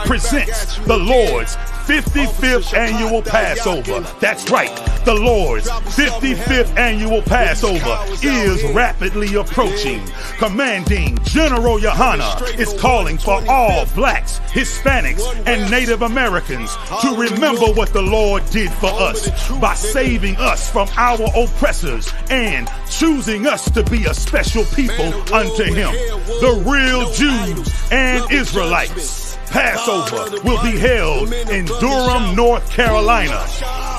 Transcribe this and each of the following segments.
presents the Lord's 55th annual Passover. That's right, the Lord's 55th annual Passover is rapidly approaching. Commanding General Yohana is calling for all blacks, Hispanics, and Native Americans to remember what the Lord did for us by saving us from our oppressors and choosing us to be a special people unto Him, the real Jews and Israelites. Passover will be held in Durham, North Carolina.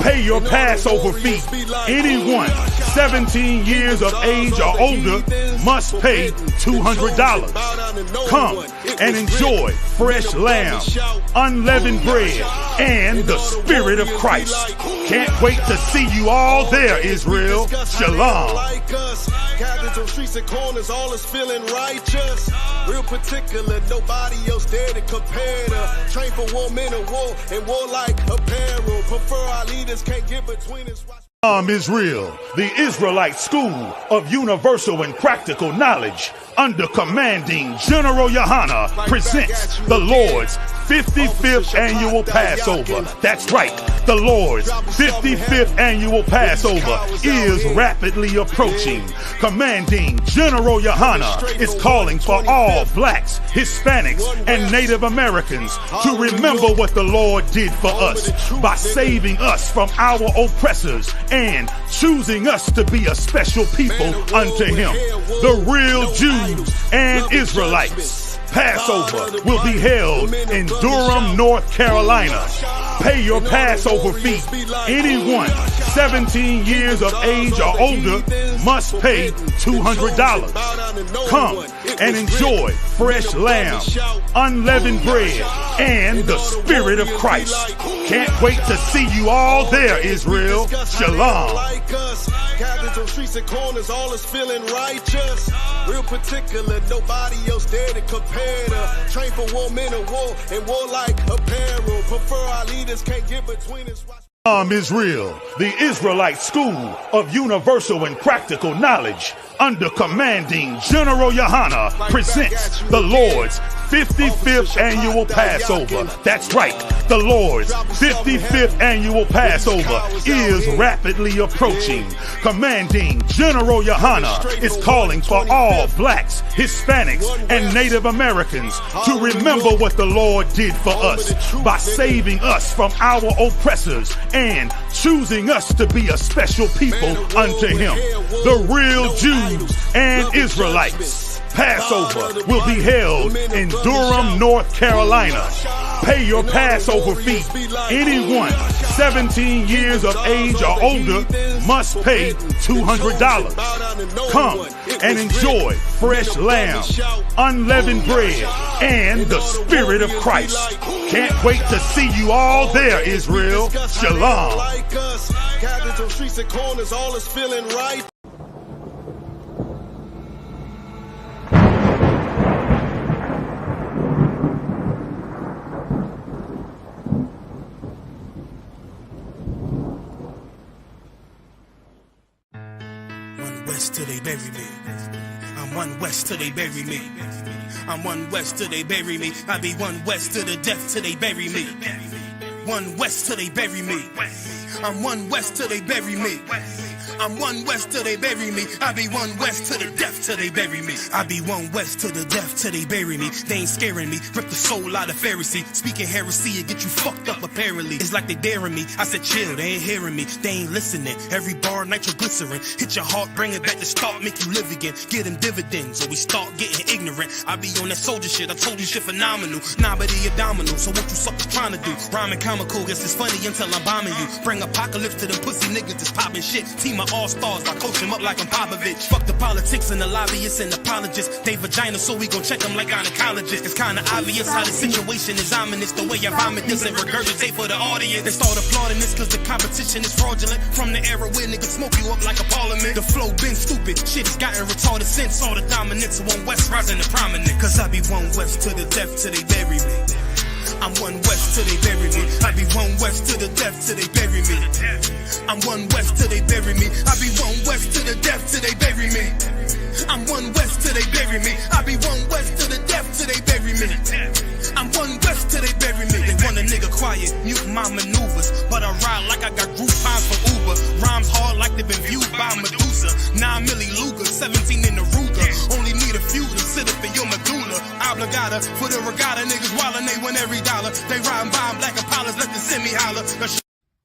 Pay your Passover fee. Anyone 17 years of age or older must pay $200. Come and enjoy fresh lamb, unleavened bread, and the Spirit of Christ. Can't wait to see you all there, Israel. Shalom. Gathered on streets and corners, all is feeling righteous. Real particular, nobody else there to compare to. Train for war, men of war, and warlike apparel. Prefer our leaders, can't get between us. Israel, the Israelite School of Universal and Practical Knowledge, under commanding General Yohana, presents the Lord's 55th annual Passover. That's right, the Lord's 55th annual Passover is rapidly approaching. Commanding General Yohana is calling for all blacks, Hispanics, and Native Americans to remember what the Lord did for us by saving us from our oppressors and choosing us to be a special people unto Him, the real Jews and Israelites. Passover will be held in Durham, North Carolina. Pay your Passover fee. Anyone 17 years of age or older must pay $200. Come and enjoy fresh lamb, unleavened bread, and the Spirit of Christ. Can't wait to see you all there, Israel. Shalom. Gathered on streets and corners, all is feeling righteous. Real particular, nobody else there to compare to. Train for war, men of war, and warlike apparel. Prefer our leaders, can't get between us. Israel, the Israelite School of Universal and Practical Knowledge, under commanding General Yohana, presents the Lord's 55th annual Passover. That's right, the Lord's 55th annual Passover is rapidly approaching. Commanding General Yohana is calling for all blacks, Hispanics, and Native Americans to remember what the Lord did for us by saving us from our oppressors and choosing us to be a special people unto Him, the real Jews and Israelites. Passover will be held in Durham, North Carolina. Pay your Passover fee. Anyone 17 years of age or older must pay $200. Come and enjoy fresh lamb, unleavened bread, and the Spirit of Christ. Can't wait to see you all there, Israel. Shalom. Gathered on streets and corners, all is feeling right. West till they bury me. I'm one west till they bury me. I'm one west till they bury me. I be one west to the death till they bury me. One west till they bury me. I'm one west till they bury me. I'm one west till they bury me. I be one west to the death till they bury me. I be one west to the death till they bury me. They ain't scaring me. Rip the soul out of Pharisee. Speaking heresy and get you fucked up apparently. It's like they daring me. I said chill, they ain't hearing me. They ain't listening. Every bar nitroglycerin. Hit your heart, bring it back to start, make you live again. Get them dividends or we start getting ignorant. I be on that soldier shit. I told you shit phenomenal. Nah, but he abdominal. So what you suckers trying to do? Rhyming comical. Guess it's funny until I'm bombing you. Bring apocalypse to them pussy niggas that's popping shit. Team of all-stars, I coach them up like I'm Popovich. Fuck the politics and the lobbyists and apologists. They vagina, so we gon' check them like gynecologists. It's kinda obvious how the situation is ominous. The way I vomit this and regurgitate for the audience. They start applauding this cause the competition is fraudulent. From the era where niggas smoke you up like a parliament. The flow been stupid, shit has gotten retarded since. All the dominance of one west rising to prominent. Cause I be one west to the death till they bury me. I'm one west till they bury me. I be one west to the death till they bury me. I'm one west till they bury me. I be one west to the death till they bury me. I'm one west till they bury me. I be one west to the death till they bury me. I'm one west till they bury me. quiet, mute my maneuvers. But I ride like I got Groupon for Uber. Rhymes hard like they've been viewed by Medusa. 9 milli Luger, 17 in the Ruger. Only need a few to sit up in your medulla. Obligata for the regatta, niggas wildin', they win every dollar. They riding by in black Impalas, let the semi holler.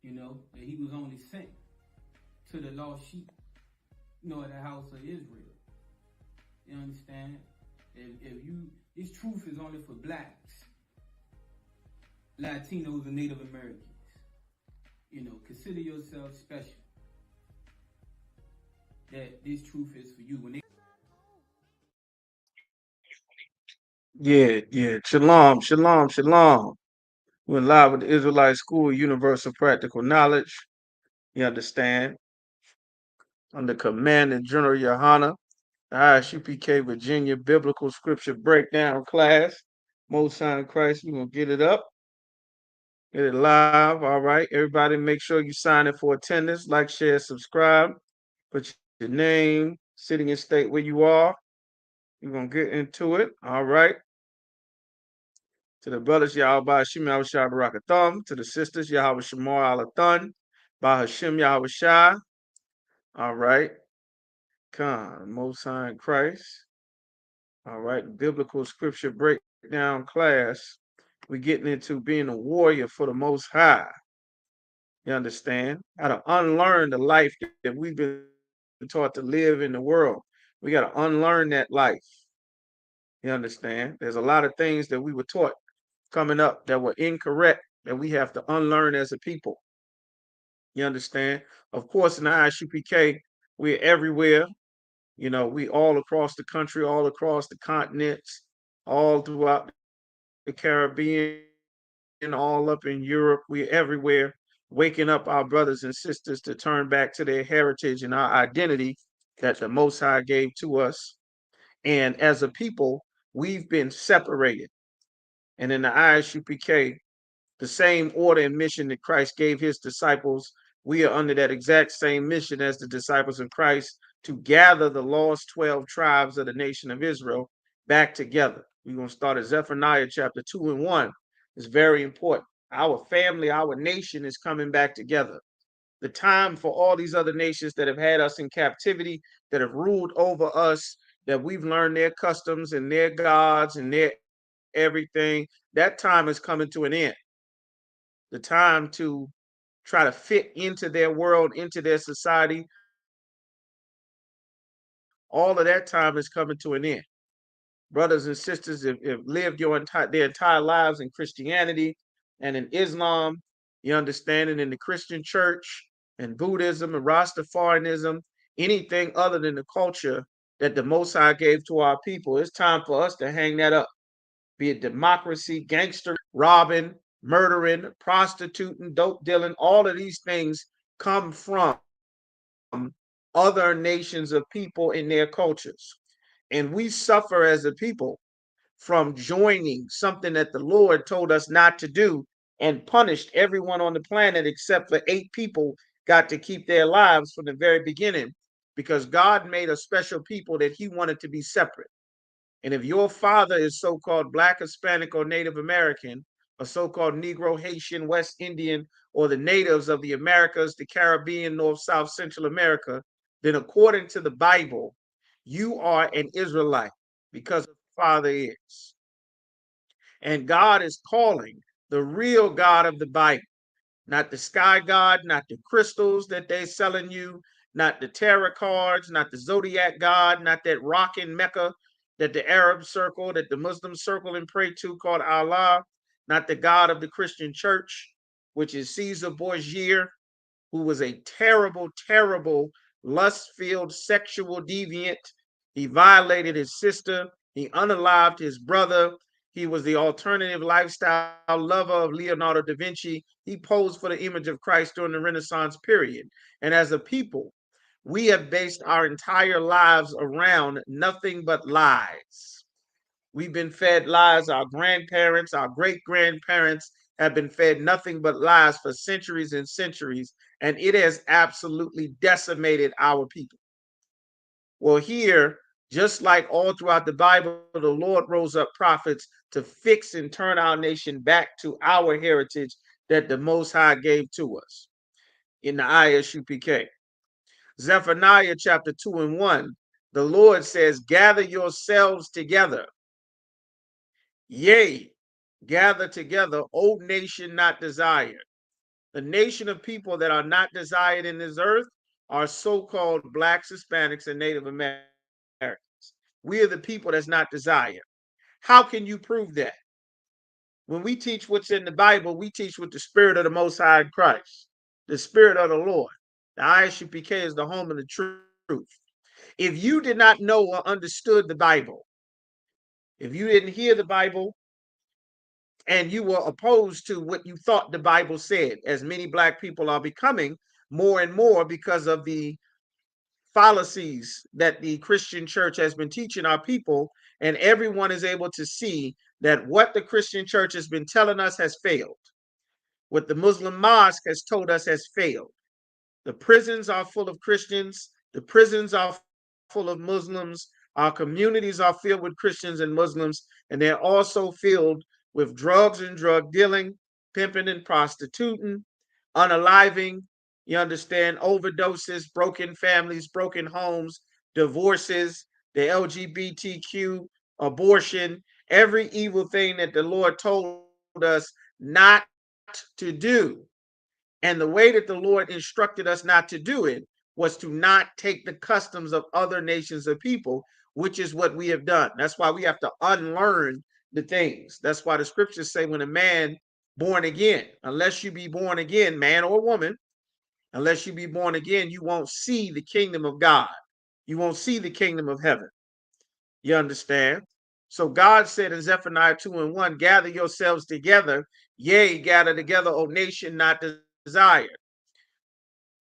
You know, that he was only sent to the lost sheep, you know, of the house of Israel. You understand? If you, this truth is only for blacks, Latinos, and Native Americans. You know, consider yourself special. That this truth is for you. When they Yeah. Shalom, shalom, shalom. We're live with the Israelite School of Universal Practical Knowledge. You understand? Under command of General Yohana, the ISUPK Virginia Biblical Scripture Breakdown class. Most High in Christ, we're going to get it up. Get it live. All right. Everybody make sure you sign in for attendance. Like, share, subscribe. Put your name, city and state where you are. We're going to get into it. All right. To the brothers, Yahweh Hashem Yahweh Shai Barakatham. To the sisters, Yahweh Shemar Alathan. By Hashem Yahweh Shai. All right. Come, Most High in Christ. All right. Biblical scripture breakdown class. We're getting into being a warrior for the Most High. You understand? How to unlearn the life that we've been taught to live in the world. We got to unlearn that life. You understand? There's a lot of things that we were taught coming up that were incorrect that we have to unlearn as a people. You understand? Of course, in the ISUPK, we're everywhere. You know, we all across the country, all across the continents, all throughout the Caribbean, all up in Europe. We're everywhere, waking up our brothers and sisters to turn back to their heritage and our identity that the Most High gave to us. And as a people, we've been separated. And in the ISUPK, the same order and mission that Christ gave his disciples, we are under that exact same mission as the disciples of Christ to gather the lost 12 tribes of the nation of Israel back together. We're going to start at Zephaniah chapter 2 and 1. It's very important. Our family, our nation is coming back together. The time for all these other nations that have had us in captivity, that have ruled over us, that we've learned their customs and their gods and their everything, that time is coming to an end. The time to try to fit into their world, into their society, all of that time is coming to an end. Brothers and sisters have lived their entire lives in Christianity and in Islam, you understand, and in the Christian church and Buddhism and Rastafarianism, anything other than the culture that the Most High gave to our people. It's time for us to hang that up. Be it democracy, gangster, robbing, murdering, prostituting, dope dealing, all of these things come from other nations of people in their cultures. And we suffer as a people from joining something that the Lord told us not to do and punished everyone on the planet except for 8 people got to keep their lives from the very beginning because God made a special people that he wanted to be separate. And if your father is so-called Black, Hispanic, or Native American, or so-called Negro, Haitian, West Indian, or the natives of the Americas, the Caribbean, North, South, Central America, then according to the Bible, you are an Israelite because of the Father is. And God is calling the real God of the Bible, not the sky god, not the crystals that they're selling you, not the tarot cards, not the zodiac god, not that rock in Mecca that the Arab circle, that the Muslim circle and pray to called Allah, not the God of the Christian church, which is Caesar Borgia, who was a terrible, terrible, lust-filled sexual deviant. He violated his sister. He unalived his brother. He was the alternative lifestyle lover of Leonardo da Vinci. He posed for the image of Christ during the Renaissance period. And as a people, we have based our entire lives around nothing but lies. We've been fed lies. Our grandparents, our great-grandparents have been fed nothing but lies for centuries and centuries, and it has absolutely decimated our people. Well, here, just like all throughout the Bible, the Lord rose up prophets to fix and turn our nation back to our heritage that the Most High gave to us in the ISUPK. Zephaniah chapter 2 and 1, the Lord says, gather yourselves together. Yea, gather together, O nation not desired. The nation of people that are not desired in this earth are so-called blacks, Hispanics, and Native Americans. We are the people that's not desired. How can you prove that? When we teach what's in the Bible, we teach with the Spirit of the Most High Christ, the Spirit of the Lord. The ISUPK is the home of the truth. If you did not know or understood the Bible, if you didn't hear the Bible, and you were opposed to what you thought the Bible said, as many black people are becoming more and more because of the fallacies that the Christian church has been teaching our people, and everyone is able to see that what the Christian church has been telling us has failed. What the Muslim mosque has told us has failed. The prisons are full of Christians. The prisons are full of Muslims. Our communities are filled with Christians and Muslims, and they're also filled with drugs and drug dealing, pimping and prostituting, unaliving, you understand, overdoses, broken families, broken homes, divorces, the LGBTQ, abortion, every evil thing that the Lord told us not to do. And the way that the Lord instructed us not to do it was to not take the customs of other nations of people, which is what we have done. That's why we have to unlearn the things. That's why the scriptures say when a man born again, unless you be born again, man or woman, unless you be born again, you won't see the kingdom of God. You won't see the kingdom of heaven. You understand? So God said in Zephaniah 2 and 1, gather yourselves together, yea, gather together, O nation not desired.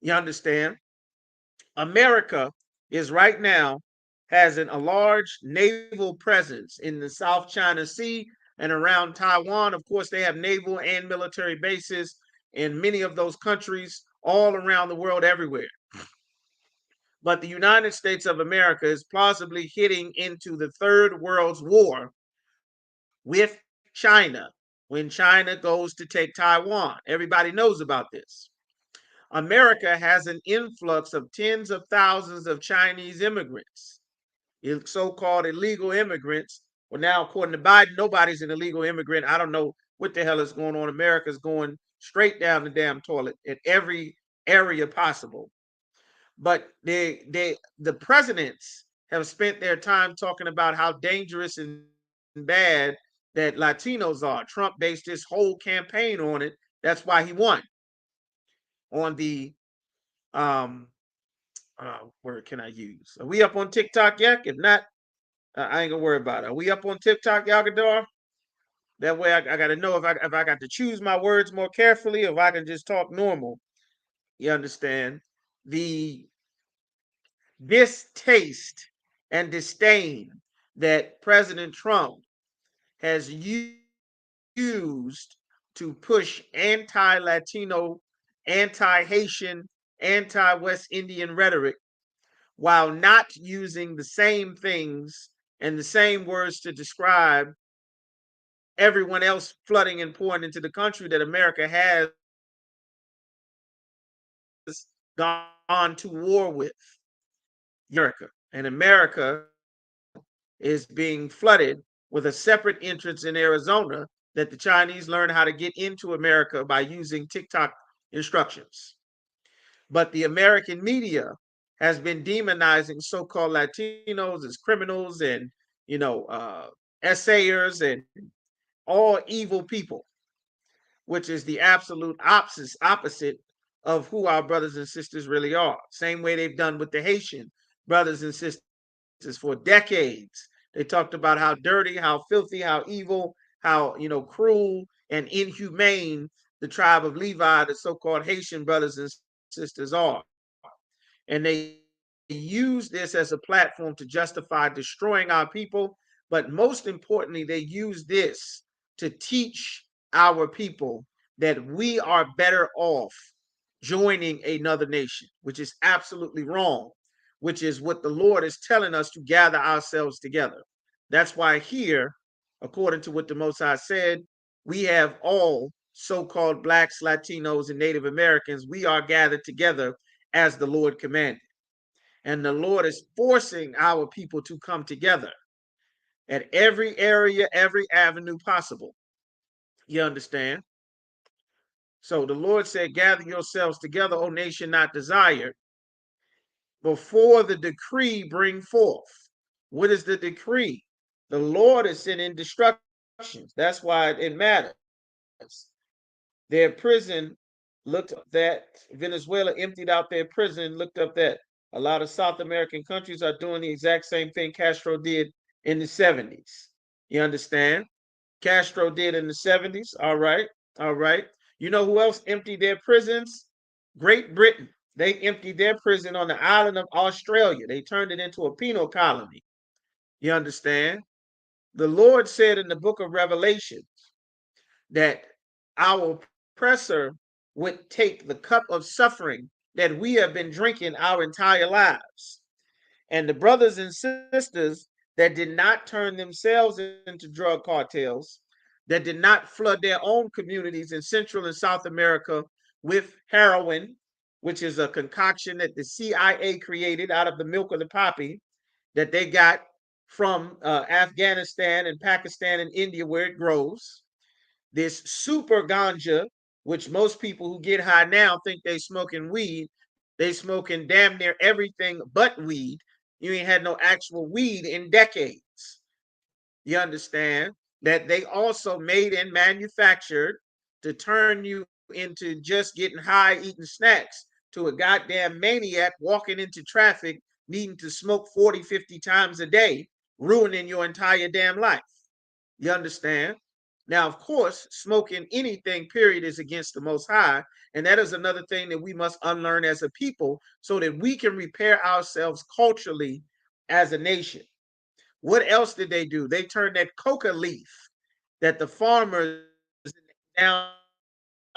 You understand? America is right now has a large naval presence in the South China Sea and around Taiwan. Of course, they have naval and military bases in many of those countries all around the world, everywhere. But the United States of America is plausibly hitting into the third world's war with China when China goes to take Taiwan. Everybody knows about this. America has an influx of tens of thousands of Chinese immigrants, so-called illegal immigrants. Well, now, according to Biden, nobody's an illegal immigrant. I don't know what the hell is going on. America's going straight down the damn toilet in every area possible. But the presidents have spent their time talking about how dangerous and bad that Latinos are. Trump based his whole campaign on it. That's why he won. On the word can I use? Are we up on TikTok yet? If not, I ain't gonna worry about it. Are we up on TikTok, Yagadar? That way, I got to know if I got to choose my words more carefully, or if I can just talk normal. You understand? The distaste and disdain that President Trump has used to push anti-Latino, anti-Haitian, anti-West Indian rhetoric, while not using the same things and the same words to describe everyone else flooding and pouring into the country that America has gone to war with. America. And America is being flooded with a separate entrance in Arizona that the Chinese learn how to get into America by using TikTok instructions. But the American media has been demonizing so-called Latinos as criminals and, essayers and all evil people, which is the absolute opposite of who our brothers and sisters really are. Same way they've done with the Haitian brothers and sisters for decades. They talked about how dirty, how filthy, how evil, how cruel and inhumane the tribe of Levi, the so-called Haitian brothers and sisters are. And they use this as a platform to justify destroying our people. But most importantly, they use this to teach our people that we are better off joining another nation, which is absolutely wrong, which is what the Lord is telling us to gather ourselves together. That's why here, according to what the Most High said, we have all so-called blacks, Latinos, and Native Americans, we are gathered together as the Lord commanded. And the Lord is forcing our people to come together at every area, every avenue possible. You understand? So the Lord said, gather yourselves together, O nation not desired, before the decree bring forth. What is the decree? The Lord is sending destructions. That's why it matters. Their prison looked up that Venezuela emptied out their prison, looked up that a lot of South American countries are doing the exact same thing Castro did in the 70s. You understand? Castro did in the 70s. All right. All right. You know who else emptied their prisons? Great Britain. They emptied their prison on the island of Australia. They turned it into a penal colony. You understand? The Lord said in the book of Revelation that our oppressor would take the cup of suffering that we have been drinking our entire lives. And the brothers and sisters that did not turn themselves into drug cartels, that did not flood their own communities in Central and South America with heroin, which is a concoction that the CIA created out of the milk of the poppy that they got from Afghanistan and Pakistan and India, where it grows. This super ganja, which most people who get high now think they smoking weed, they smoking damn near everything but weed. You ain't had no actual weed in decades. You understand that they also made and manufactured to turn you into just getting high, eating snacks, to a goddamn maniac walking into traffic, needing to smoke 40, 50 times a day, ruining your entire damn life. You understand? Now, of course, smoking anything, period, is against the Most High. And that is another thing that we must unlearn as a people so that we can repair ourselves culturally as a nation. What else did they do? They turned that coca leaf that the farmers down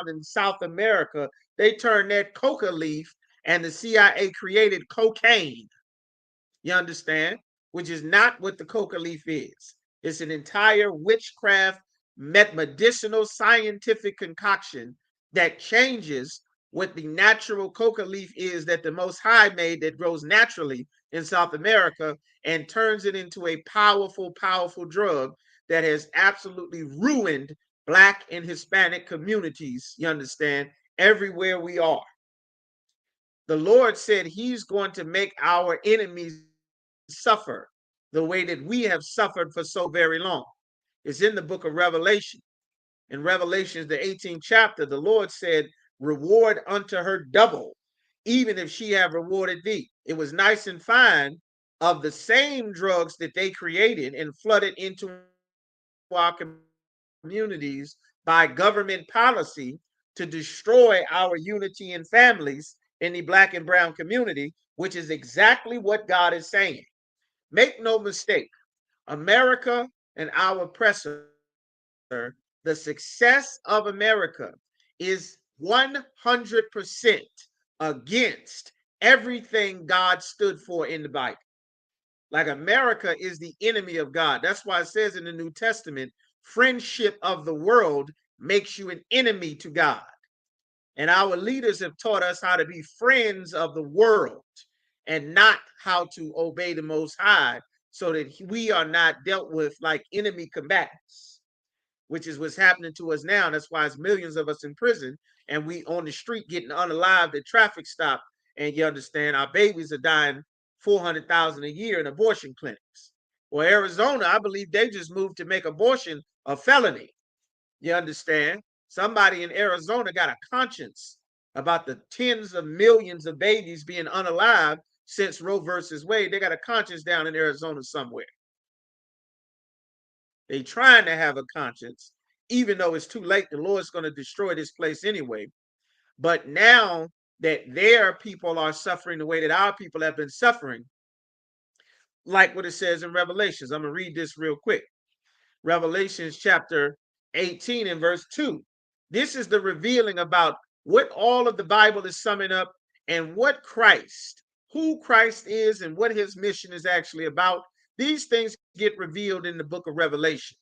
in South America, they turned that coca leaf, and the CIA created cocaine. You understand? Which is not what the coca leaf is. It's an entire witchcraft, medicinal, scientific concoction that changes what the natural coca leaf is that the Most High made that grows naturally in South America, and turns it into a powerful, powerful drug that has absolutely ruined Black and Hispanic communities, you understand, everywhere we are. The Lord said he's going to make our enemies suffer the way that we have suffered for so very long. It's in the book of Revelation. In Revelation, the 18th chapter, the Lord said, reward unto her double, even if she have rewarded thee. It was nice and fine of the same drugs that they created and flooded into our communities by government policy to destroy our unity and families in the Black and brown community, which is exactly what God is saying. Make no mistake, America and our oppressor, the success of America is 100% against everything God stood for in the Bible. Like, America is the enemy of God. That's why it says in the New Testament, friendship of the world makes you an enemy to God. And our leaders have taught us how to be friends of the world and not how to obey the Most High, so that we are not dealt with like enemy combatants, which is what's happening to us now. That's why it's millions of us in prison and we on the street getting unalived at traffic stop. And you understand, our babies are dying 400,000 a year in abortion clinics. Well, Arizona, I believe they just moved to make abortion a felony. You understand? Somebody in Arizona got a conscience about the tens of millions of babies being unalived since Roe versus Wade. They got a conscience down in Arizona somewhere. They trying to have a conscience, even though it's too late. The Lord's going to destroy this place anyway. But now that their people are suffering the way that our people have been suffering, like what it says in Revelations. I'm going to read this real quick. Revelations chapter 18 and verse 2. This is the revealing about what all of the Bible is summing up and what Christ, who Christ is and what his mission is actually about. These things get revealed in the book of Revelation.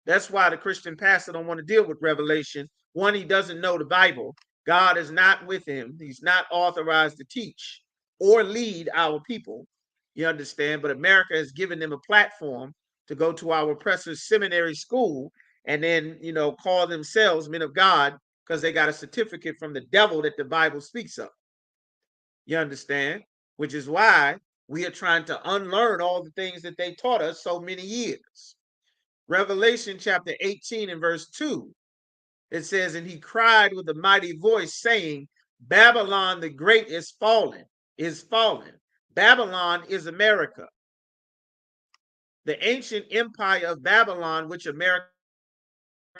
That's why the Christian pastor don't want to deal with Revelation, One, he doesn't know the Bible. God is not with him. He's not authorized to teach or lead our people. You understand? But America has given them a platform to go to our oppressor's seminary school and then, call themselves men of God because they got a certificate from the devil that the Bible speaks of. You understand? Which is why we are trying to unlearn all the things that they taught us so many years. Revelation chapter 18 and verse 2, it says, and he cried with a mighty voice, saying, Babylon the great is fallen, is fallen. Babylon is America. The ancient empire of Babylon, which America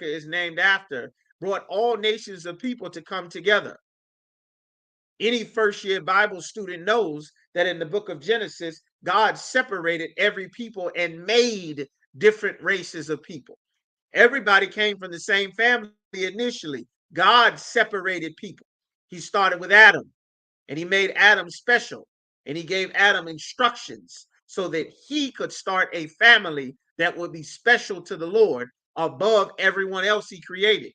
is named after, brought all nations of people to come together. Any first year Bible student knows that in the book of Genesis, God separated every people and made different races of people. Everybody came from the same family initially. God separated people. He started with Adam, and he made Adam special, and he gave Adam instructions so that he could start a family that would be special to the Lord above everyone else he created.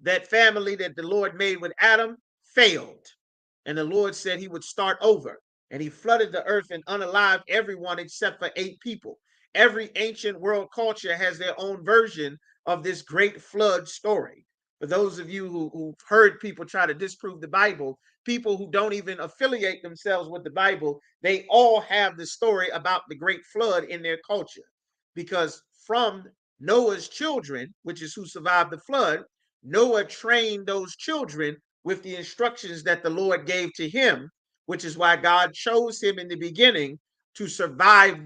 That family that the Lord made with Adam failed, and the Lord said he would start over, and he flooded the earth and unalived everyone except for 8 people. Every ancient world culture has their own version of this great flood story. For those of you who've heard people try to disprove the Bible, people who don't even affiliate themselves with the Bible, they all have the story about the great flood in their culture. Because from Noah's children, which is who survived the flood, Noah trained those children with the instructions that the Lord gave to him, which is why God chose him in the beginning to survive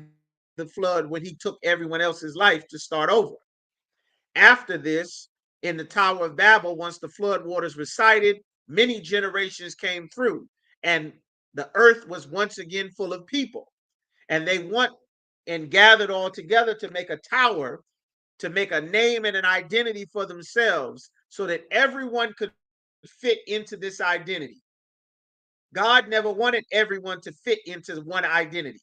the flood when he took everyone else's life to start over. After this, in the Tower of Babel, once the flood waters receded, many generations came through, and the earth was once again full of people. And they went and gathered all together to make a tower, to make a name and an identity for themselves so that everyone could fit into this identity. God never wanted everyone to fit into one identity.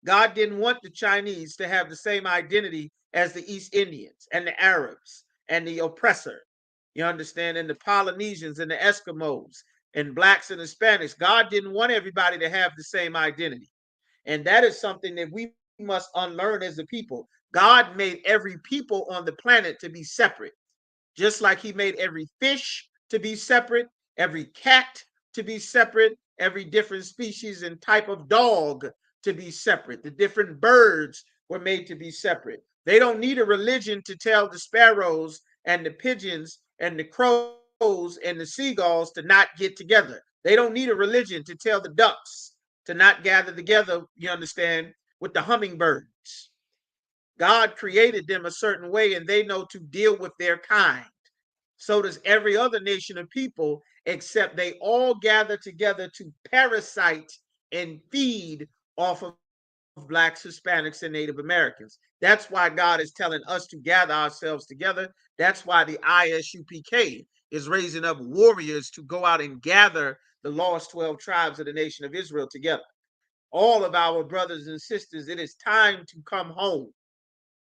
God didn't want the Chinese to have the same identity as the East Indians and the Arabs and the oppressor. You understand? And the Polynesians and the Eskimos and blacks and Hispanics. God didn't want everybody to have the same identity. And that is something that we must unlearn as a people. God made every people on the planet to be separate, just like he made every fish to be separate, every cat to be separate, every different species and type of dog to be separate. The different birds were made to be separate. They don't need a religion to tell the sparrows and the pigeons and the crows and the seagulls to not get together. They don't need a religion to tell the ducks to not gather together, you understand, with the hummingbirds. God created them a certain way, and they know to deal with their kind. So does every other nation of people, except they all gather together to parasite and feed off of blacks, Hispanics, and Native Americans. That's why God is telling us to gather ourselves together. That's why the ISUPK is raising up warriors to go out and gather the lost 12 tribes of the nation of Israel together. All of our brothers and sisters, it is time to come home.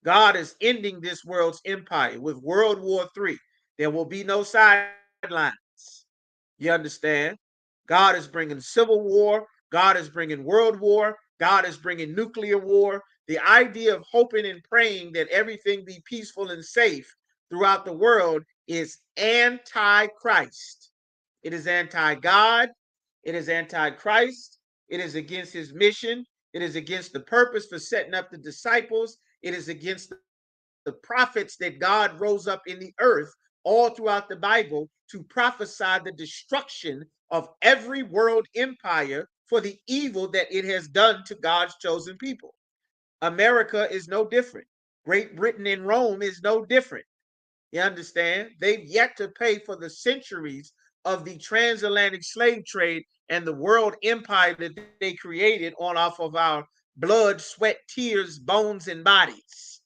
God is ending this world's empire with World War III. There will be no sidelines. You understand? God is bringing civil war. God is bringing world war. God is bringing nuclear war. The idea of hoping and praying that everything be peaceful and safe throughout the world is anti-Christ. It is anti-God. It is anti-Christ. It is against his mission. It is against the purpose for setting up the disciples. It is against the prophets that God rose up in the earth all throughout the Bible to prophesy the destruction of every world empire for the evil that it has done to God's chosen people. America is no different. Great Britain and Rome is no different. You understand? They've yet to pay for the centuries of the transatlantic slave trade and the world empire that they created on off of our blood, sweat, tears, bones, and bodies.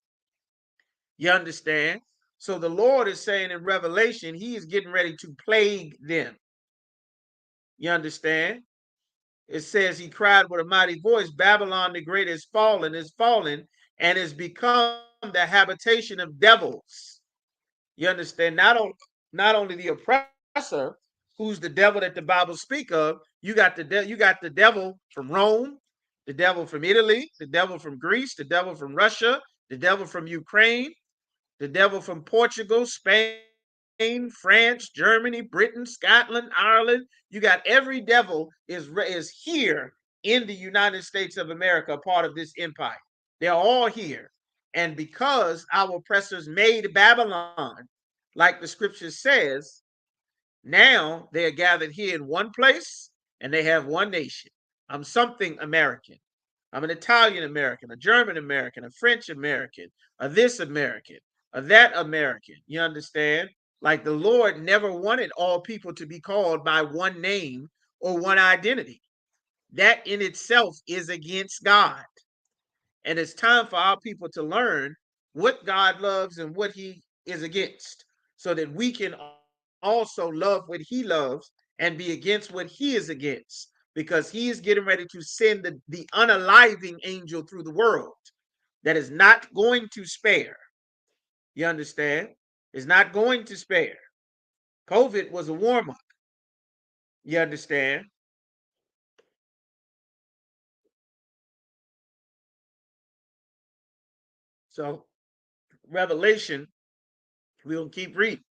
You understand? So the Lord is saying in Revelation, he is getting ready to plague them. You understand? It says he cried with a mighty voice, Babylon the great is fallen, and has become the habitation of devils. You understand? not only the oppressor, who's the devil that the Bible speak of. You got the devil from Rome, the devil from Italy, the devil from Greece, the devil from Russia, the devil from Ukraine, the devil from Portugal, Spain, France, Germany, Britain, Scotland, Ireland. You got every devil is here in the United States of America, part of this empire. They're all here. And because our oppressors made Babylon, like the scripture says, now they are gathered here in one place and they have one nation. I'm something American. I'm an Italian American, a German American, a French American, a this American, a that American. You understand? Like the Lord never wanted all people to be called by one name or one identity. That in itself is against God. And it's time for our people to learn what God loves and what he is against, so that we can also love what he loves and be against what he is against, because he is getting ready to send the unaliving angel through the world that is not going to spare. You understand? Is not going to spare. COVID was a warm up. You understand? So, Revelation, we'll keep reading.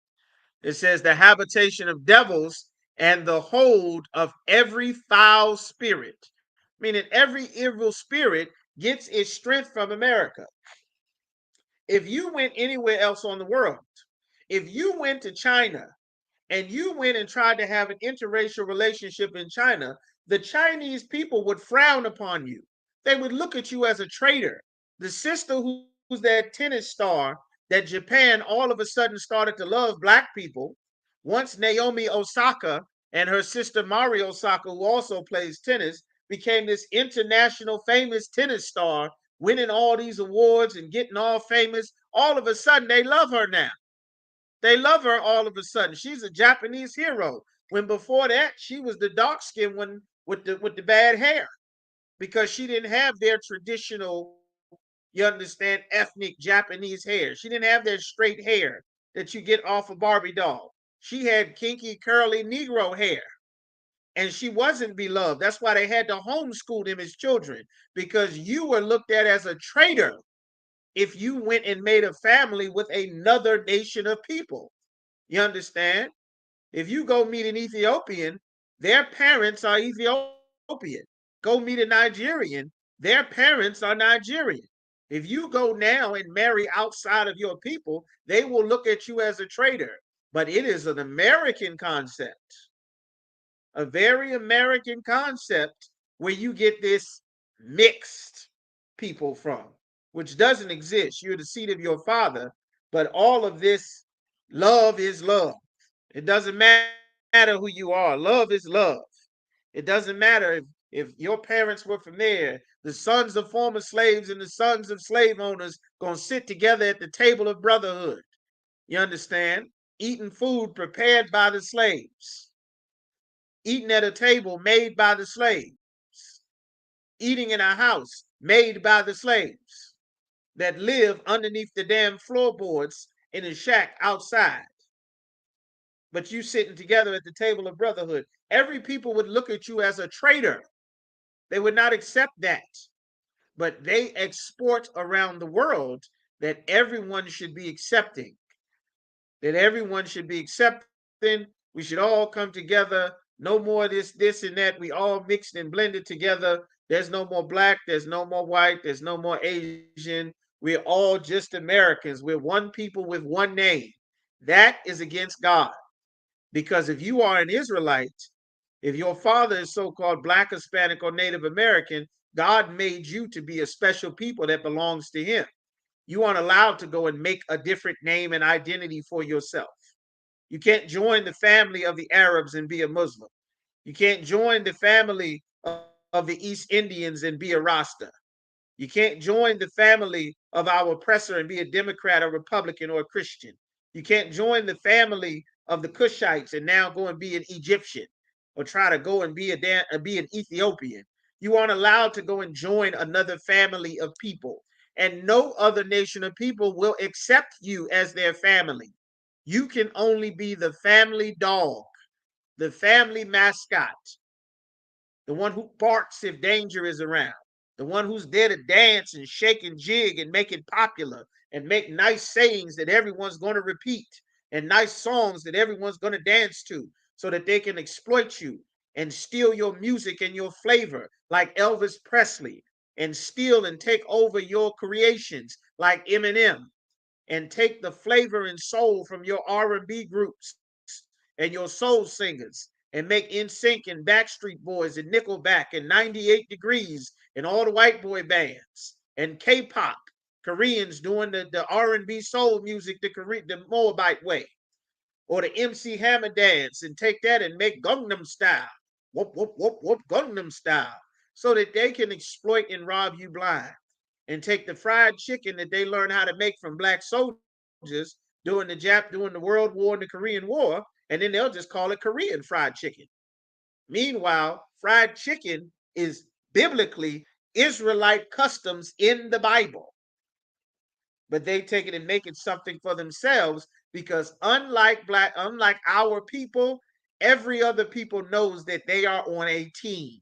It says, the habitation of devils and the hold of every foul spirit, meaning every evil spirit gets its strength from America. If you went anywhere else on the world, if you went to China and you went and tried to have an interracial relationship in China, the Chinese people would frown upon you. They would look at you as a traitor. The sister who's that tennis star that Japan all of a sudden started to love black people, once Naomi Osaka and her sister Mari Osaka, who also plays tennis, became this international famous tennis star, winning all these awards and getting all famous, all of a sudden they love her now. They love her all of a sudden. She's a Japanese hero. When before that, she was the dark skinned one with the bad hair, because she didn't have their traditional, you understand, ethnic Japanese hair. She didn't have that straight hair that you get off a Barbie doll. She had kinky, curly Negro hair. And she wasn't beloved. That's why they had to homeschool them as children, because you were looked at as a traitor if you went and made a family with another nation of people. You understand? If you go meet an Ethiopian, their parents are Ethiopian. Go meet a Nigerian, their parents are Nigerian. If you go now and marry outside of your people, they will look at you as a traitor. But it is an American concept, a very American concept, where you get this mixed people from, which doesn't exist. You're the seed of your father, but all of this love is love. It doesn't matter who you are. Love is love. It doesn't matter if your parents were from there. The sons of former slaves and the sons of slave owners gonna sit together at the table of brotherhood. You understand? Eating food prepared by the slaves, eating at a table made by the slaves, eating in a house made by the slaves that live underneath the damn floorboards in a shack outside. But you sitting together at the table of brotherhood. Every people would look at you as a traitor. They would not accept that. But they export around the world that everyone should be accepting, that everyone should be accepting. We should all come together. No more this and that. We all mixed and blended together. There's no more black. There's no more white. There's no more Asian. We're all just Americans. We're one people with one name. That is against God. Because if you are an Israelite, if your father is so-called black, Hispanic, or Native American, God made you to be a special people that belongs to him. You aren't allowed to go and make a different name and identity for yourself. You can't join the family of the Arabs and be a Muslim. You can't join the family of the East Indians and be a Rasta. You can't join the family of our oppressor and be a Democrat or Republican or a Christian. You can't join the family of the Cushites and now go and be an Egyptian, or try to go and be an Ethiopian. You aren't allowed to go and join another family of people. And no other nation of people will accept you as their family. You can only be the family dog, the family mascot, the one who barks if danger is around, the one who's there to dance and shake and jig and make it popular and make nice sayings that everyone's going to repeat and nice songs that everyone's going to dance to so that they can exploit you and steal your music and your flavor like Elvis Presley and steal and take over your creations like Eminem and take the flavor and soul from your R&B groups and your soul singers and make NSYNC and Backstreet Boys and Nickelback and 98 Degrees and all the white boy bands and K-pop, Koreans doing the R&B soul music the Moabite way, or the MC Hammer dance and take that and make Gangnam Style, whoop, whoop, whoop, whoop, Gangnam Style, so that they can exploit and rob you blind and take the fried chicken that they learn how to make from black soldiers during the World War and the Korean War, and then they'll just call it Korean fried chicken. Meanwhile, fried chicken is biblically Israelite customs in the Bible. But they take it and make it something for themselves because unlike our people, every other people knows that they are on a team.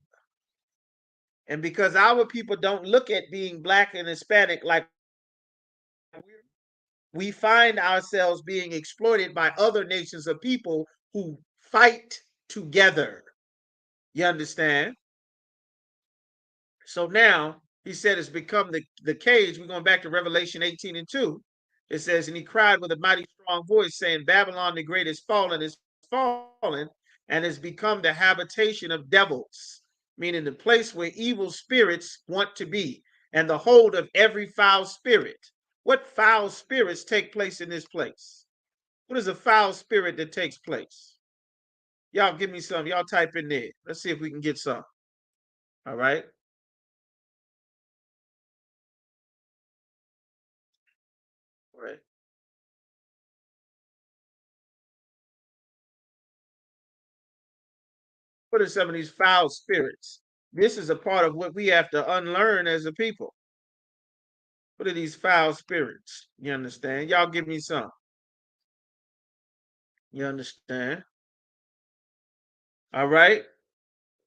And because our people don't look at being black and Hispanic like we find ourselves being exploited by other nations of people who fight together. You understand? So now he said it's become the cage. We're going back to Revelation 18:2. It says, and he cried with a mighty strong voice, saying, Babylon the great is fallen, and has become the habitation of devils, meaning the place where evil spirits want to be, and the hold of every foul spirit. What foul spirits take place in this place? What is a foul spirit that takes place? Y'all give me some. Y'all type in there. Let's see if we can get some. All right. All right. What are some of these foul spirits? This is a part of what we have to unlearn as a people. What are these foul spirits? You understand? Y'all give me some. You understand? All right.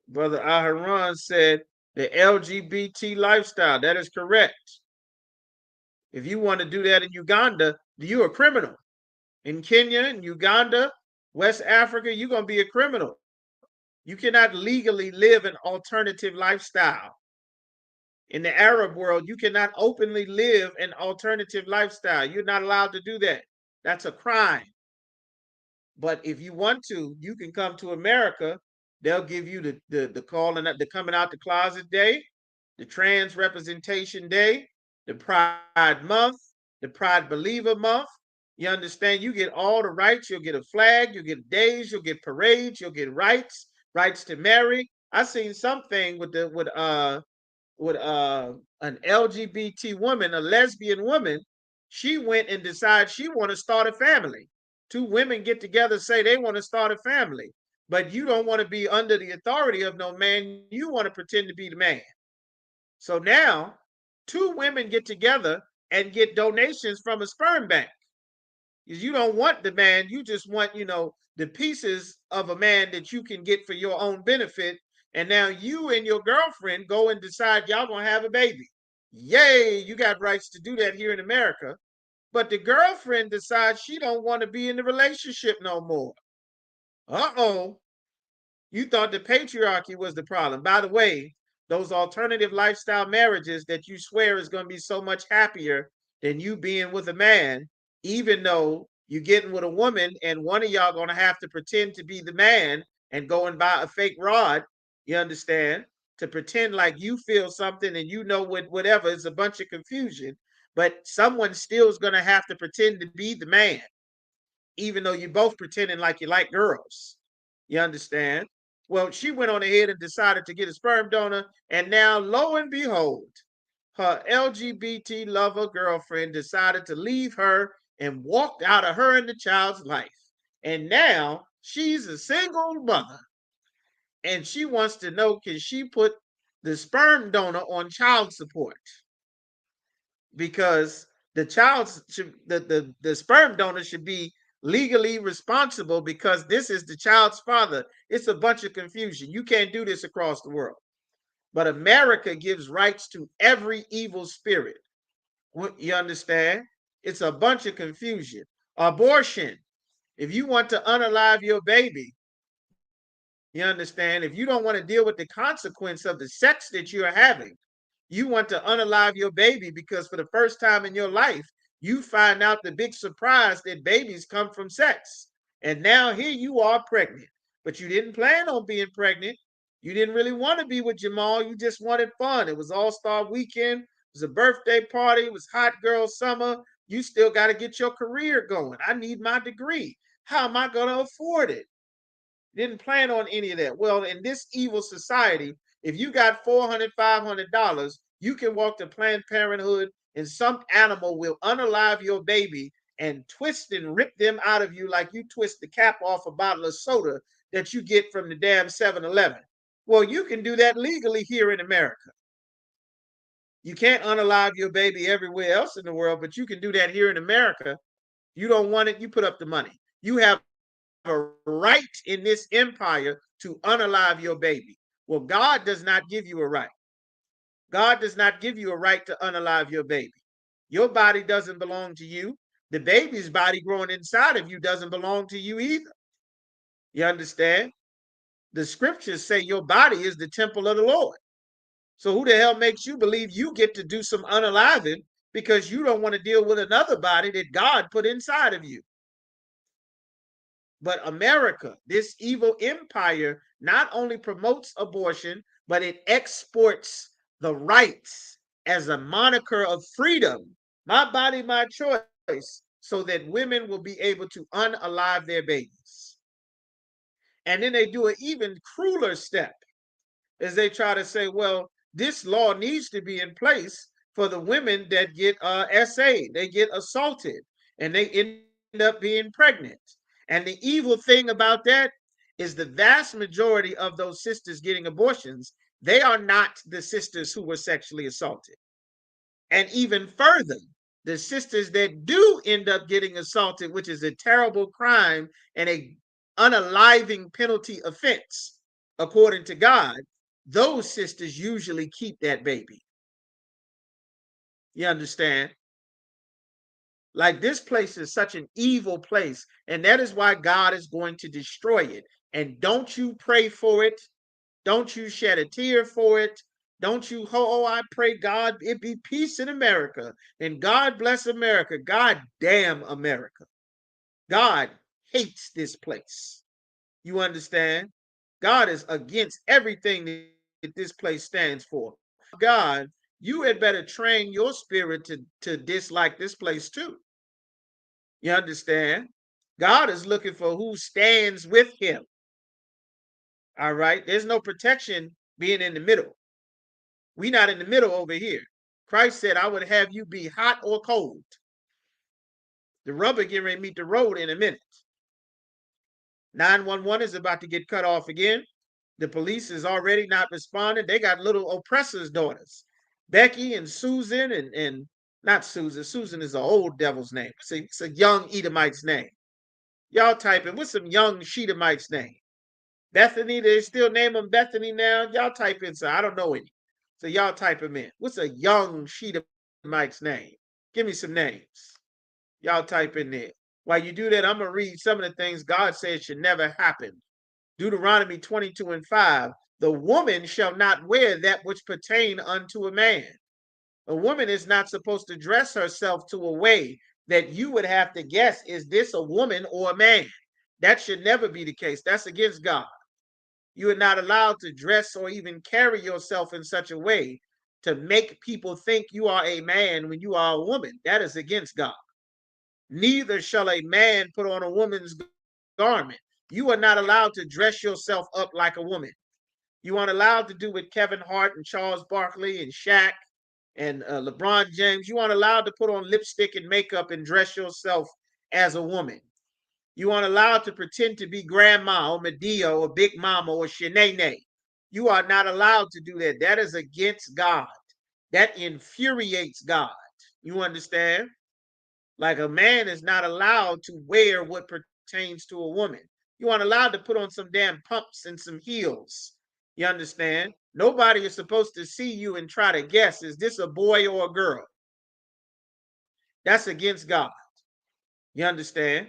Brother Aharon said the LGBT lifestyle. That is correct. If you want to do that in Uganda, you're a criminal. In Kenya, in Uganda, West Africa, you're going to be a criminal. You cannot legally live an alternative lifestyle. In the Arab world, you cannot openly live an alternative lifestyle. You're not allowed to do that. That's a crime. But if you want to, you can come to America. They'll give you the calling, the coming out the closet day, the trans representation day, the Pride Month, the Pride Believer Month. You understand? You get all the rights. You'll get a flag. You'll get days. You'll get parades. You'll get rights to marry. I seen something with an LGBT woman, a lesbian woman. She went and decided she want to start a family. Two women get together, say they want to start a family, but you don't want to be under the authority of no man. You want to pretend to be the man. So now two women get together and get donations from a sperm bank. You don't want the man, you just want, the pieces of a man that you can get for your own benefit. And now you and your girlfriend go and decide y'all gonna have a baby. Yay, you got rights to do that here in America. But the girlfriend decides she don't want to be in the relationship no more. Uh-oh. You thought the patriarchy was the problem. By the way, those alternative lifestyle marriages that you swear is going to be so much happier than you being with a man, even though you're getting with a woman and one of y'all going to have to pretend to be the man and go and buy a fake rod, you understand, to pretend like you feel something and whatever. It's a bunch of confusion. But someone still is going to have to pretend to be the man, even though you're both pretending like you like girls. You understand? Well, she went on ahead and decided to get a sperm donor, and now, lo and behold, her LGBT lover girlfriend decided to leave her and walked out of her and the child's life. And now she's a single mother, and she wants to know, can she put the sperm donor on child support? Because the sperm donor should be legally responsible because this is the child's father. It's a bunch of confusion. You can't do this across the world. But America gives rights to every evil spirit. You understand? It's a bunch of confusion. Abortion. If you want to unalive your baby, you understand? If you don't want to deal with the consequence of the sex that you're having, you want to unalive your baby because for the first time in your life, you find out the big surprise that babies come from sex. And now here you are pregnant, but you didn't plan on being pregnant. You didn't really want to be with Jamal. You just wanted fun. It was All-Star Weekend. It was a birthday party. It was hot girl summer. You still got to get your career going. I need my degree. How am I going to afford it? Didn't plan on any of that. Well, in this evil society, if you got $400, $500, you can walk to Planned Parenthood and some animal will unalive your baby and twist and rip them out of you like you twist the cap off a bottle of soda that you get from the damn 7-Eleven. Well, you can do that legally here in America. You can't unalive your baby everywhere else in the world, but you can do that here in America. You don't want it, you put up the money. You have a right in this empire to unalive your baby. Well, God does not give you a right. God does not give you a right to unalive your baby. Your body doesn't belong to you. The baby's body growing inside of you doesn't belong to you either. You understand? The scriptures say your body is the temple of the Lord. So who the hell makes you believe you get to do some unaliving because you don't want to deal with another body that God put inside of you? But America, this evil empire, not only promotes abortion, but it exports the rights as a moniker of freedom. My body, my choice, so that women will be able to unalive their babies. And then they do an even crueler step as they try to say, well, this law needs to be in place for the women that get SA, they get assaulted, and they end up being pregnant. And the evil thing about that is the vast majority of those sisters getting abortions, they are not the sisters who were sexually assaulted. And even further, the sisters that do end up getting assaulted, which is a terrible crime and a unaliving penalty offense, according to God, those sisters usually keep that baby. You understand? Like, this place is such an evil place, and that is why God is going to destroy it. And don't you pray for it. Don't you shed a tear for it. Don't you, I pray God, it be peace in America. And God bless America. God damn America. God hates this place. You understand? God is against everything that this place stands for. God, you had better train your spirit to dislike this place too. You understand? God is looking for who stands with him. All right? There's no protection being in the middle. We're not in the middle over here. Christ said, I would have you be hot or cold. The rubber getting ready to meet the road in a minute. 911 is about to get cut off again. The police is already not responding. They got little oppressors' daughters. Becky and Susan and not Susan. Susan is an old devil's name. It's a young Edomite's name. Y'all type in, what's some young Shedemite's name? Bethany, they still name them Bethany now. Y'all type in, so I don't know any. So y'all type them in. What's a young Shedemite's name? Give me some names. Y'all type in there. While you do that, I'm going to read some of the things God said should never happen. Deuteronomy 22:5. The woman shall not wear that which pertain unto a man. A woman is not supposed to dress herself to a way that you would have to guess, is this a woman or a man? That should never be the case. That's against God. You are not allowed to dress or even carry yourself in such a way to make people think you are a man when you are a woman. That is against God. Neither shall a man put on a woman's garment. You are not allowed to dress yourself up like a woman. You aren't allowed to do what Kevin Hart and Charles Barkley and Shaq and LeBron James. You aren't allowed to put on lipstick and makeup and dress yourself as a woman. You aren't allowed to pretend to be grandma or Medea or Big Mama or Shanae. You are not allowed to do that. That is against God. That infuriates God. You understand? Like a man is not allowed to wear what pertains to a woman. You aren't allowed to put on some damn pumps and some heels. You understand? Nobody is supposed to see you and try to guess, is this a boy or a girl? That's against God. You understand?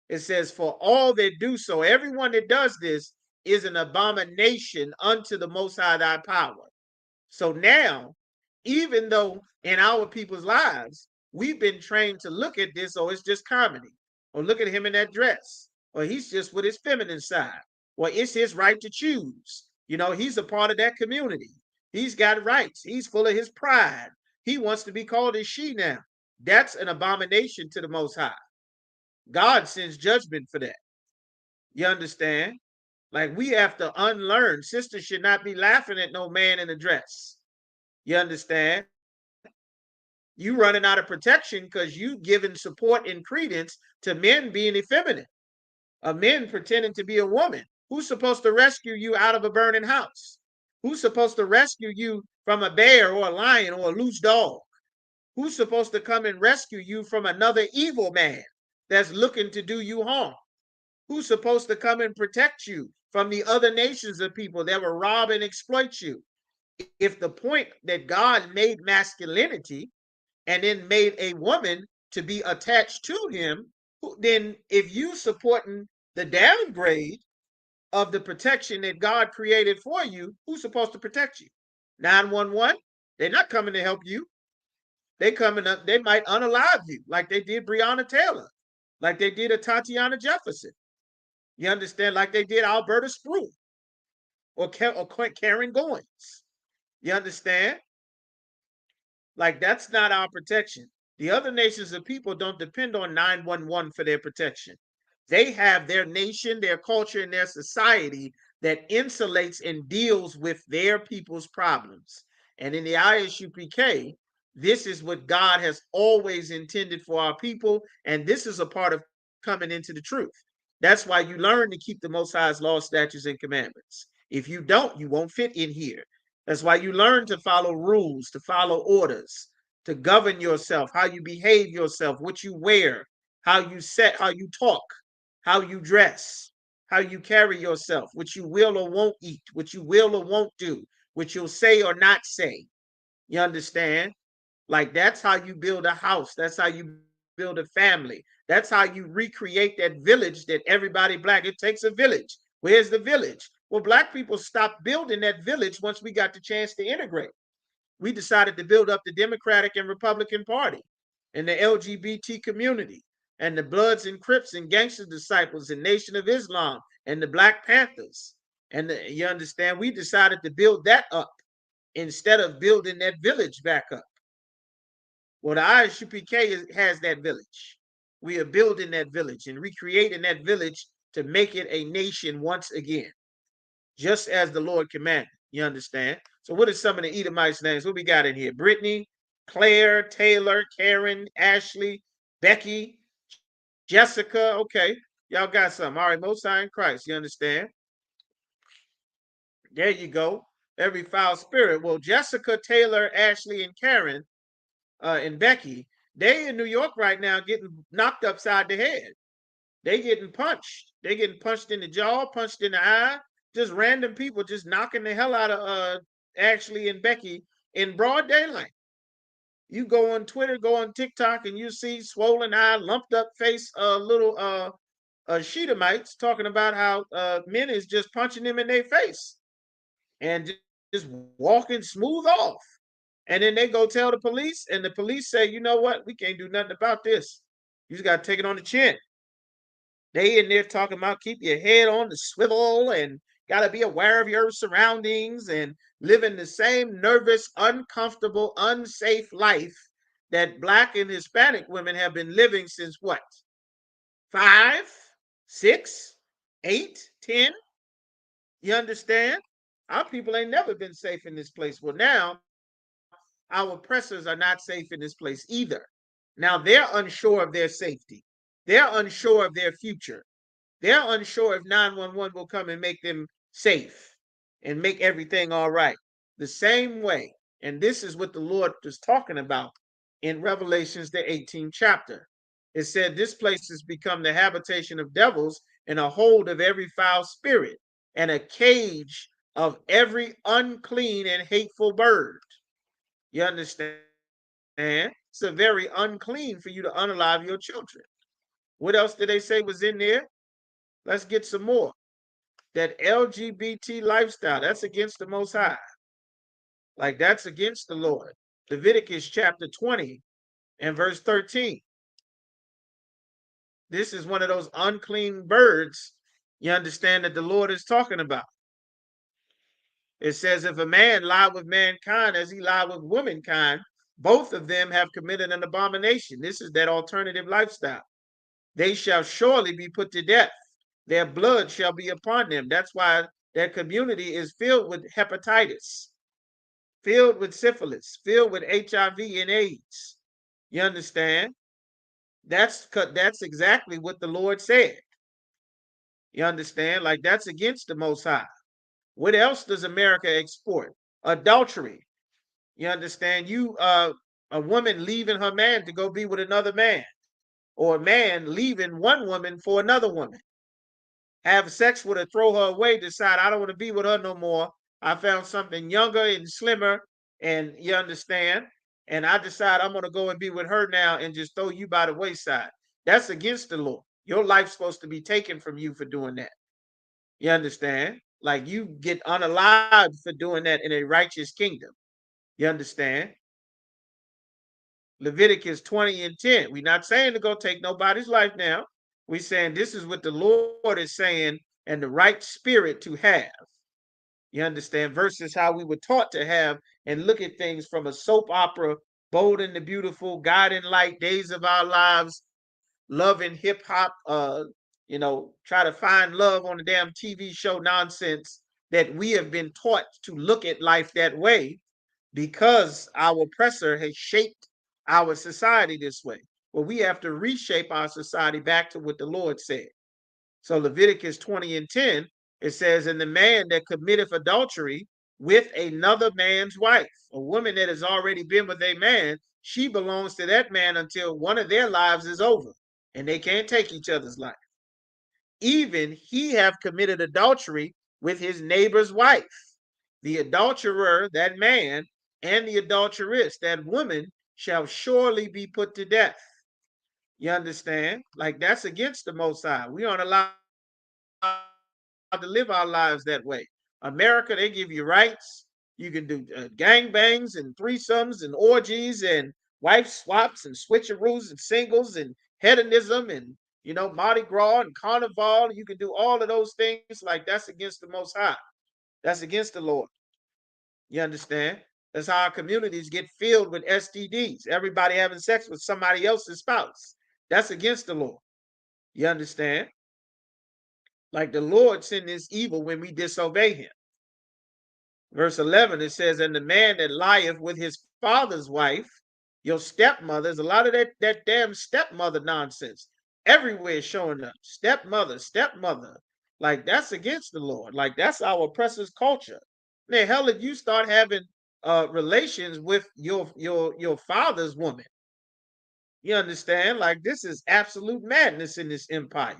It says, for all that do so, everyone that does this is an abomination unto the Most High thy power. So now, even though in our people's lives, we've been trained to look at this, or it's just comedy, or look at him in that dress, or he's just with his feminine side, or it's his right to choose. You know, he's a part of that community. He's got rights. He's full of his pride. He wants to be called a she now. That's an abomination to the Most High. God sends judgment for that. You understand? Like, we have to unlearn. Sisters should not be laughing at no man in a dress. You understand? You running out of protection because you giving support and credence to men being effeminate, men pretending to be a woman. Who's supposed to rescue you out of a burning house? Who's supposed to rescue you from a bear or a lion or a loose dog? Who's supposed to come and rescue you from another evil man that's looking to do you harm? Who's supposed to come and protect you from the other nations of people that will rob and exploit you? If the point that God made masculinity and then made a woman to be attached to him, then if you supporting the downgrade of the protection that God created for you, who's supposed to protect you? 911, they're not coming to help you. They coming up, they might unalive you like they did Breonna Taylor, like they did a Tatiana Jefferson. You understand? Like they did Alberta Spruill or Karen Goins. You understand? Like, that's not our protection. The other nations of people don't depend on 911 for their protection. They have their nation, their culture, and their society that insulates and deals with their people's problems. And in the ISUPK, this is what God has always intended for our people. And this is a part of coming into the truth. That's why you learn to keep the Most High's laws, statutes, and commandments. If you don't, you won't fit in here. That's why you learn to follow rules, to follow orders, to govern yourself, how you behave yourself, what you wear, how you how you talk, how you dress, how you carry yourself, what you will or won't eat, what you will or won't do, what you'll say or not say. You understand? Like, that's how you build a house. That's how you build a family. That's how you recreate that village that everybody black. It takes a village. Where's the village? Well, black people stopped building that village once we got the chance to integrate. We decided to build up the Democratic and Republican Party and the LGBT community and the Bloods and Crips and Gangster Disciples and Nation of Islam and the Black Panthers. And you understand, we decided to build that up instead of building that village back up. Well, the ISUPK has that village. We are building that village and recreating that village to make it a nation once again, just as the Lord commanded. You understand? So what are some of the Edomites' names? What we got in here? Brittany, Claire, Taylor, Karen, Ashley, Becky, Jessica. Okay, y'all got some. All right, Most High in Christ. You understand? There you go. Every foul spirit. Well, Jessica, Taylor, Ashley, and Karen, and Becky, they in New York right now getting knocked upside the head. They getting punched. They getting punched in the jaw, punched in the eye. Just random people just knocking the hell out of Ashley and Becky in broad daylight. You go on Twitter, go on TikTok, and you see swollen eye, lumped up face, little Shedamites talking about how men is just punching them in their face and just walking smooth off. And then they go tell the police, and the police say, you know what? We can't do nothing about this. You just got to take it on the chin. They in there talking about keep your head on the swivel and got to be aware of your surroundings and living the same nervous, uncomfortable, unsafe life that Black and Hispanic women have been living since what? 5, 6, 8, 10? You understand? Our people ain't never been safe in this place. Well, now our oppressors are not safe in this place either. Now they're unsure of their safety. They're unsure of their future. They're unsure if 911 will come and make them safe and make everything all right. The same way, and this is what the Lord was talking about in Revelations, the 18th chapter. It said, this place has become the habitation of devils and a hold of every foul spirit and a cage of every unclean and hateful bird. You understand? It's a very unclean for you to unalive your children. What else did they say was in there? Let's get some more. That LGBT lifestyle, that's against the Most High. Like, that's against the Lord. Leviticus chapter 20 and verse 13. This is one of those unclean birds, you understand, that the Lord is talking about. It says, if a man lie with mankind as he lie with womankind, both of them have committed an abomination. This is that alternative lifestyle. They shall surely be put to death. Their blood shall be upon them. That's why their community is filled with hepatitis, filled with syphilis, filled with HIV and AIDS. You understand? That's exactly what the Lord said. You understand? Like, that's against the Most High. What else does America export? Adultery. You understand? A woman leaving her man to go be with another man, or a man leaving one woman for another woman. Have sex with her, throw her away, decide I don't want to be with her no more. I found something younger and slimmer, and you understand? And I decide I'm going to go and be with her now and just throw you by the wayside. That's against the law. Your life's supposed to be taken from you for doing that. You understand? Like, you get unalived for doing that in a righteous kingdom. You understand? Leviticus 20 and 10. We're not saying to go take nobody's life now. We're saying this is what the Lord is saying, and the right spirit to have. You understand? Versus how we were taught to have and look at things from a soap opera, Bold and the Beautiful, Guiding Light, Days of Our Lives, Love and Hip Hop, try to find love on the damn TV show nonsense, that we have been taught to look at life that way because our oppressor has shaped our society this way. Well, we have to reshape our society back to what the Lord said. So Leviticus 20 and 10, it says, and the man that committeth adultery with another man's wife, a woman that has already been with a man, she belongs to that man until one of their lives is over, and they can't take each other's life. Even he have committed adultery with his neighbor's wife. The adulterer, that man, and the adulteress, that woman, shall surely be put to death. You understand? Like, that's against the Most High. We aren't allowed to live our lives that way. America, they give you rights. You can do gangbangs and threesomes and orgies and wife swaps and switcheroos and singles and hedonism and, Mardi Gras and Carnival. You can do all of those things. Like, that's against the Most High. That's against the Lord. You understand? That's how our communities get filled with STDs. Everybody having sex with somebody else's spouse. That's against the Lord. You understand? Like, the Lord sent this evil when we disobey him. Verse 11, it says, and the man that lieth with his father's wife, your stepmother, there's a lot of that damn stepmother nonsense everywhere showing up. Stepmother. Like, that's against the Lord. Like, that's our oppressor's culture. Man, hell, if you start having relations with your father's woman, you understand? Like, this is absolute madness in this empire.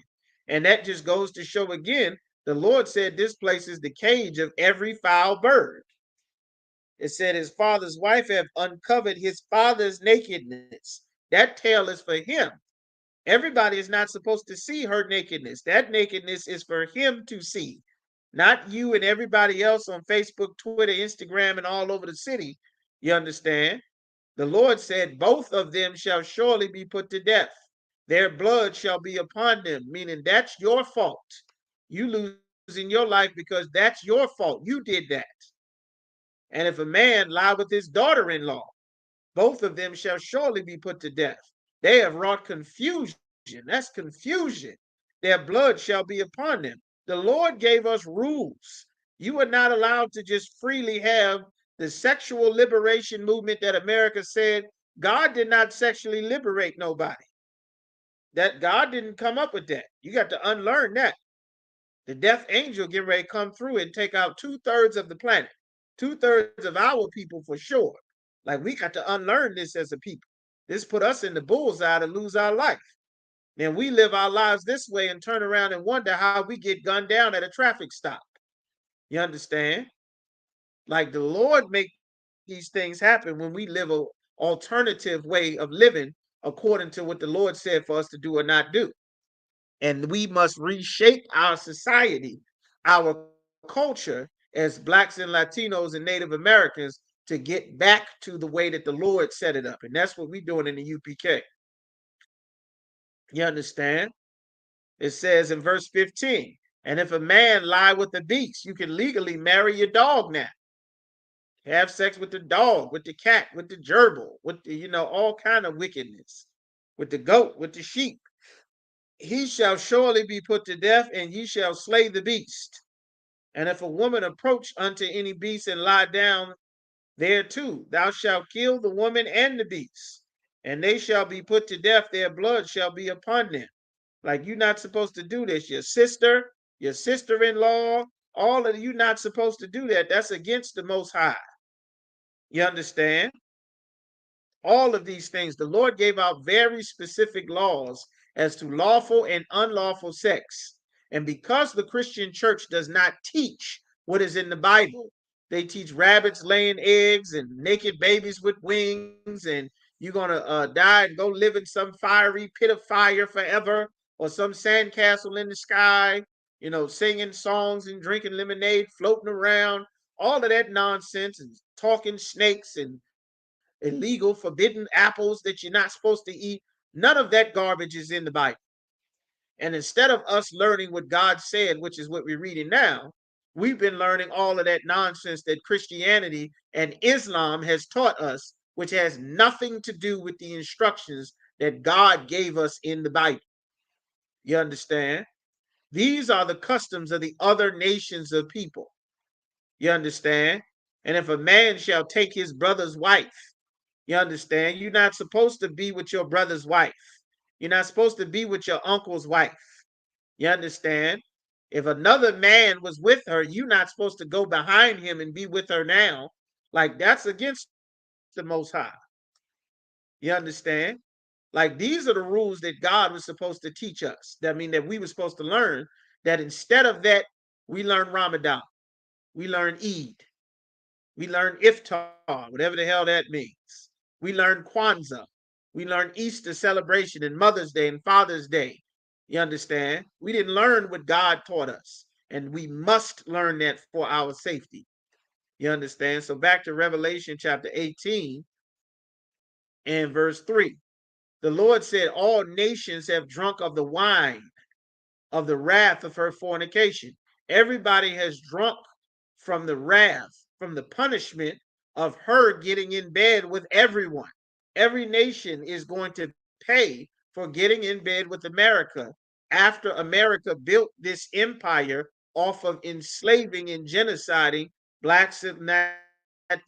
And that just goes to show again, the Lord said this place is the cage of every foul bird. It said his father's wife have uncovered his father's nakedness. That tale is for him. Everybody is not supposed to see her nakedness. That nakedness is for him to see, not you and everybody else on Facebook, Twitter, Instagram, and all over the city. You understand? The Lord said, both of them shall surely be put to death. Their blood shall be upon them, meaning that's your fault. You losing your life because that's your fault. You did that. And if a man lie with his daughter-in-law, both of them shall surely be put to death. They have wrought confusion. That's confusion. Their blood shall be upon them. The Lord gave us rules. You are not allowed to just freely have the sexual liberation movement that America said. God did not sexually liberate nobody. That God didn't come up with that. You got to unlearn that. The death angel getting ready to come through and take out 2/3 of the planet, 2/3 of our people for sure. Like, we got to unlearn this as a people. This put us in the bullseye to lose our life. Then we live our lives this way and turn around and wonder how we get gunned down at a traffic stop. You understand? Like the Lord make these things happen when we live a alternative way of living according to what the Lord said for us to do or not do. And we must reshape our society, our culture as Blacks and Latinos and Native Americans to get back to the way that the Lord set it up. And that's what we're doing in the UPK. You understand? It says in verse 15, and if a man lie with a beast, you can legally marry your dog now. Have sex with the dog, with the cat, with the gerbil, with the, all kind of wickedness, with the goat, with the sheep. He shall surely be put to death, and ye shall slay the beast. And if a woman approach unto any beast and lie down thereto, thou shalt kill the woman and the beast, and they shall be put to death, their blood shall be upon them. Like, you're not supposed to do this. Your sister-in-law, all of you not supposed to do that. That's against the Most High. You understand? All of these things, the Lord gave out very specific laws as to lawful and unlawful sex. And because the Christian church does not teach what is in the Bible, they teach rabbits laying eggs and naked babies with wings, and you're going to die and go live in some fiery pit of fire forever, or some sandcastle in the sky, singing songs and drinking lemonade, floating around, all of that nonsense, and talking snakes and illegal, forbidden apples that you're not supposed to eat. None of that garbage is in the Bible. And instead of us learning what God said, which is what we're reading now, we've been learning all of that nonsense that Christianity and Islam has taught us, which has nothing to do with the instructions that God gave us in the Bible. You understand? These are the customs of the other nations of people. You understand? And if a man shall take his brother's wife, you understand? You're not supposed to be with your brother's wife. You're not supposed to be with your uncle's wife. You understand? If another man was with her, you're not supposed to go behind him and be with her now. Like, that's against the Most High. You understand? Like, these are the rules that God was supposed to teach us. That mean that we were supposed to learn that instead of that, we learn Ramadan. We learn Eid. We learn Iftar, whatever the hell that means. We learn Kwanzaa. We learn Easter celebration and Mother's Day and Father's Day. You understand? We didn't learn what God taught us. And we must learn that for our safety. You understand? So back to Revelation chapter 18 and verse 3. The Lord said, all nations have drunk of the wine of the wrath of her fornication. Everybody has drunk from the wrath, from the punishment of her getting in bed with everyone. Every nation is going to pay for getting in bed with America after America built this empire off of enslaving and genociding Blacks and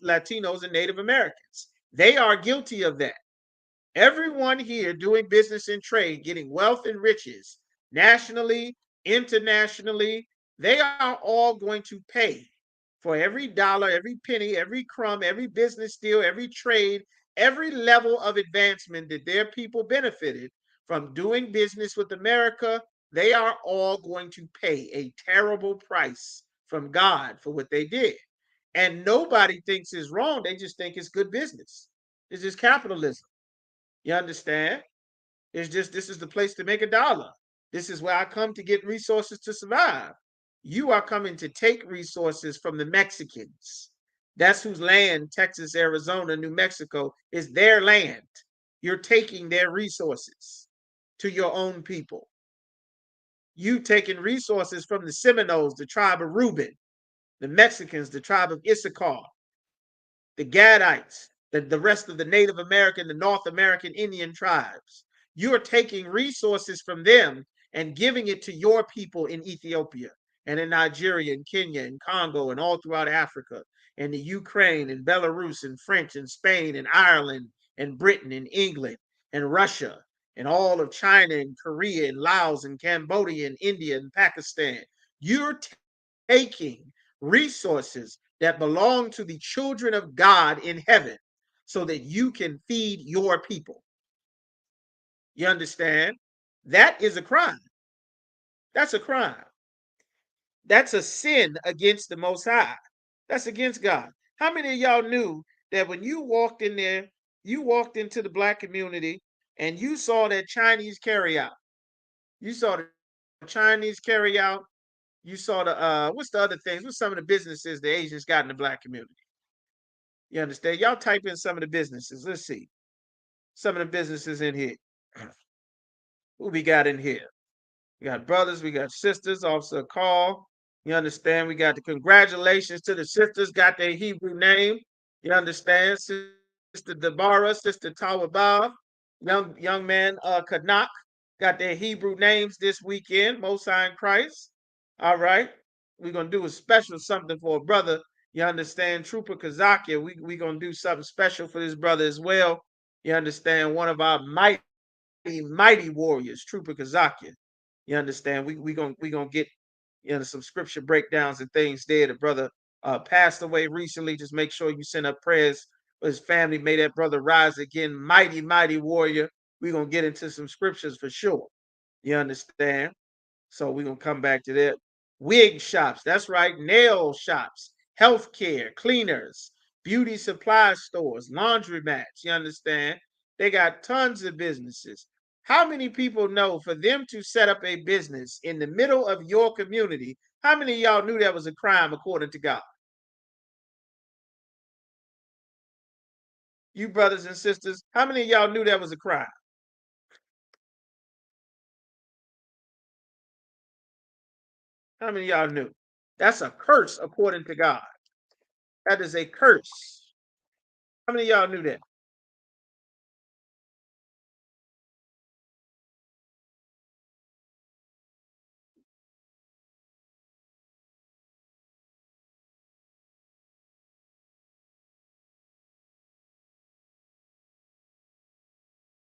Latinos and Native Americans. They are guilty of that. Everyone here doing business and trade, getting wealth and riches, nationally, internationally, they are all going to pay for every dollar, every penny, every crumb, every business deal, every trade, every level of advancement that their people benefited from doing business with America. They are all going to pay a terrible price from God for what they did. And nobody thinks it's wrong. They just think it's good business. It's just capitalism. You understand? It's just, this is the place to make a dollar. This is where I come to get resources to survive. You are coming to take resources from the Mexicans. That's whose land, Texas, Arizona, New Mexico, is their land. You're taking their resources to your own people. You taking resources from the Seminoles, the tribe of Reuben, the Mexicans, the tribe of Issachar, the Gadites, the rest of the Native American, the North American Indian tribes. You're taking resources from them and giving it to your people in Ethiopia and in Nigeria and Kenya and Congo and all throughout Africa and the Ukraine and Belarus and French and Spain and Ireland and Britain and England and Russia and all of China and Korea and Laos and Cambodia and India and Pakistan. You're taking resources that belong to the children of God in heaven so that you can feed your people. You understand? That is a crime. That's a crime. That's a sin against the Most High. That's against God. How many of y'all knew that when you walked in there, you walked into the black community and you saw that Chinese carryout? You saw the Chinese carryout. You saw the what's the other things? What's some of the businesses the Asians got in the black community? You understand? Y'all type in some of the businesses. Let's see. Some of the businesses in here. Who we got in here? We got brothers, we got sisters, Officer Call. You understand? We got the congratulations to the sisters, got their Hebrew name. You understand? Sister Deborah, Sister Tawabah, young man Kanak, got their Hebrew names this weekend, Most High in Christ. All right. We're gonna do a special something for a brother. You understand? Trooper Kazakia. We gonna do something special for this brother as well. You understand? One of our mighty warriors, Trooper Kazakia. You understand? We gonna get some scripture breakdowns and things there. The brother passed away recently. Just make sure you send up prayers for his family. May that brother rise again. Mighty warrior. We're gonna get into some scriptures for sure. You understand? So we're gonna come back to that. Wig shops, that's right, nail shops, healthcare, cleaners, beauty supply stores, laundromats. You understand? They got tons of businesses. How many people know for them to set up a business in the middle of your community? How many of y'all knew that was a crime according to God? You brothers and sisters, how many of y'all knew that was a crime? How many of y'all knew? That's a curse according to God. That is a curse. How many of y'all knew that?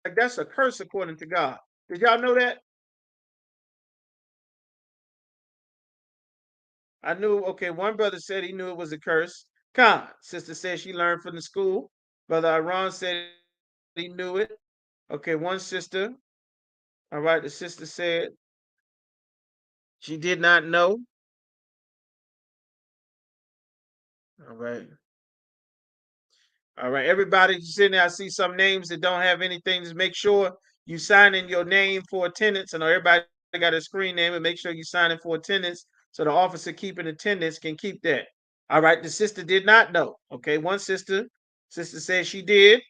Like that's a curse according to God. Did y'all know that? I knew. Okay, one brother said he knew it was a curse. Con, sister said she learned from the school. Brother Iran said he knew it. Okay, one sister. All right, the sister said she did not know. All right. All right, everybody sitting there, I see some names that don't have anything. Just make sure you sign in your name for attendance. I know everybody got a screen name, and make sure you sign in for attendance so the officer keeping attendance can keep that. All right, the sister did not know. Okay, one sister said she did.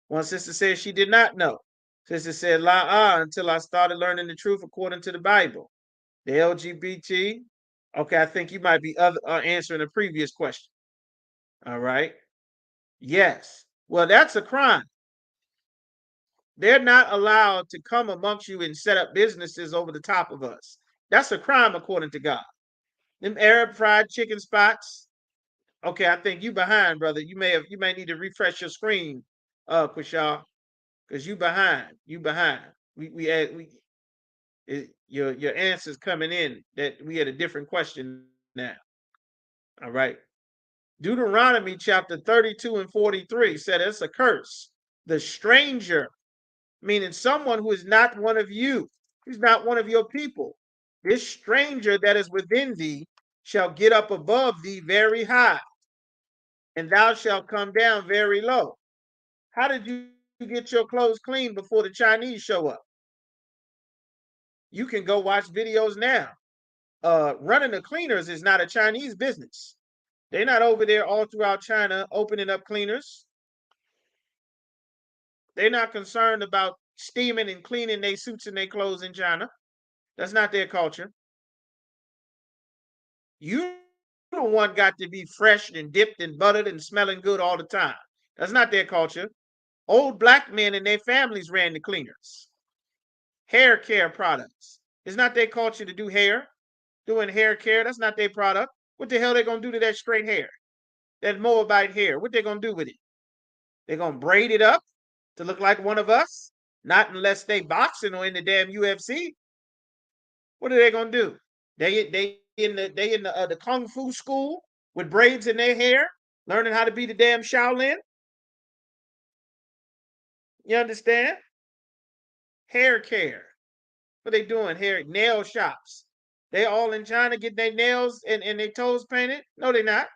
One sister said she did not know. Sister said, la until I started learning the truth according to the Bible. The LGBT. Okay, I think you might be answering a previous question. All right. Yes. Well, that's a crime. They're not allowed to come amongst you and set up businesses over the top of us. That's a crime according to God. Them Arab fried chicken spots. Okay, I think you behind, brother. You may need to refresh your screen, Kushal, because you behind. You behind. Your answers coming in that we had a different question now. All right. Deuteronomy chapter 32 and 43 said it's a curse. The stranger, meaning someone who is not one of you, who's not one of your people. This stranger that is within thee shall get up above thee very high, and thou shalt come down very low. How did you get your clothes clean before the Chinese show up? You can go watch videos now. Running the cleaners is not a Chinese business. They're not over there all throughout China opening up cleaners. They're not concerned about steaming and cleaning their suits and their clothes in China. That's not their culture. You the one got to be fresh and dipped and buttered and smelling good all the time. That's not their culture. Old black men and their families ran the cleaners. Hair care products. It's not their culture to do hair. Doing hair care, that's not their product. What the hell they gonna do to that straight hair? That Moabite hair. What they gonna do with it? They're gonna braid it up to look like one of us? Not unless they boxing or in the damn UFC. What are they gonna do? They in the kung fu school with braids in their hair, learning how to be the damn Shaolin. You understand? Hair care. What they doing? Nail shops. They all in China getting their nails and their toes painted? No, they're not.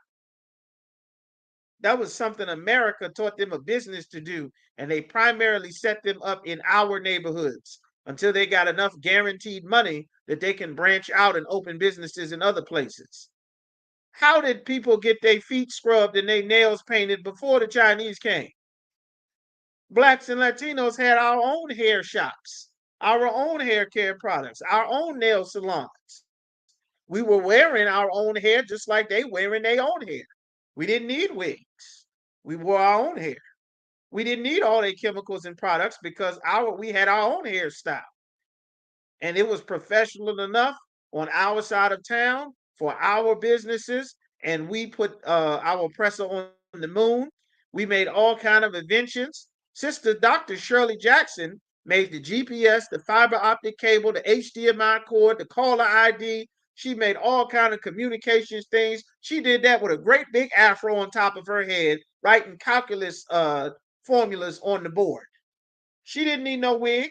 That was something America taught them a business to do, and they primarily set them up in our neighborhoods until they got enough guaranteed money that they can branch out and open businesses in other places. How did people get their feet scrubbed and their nails painted before the Chinese came? Blacks and Latinos had our own hair shops, our own hair care products, our own nail salons. We were wearing our own hair just like they wearing their own hair. We didn't need wigs. We wore our own hair. We didn't need all their chemicals and products because we had our own hairstyle. And it was professional enough on our side of town for our businesses. And we put our oppressor on the moon. We made all kind of inventions. Sister Dr. Shirley Jackson made the GPS, the fiber optic cable, the HDMI cord, the caller ID. She made all kind of communications things. She did that with a great big afro on top of her head, writing calculus formulas on the board. She didn't need no wig.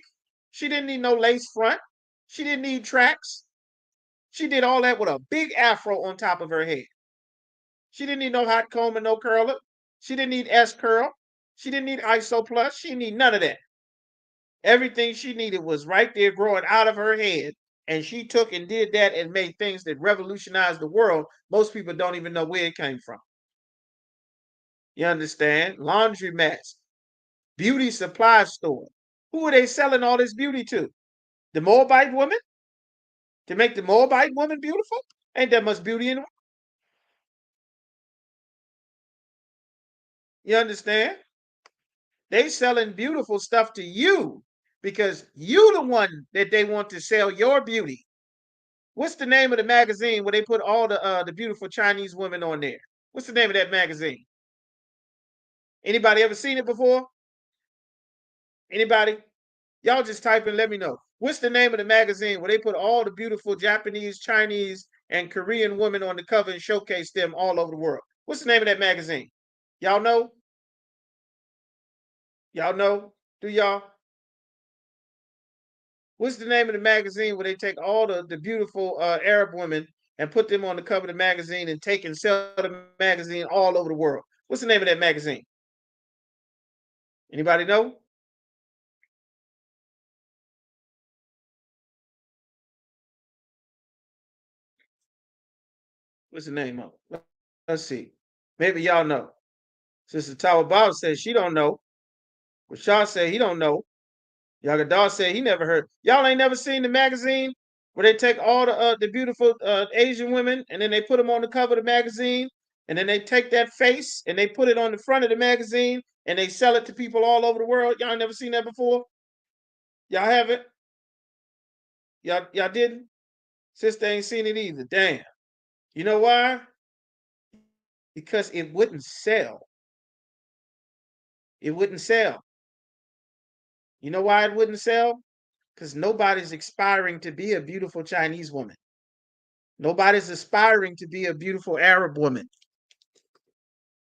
She didn't need no lace front. She didn't need tracks. She did all that with a big afro on top of her head. She didn't need no hot comb and no curler. She didn't need S-curl. She didn't need ISO plus. She didn't need none of that. Everything she needed was right there growing out of her head. And she took and did that and made things that revolutionized the world. Most people don't even know where it came from. You understand? Laundromats, beauty supply store. Who are they selling all this beauty to? The Moabite woman? To make the Moabite woman beautiful? Ain't that much beauty in them? You understand? They selling beautiful stuff to you because you the one that they want to sell your beauty. What's the name of the magazine where they put all the beautiful Chinese women on there? What's the name of that magazine? Anybody ever seen it before? Anybody? Y'all just type in, let me know. What's the name of the magazine where they put all the beautiful Japanese, Chinese, and Korean women on the cover and showcase them all over the world? What's the name of that magazine? Y'all know? Y'all know? Do y'all? What's the name of the magazine where they take all the beautiful Arab women and put them on the cover of the magazine and take and sell the magazine all over the world? What's the name of that magazine? Anybody know? What's the name of it? Let's see. Maybe y'all know. Sister Tower Bob says she don't know. Rashad said he don't know. Yagadar said he never heard. Y'all ain't never seen the magazine where they take all the beautiful Asian women and then they put them on the cover of the magazine and then they take that face and they put it on the front of the magazine and they sell it to people all over the world. Y'all never seen that before? Y'all haven't? Y'all didn't? Sister ain't seen it either. Damn. You know why? Because it wouldn't sell. It wouldn't sell. You know why it wouldn't sell? Because nobody's aspiring to be a beautiful Chinese woman. Nobody's aspiring to be a beautiful Arab woman.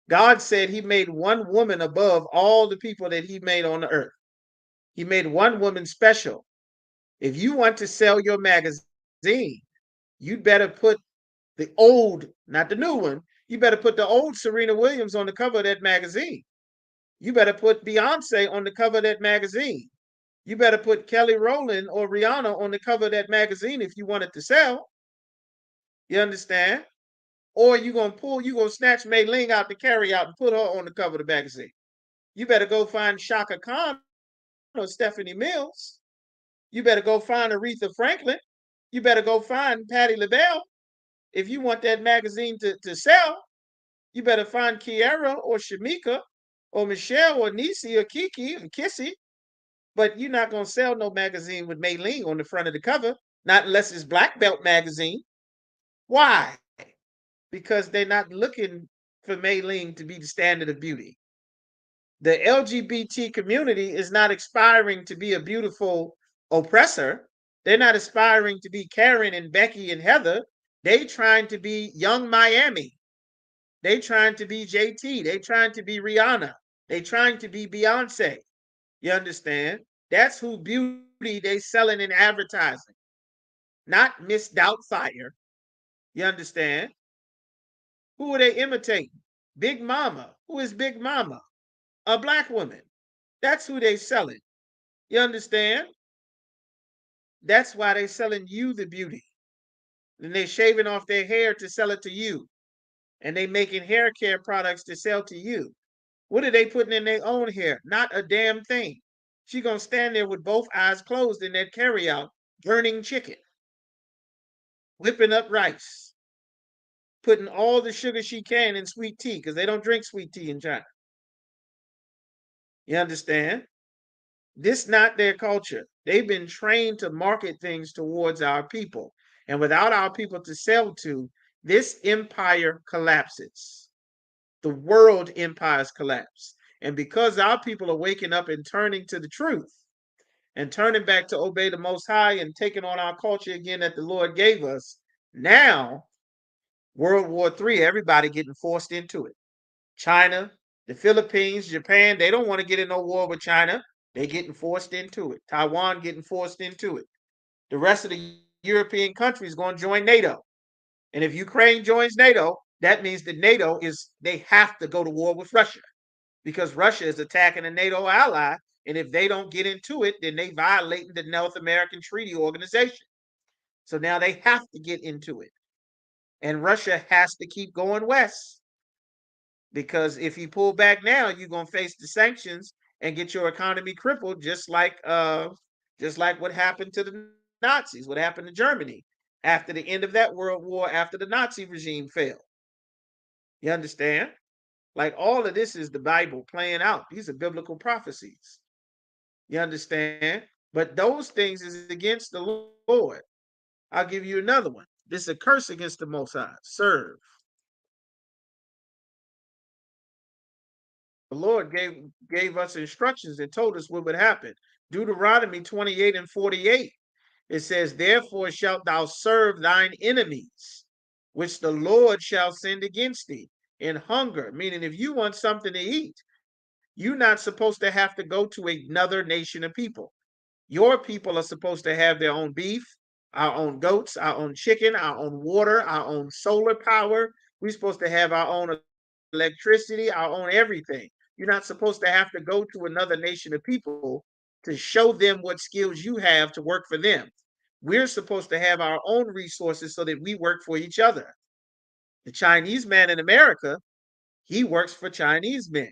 God said he made one woman above all the people that he made on the earth. He made one woman special. If you want to sell your magazine, you'd better put the old, not the new one, you better put the old Serena Williams on the cover of that magazine. You better put Beyonce on the cover of that magazine. You better put Kelly Rowland or Rihanna on the cover of that magazine if you want it to sell. You understand? Or you gonna snatch Mei Ling out the carry out and put her on the cover of the magazine. You better go find Shaka Khan or Stephanie Mills. You better go find Aretha Franklin. You better go find Patti LaBelle. If you want that magazine to sell, you better find Kiara or Shamika or Michelle or Nisi or Kiki or Kissy. But you're not going to sell no magazine with Mei Ling on the front of the cover, not unless it's Black Belt magazine. Why? Because they're not looking for Mei Ling to be the standard of beauty. The LGBT community is not aspiring to be a beautiful oppressor. They're not aspiring to be Karen and Becky and Heather. They trying to be Young Miami. They trying to be JT. They trying to be Rihanna. They trying to be Beyonce. You understand? That's who beauty they selling in advertising, not Miss Doubtfire. You understand? Who are they imitating? Big Mama. Who is Big Mama? A black woman. That's who they selling. You understand? That's why they selling you the beauty. And they shaving off their hair to sell it to you. And they making hair care products to sell to you. What are they putting in their own hair? Not a damn thing. She gonna stand there with both eyes closed in that carryout, burning chicken, whipping up rice, putting all the sugar she can in sweet tea, because they don't drink sweet tea in China. You understand? This not their culture. They've been trained to market things towards our people. And without our people to sell to, this empire collapses. The world empires collapse. And because our people are waking up and turning to the truth and turning back to obey the Most High and taking on our culture again that the Lord gave us, now World War III, everybody getting forced into it. China, the Philippines, Japan, they don't want to get in no war with China. They getting forced into it. Taiwan getting forced into it. The rest of the European countries going to join NATO. And if Ukraine joins NATO, that means that NATO they have to go to war with Russia, because Russia is attacking a NATO ally. And if they don't get into it, then they violating the North American Treaty Organization. So now they have to get into it. And Russia has to keep going west, because if you pull back now, you're going to face the sanctions and get your economy crippled, just like what happened to the Nazis, what happened to Germany after the end of that world war, after the Nazi regime fell. You understand? Like, all of this is the Bible playing out. These are biblical prophecies. You understand? But those things is against the Lord. I'll give you another one. This is a curse against the Most High. Serve. The Lord gave us instructions and told us what would happen. Deuteronomy 28:48. It says, therefore shalt thou serve thine enemies, which the Lord shall send against thee in hunger. Meaning, if you want something to eat, you're not supposed to have to go to another nation of people. Your people are supposed to have their own beef, our own goats, our own chicken, our own water, our own solar power. We're supposed to have our own electricity, our own everything. You're not supposed to have to go to another nation of people to show them what skills you have to work for them. We're supposed to have our own resources so that we work for each other. The Chinese man in America, he works for Chinese men.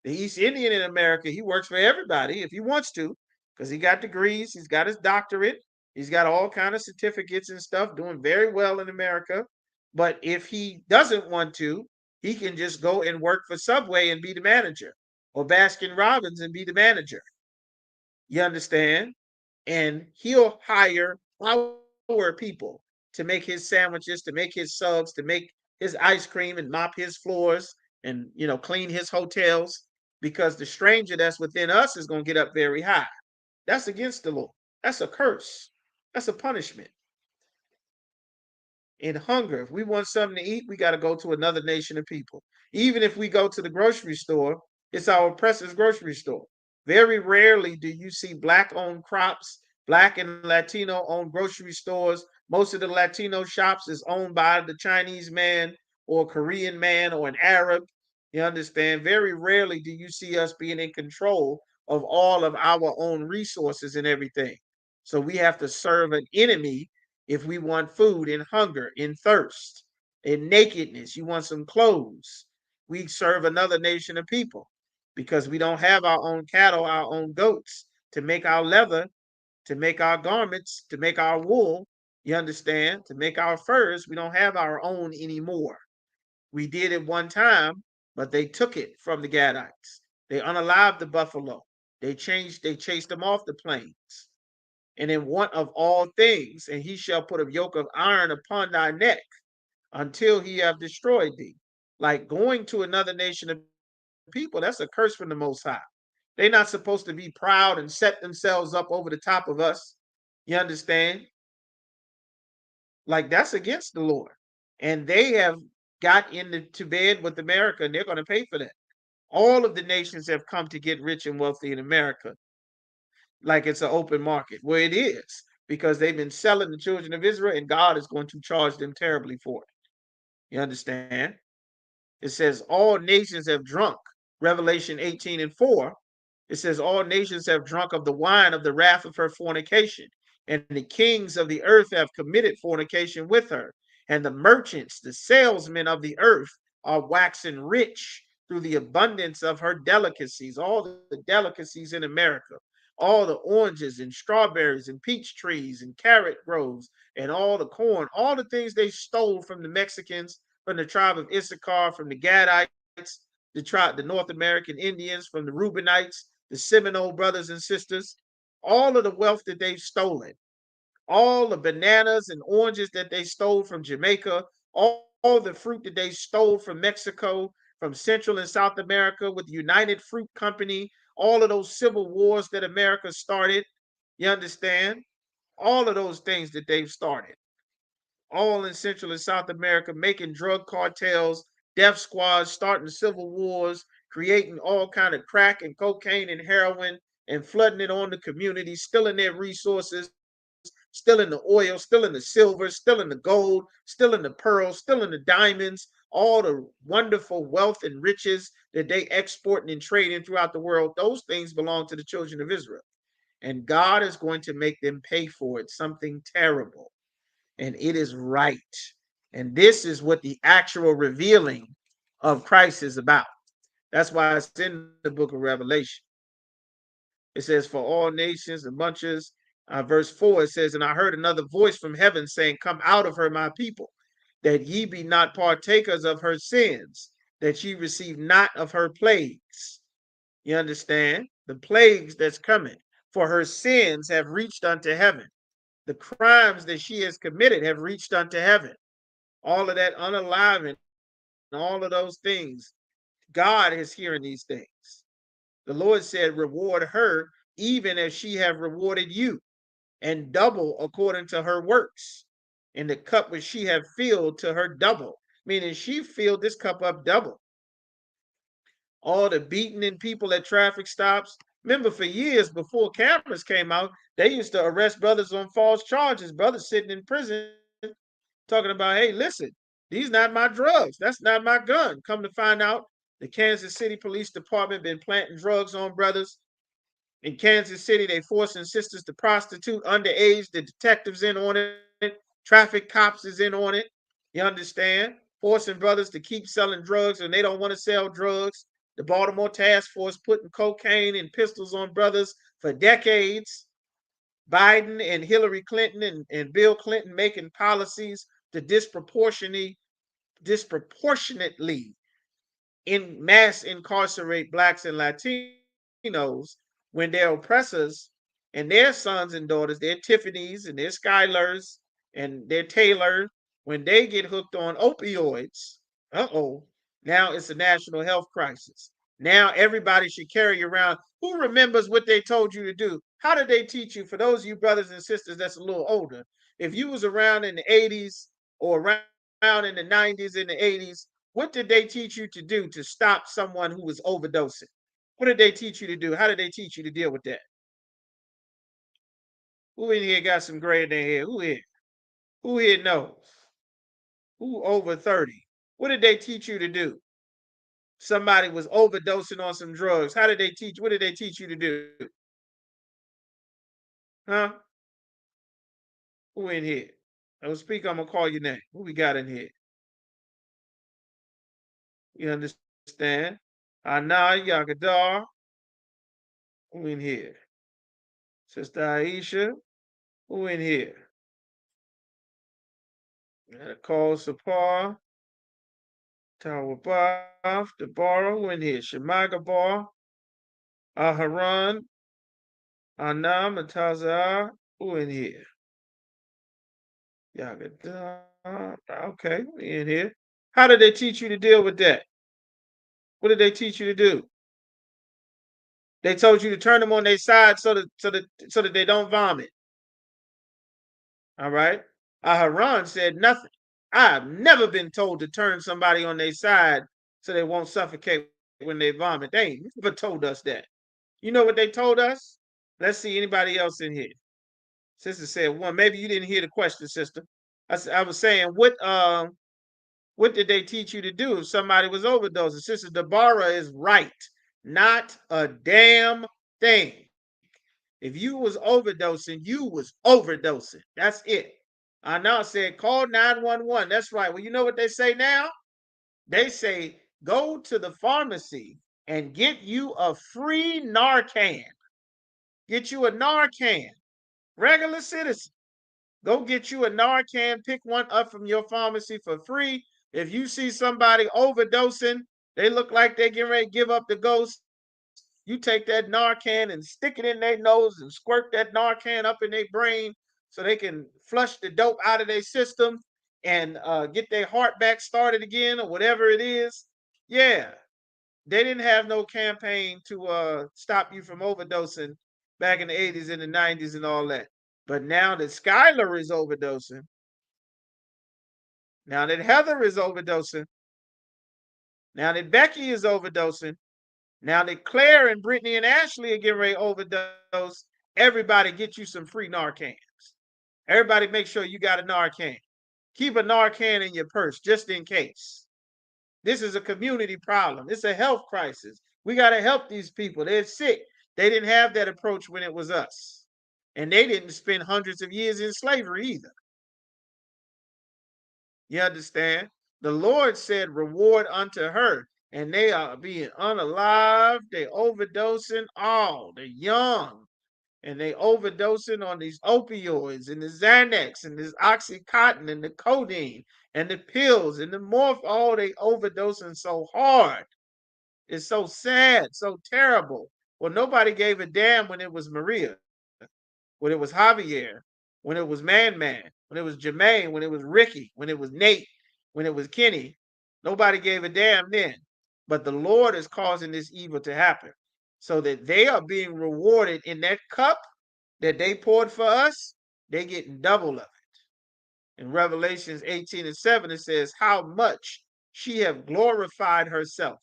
The East Indian in America, he works for everybody if he wants to, because he got degrees, he's got his doctorate, he's got all kind of certificates and stuff, doing very well in America. But if he doesn't want to, he can just go and work for Subway and be the manager, or Baskin Robbins and be the manager. You understand? And he'll hire our people to make his sandwiches, to make his subs, to make his ice cream and mop his floors and, clean his hotels, because the stranger that's within us is going to get up very high. That's against the law. That's a curse. That's a punishment. In hunger, if we want something to eat, we got to go to another nation of people. Even if we go to the grocery store, it's our oppressor's grocery store. Very rarely do you see black-owned crops, black and Latino-owned grocery stores. Most of the Latino shops is owned by the Chinese man or Korean man or an Arab. You understand? Very rarely do you see us being in control of all of our own resources and everything. So we have to serve an enemy if we want food, in hunger, in thirst, in nakedness. You want some clothes. We serve another nation of people because we don't have our own cattle, our own goats to make our leather, to make our garments, to make our wool. You understand? To make our furs. We don't have our own anymore. We did it one time, but they took it from the Gadites. They unalived the buffalo. They chased them off the plains. And in want of all things, and he shall put a yoke of iron upon thy neck until he have destroyed thee. Like going to another nation of people, that's a curse from the Most High. They're not supposed to be proud and set themselves up over the top of us. You understand? Like, that's against the Lord. And they have got into bed with America, and they're going to pay for that. All of the nations have come to get rich and wealthy in America. like it's an open market. Well, it is, because they've been selling the children of Israel, and God is going to charge them terribly for it. You understand? It says all nations have drunk. Revelation 18:4. It says all nations have drunk of the wine of the wrath of her fornication, and the kings of the earth have committed fornication with her. And the merchants, the salesmen of the earth, are waxing rich through the abundance of her delicacies. All the delicacies in America, all the oranges and strawberries and peach trees and carrot groves and all the corn, all the things they stole from the Mexicans, from the tribe of Issachar, from the Gadites, the North American Indians, from the Reubenites, the Seminole brothers and sisters, all of the wealth that they've stolen, all the bananas and oranges that they stole from Jamaica, all the fruit that they stole from Mexico, from Central and South America with the United Fruit Company, all of those civil wars that America started, you understand? All of those things that they've started, all in Central and South America, making drug cartels, death squads, starting civil wars, creating all kind of crack and cocaine and heroin, and flooding it on the community, stealing their resources, stealing the oil, stealing the silver, stealing the gold, stealing the pearls, stealing the diamonds, all the wonderful wealth and riches that they exporting and trading throughout the world. Those things belong to the children of Israel. And God is going to make them pay for it, something terrible. And it is right. And this is what the actual revealing of Christ is about. That's why it's in the book of Revelation. It says, for all nations and bunches. Verse 4, it says, and I heard another voice from heaven saying, come out of her, my people, that ye be not partakers of her sins, that ye receive not of her plagues. You understand? The plagues that's coming. For her sins have reached unto heaven. The crimes that she has committed have reached unto heaven. All of that unaliving, all of those things. God is hearing these things. The Lord said, reward her even as she have rewarded you, and double according to her works. And the cup which she have filled to her double, meaning she filled this cup up double. All the beating in people at traffic stops. Remember, for years before cameras came out, they used to arrest brothers on false charges, brothers sitting in prison talking about, hey, listen, these not my drugs. That's not my gun. Come to find out, the Kansas City Police Department been planting drugs on brothers. In Kansas City, they forcing sisters to prostitute underage. The detectives in on it. Traffic cops is in on it. You understand? Forcing brothers to keep selling drugs and they don't want to sell drugs. The Baltimore Task Force putting cocaine and pistols on brothers for decades. Biden and Hillary Clinton and Bill Clinton making policies to disproportionately in mass incarcerate blacks and Latinos when their oppressors and their sons and daughters, their Tiffany's and their Skylers and their Taylor, when they get hooked on opioids, now it's a national health crisis. Now everybody should carry around. Who remembers what they told you to do? How did they teach you? For those of you brothers and sisters that's a little older, if you was around in the 80s or around in the 90s, in the 80s, what did they teach you to do to stop someone who was overdosing? What did they teach you to do? How did they teach you to deal with that? Who in here got some gray in their hair? Who here? Who here knows? Who over 30? What did they teach you to do? Somebody was overdosing on some drugs. How did they teach? What did they teach you to do? Huh? Who in here? Don't speak, I'm gonna call your name. Who we got in here? You understand? Anna Yagadar. Who in here? Sister Aisha. Who in here? Call Sapar. Tower Baf. Deborah. Who in here? Shemaga Bar. Aharon. Anam Atazar. Who in here? Yagadar. Okay, we in here. How did they teach you to deal with that? What did they teach you to do? They told you to turn them on their side so that they don't vomit. All right. Aharon said nothing. I've never been told to turn somebody on their side so they won't suffocate when they vomit. They ain't never told us that. You know what they told us? Let's see anybody else in here. Sister said one. Maybe you didn't hear the question, sister. I was saying, what did they teach you to do if somebody was overdosing? Sister Deborah is right. Not a damn thing. If you was overdosing, you was overdosing. That's it. I now said, call 911. That's right. Well, you know what they say now? They say, go to the pharmacy and get you a free Narcan. Get you a Narcan. Regular citizen. Go get you a Narcan. Pick one up from your pharmacy for free. If you see somebody overdosing, they look like they're getting ready to give up the ghost. You take that Narcan and stick it in their nose and squirt that Narcan up in their brain so they can flush the dope out of their system and get their heart back started again or whatever it is. Yeah, they didn't have no campaign to stop you from overdosing back in the 80s and the 90s and all that. But now that Skylar is overdosing, now that Heather is overdosing, now that Becky is overdosing, now that Claire and Brittany and Ashley are getting ready to overdose, everybody get you some free Narcans. Everybody make sure you got a Narcan. Keep a Narcan in your purse just in case. This is a community problem. It's a health crisis. We got to help these people. They're sick. They didn't have that approach when it was us. And they didn't spend hundreds of years in slavery either. You understand? The Lord said, reward unto her. And they are being unalive. They overdosing all. They're young. And they overdosing on these opioids and the Xanax and this Oxycontin and the codeine and the pills and the morph. Oh, they overdosing so hard. It's so sad, so terrible. Well, nobody gave a damn when it was Maria, when it was Javier, when it was Man, when it was Jermaine, when it was Ricky, when it was Nate, when it was Kenny. Nobody gave a damn then. But the Lord is causing this evil to happen so that they are being rewarded in that cup that they poured for us. They getting double of it. In Revelations 18:7, it says, how much she have glorified herself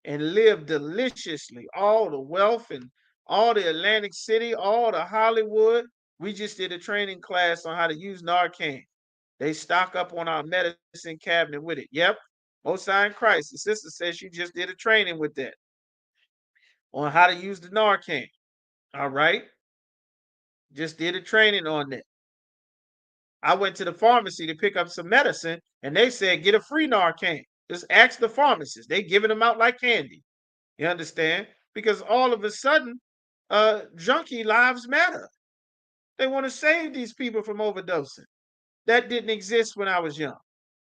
and lived deliciously. All the wealth and all the Atlantic City, all the Hollywood. We just did a training class on how to use Narcan. They stock up on our medicine cabinet with it. Yep. Most High in Christ. The sister says she just did a training with that on how to use the Narcan. All right. Just did a training on that. I went to the pharmacy to pick up some medicine and they said, get a free Narcan. Just ask the pharmacist. They giving them out like candy. You understand? Because all of a sudden, junkie lives matter. They want to save these people from overdosing. That didn't exist when I was young.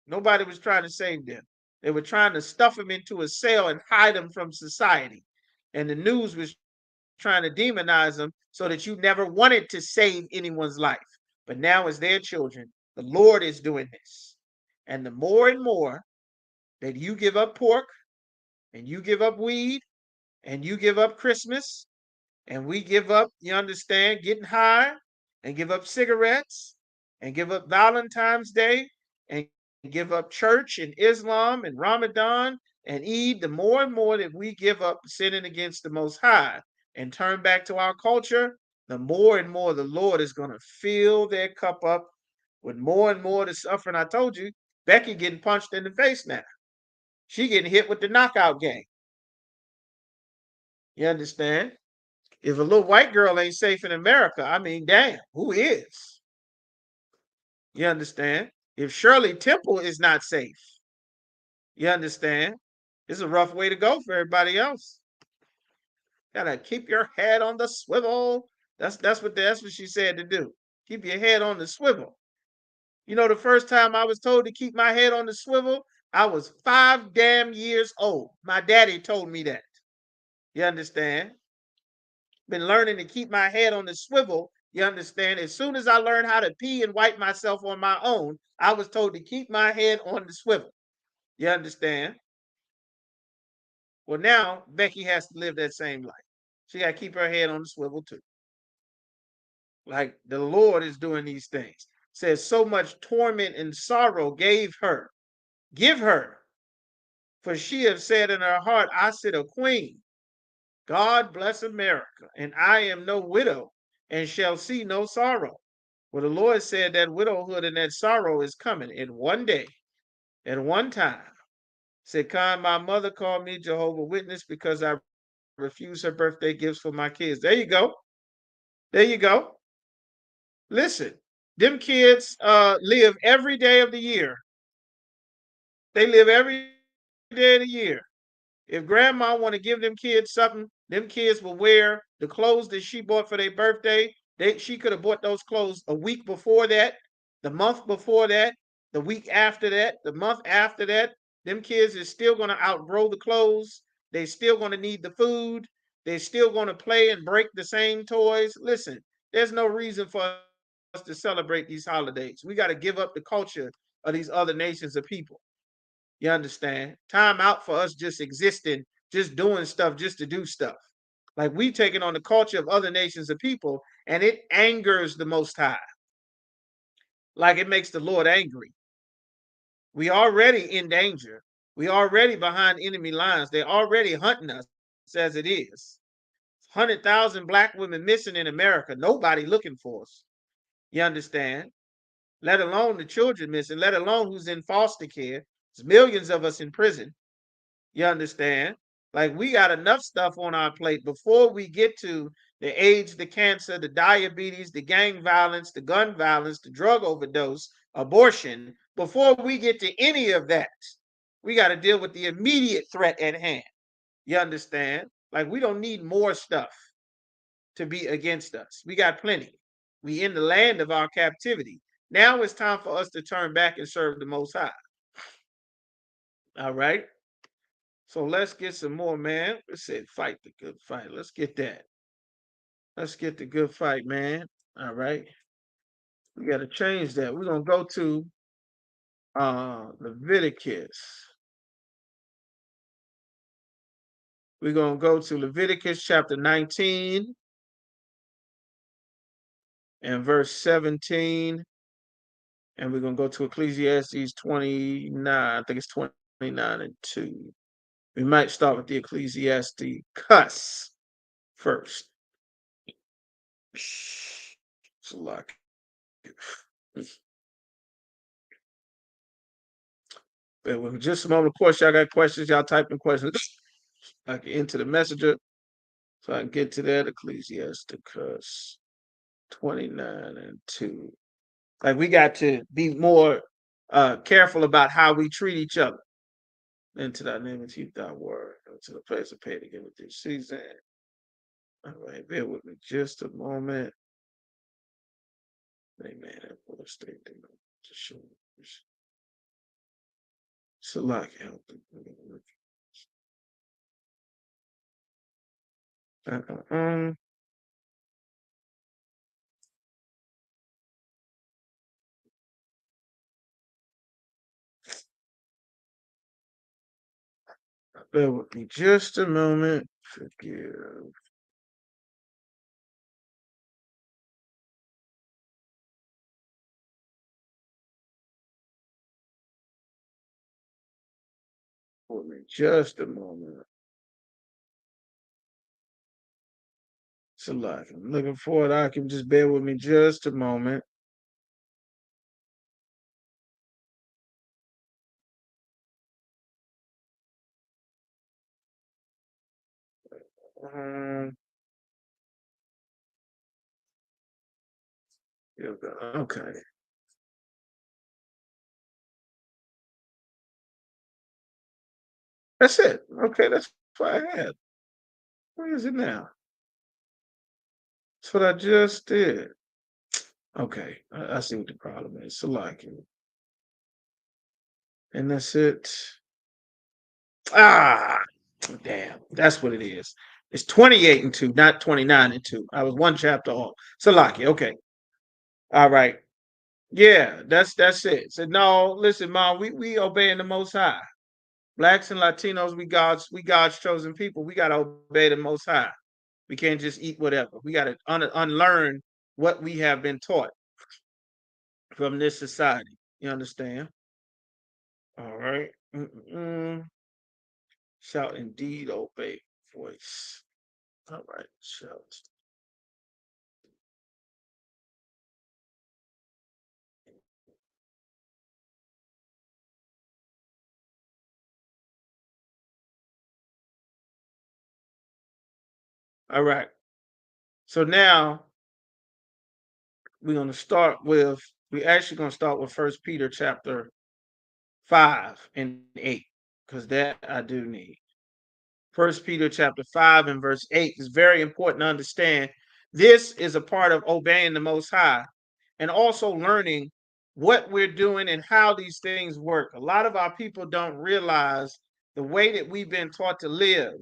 Nobody was trying to save them. They were trying to stuff them into a cell and hide them from society. And the news was trying to demonize them so that you never wanted to save anyone's life. But now, as their children, the Lord is doing this. And the more and more that you give up pork and you give up weed and you give up Christmas and we give up, you understand, getting high and give up cigarettes and give up Valentine's Day and give up church and Islam and Ramadan and Eid, the more and more that we give up sinning against the Most High and turn back to our culture, the more and more the Lord is going to fill their cup up with more and more of the suffering. I told you, Becky getting punched in the face now. She getting hit with the knockout game. You understand? If a little white girl ain't safe in America, I mean, damn, who is? You understand? If Shirley Temple is not safe, you understand? It's a rough way to go for everybody else. Gotta keep your head on the swivel. That's what she said to do. Keep your head on the swivel. You know, the first time I was told to keep my head on the swivel, I was 5 damn years old. My daddy told me that. You understand? Been learning to keep my head on the swivel. You understand? As soon as I learned how to pee and wipe myself on my own, I was told to keep my head on the swivel. You understand? Well, now Becky has to live that same life. She got to keep her head on the swivel too. Like the Lord is doing these things. Says so much torment and sorrow give her, for she have said in her heart, I sit a queen. God bless America. And I am no widow and shall see no sorrow. Well, the Lord said that widowhood and that sorrow is coming in one day, at one time. Said, Khan, my mother called me Jehovah Witness because I refused her birthday gifts for my kids. There you go. There you go. Listen, them kids live every day of the year. They live every day of the year. If grandma want to give them kids something, them kids will wear the clothes that she bought for their birthday. She could have bought those clothes a week before that, the month before that, the week after that, the month after that. Them kids is still going to outgrow the clothes. They still going to need the food. They're still going to play and break the same toys. Listen, there's no reason for us to celebrate these holidays. We got to give up the culture of these other nations of people. You understand? Time out for us just existing, just doing stuff, just to do stuff. Like we taking on the culture of other nations of people, and it angers the Most High. Like it makes the Lord angry. We already in danger. We already behind enemy lines. They're already hunting us as it is. 100,000 black women missing in America. Nobody looking for us. You understand? Let alone the children missing, let alone who's in foster care. There's millions of us in prison. You understand? Like we got enough stuff on our plate before we get to the AIDS, the cancer, the diabetes, the gang violence, the gun violence, the drug overdose, abortion. Before we get to any of that, we got to deal with the immediate threat at hand. You understand? Like we don't need more stuff to be against us. We got plenty. We in the land of our captivity. Now it's time for us to turn back and serve the Most High. All right. So let's get some more, man. It said fight the good fight. Let's get that. Let's get the good fight, man. All right. We got to change that. We're going to go to Leviticus. We're going to go to Leviticus chapter 19 and verse 17. And we're going to go to Ecclesiastes 29. I think it's 29 and 2. We might start with the Ecclesiastes cuss first. It's a lot. But with just a moment, of course, y'all got questions. Y'all typing questions. I can enter the messenger so I can get to that. Ecclesiasticus 29 and 2. Like we got to be more careful about how we treat each other. Into that name and keep that word. To the place of pay to give it this season. All right, bear with me just a moment. Amen. What a state to show. So like help. Bear with me just a moment. Forgive. With me just a moment. It's a lot. I'm looking forward. I can just bear with me just a moment. Okay. That's it. Okay, that's what I had. Where is it now? That's what I just did. Okay, I see what the problem is. Selecting. And that's it. Ah, damn. That's what it is. It's 28 and 2, not 29 and 2. I was one chapter off. Salaki, okay. All right. Yeah, that's it. So no, listen, Mom, we obeying the Most High. Blacks and Latinos, we God's chosen people. We gotta obey the Most High. We can't just eat whatever. We gotta unlearn what we have been taught from this society. You understand? All right. Shall indeed obey voice. All right, so all right. So now we're actually gonna start with First Peter chapter 5 and 8, because that I do need. First Peter chapter 5 and verse 8 is very important to understand. This is a part of obeying the Most High and also learning what we're doing and how these things work. A lot of our people don't realize the way that we've been taught to live,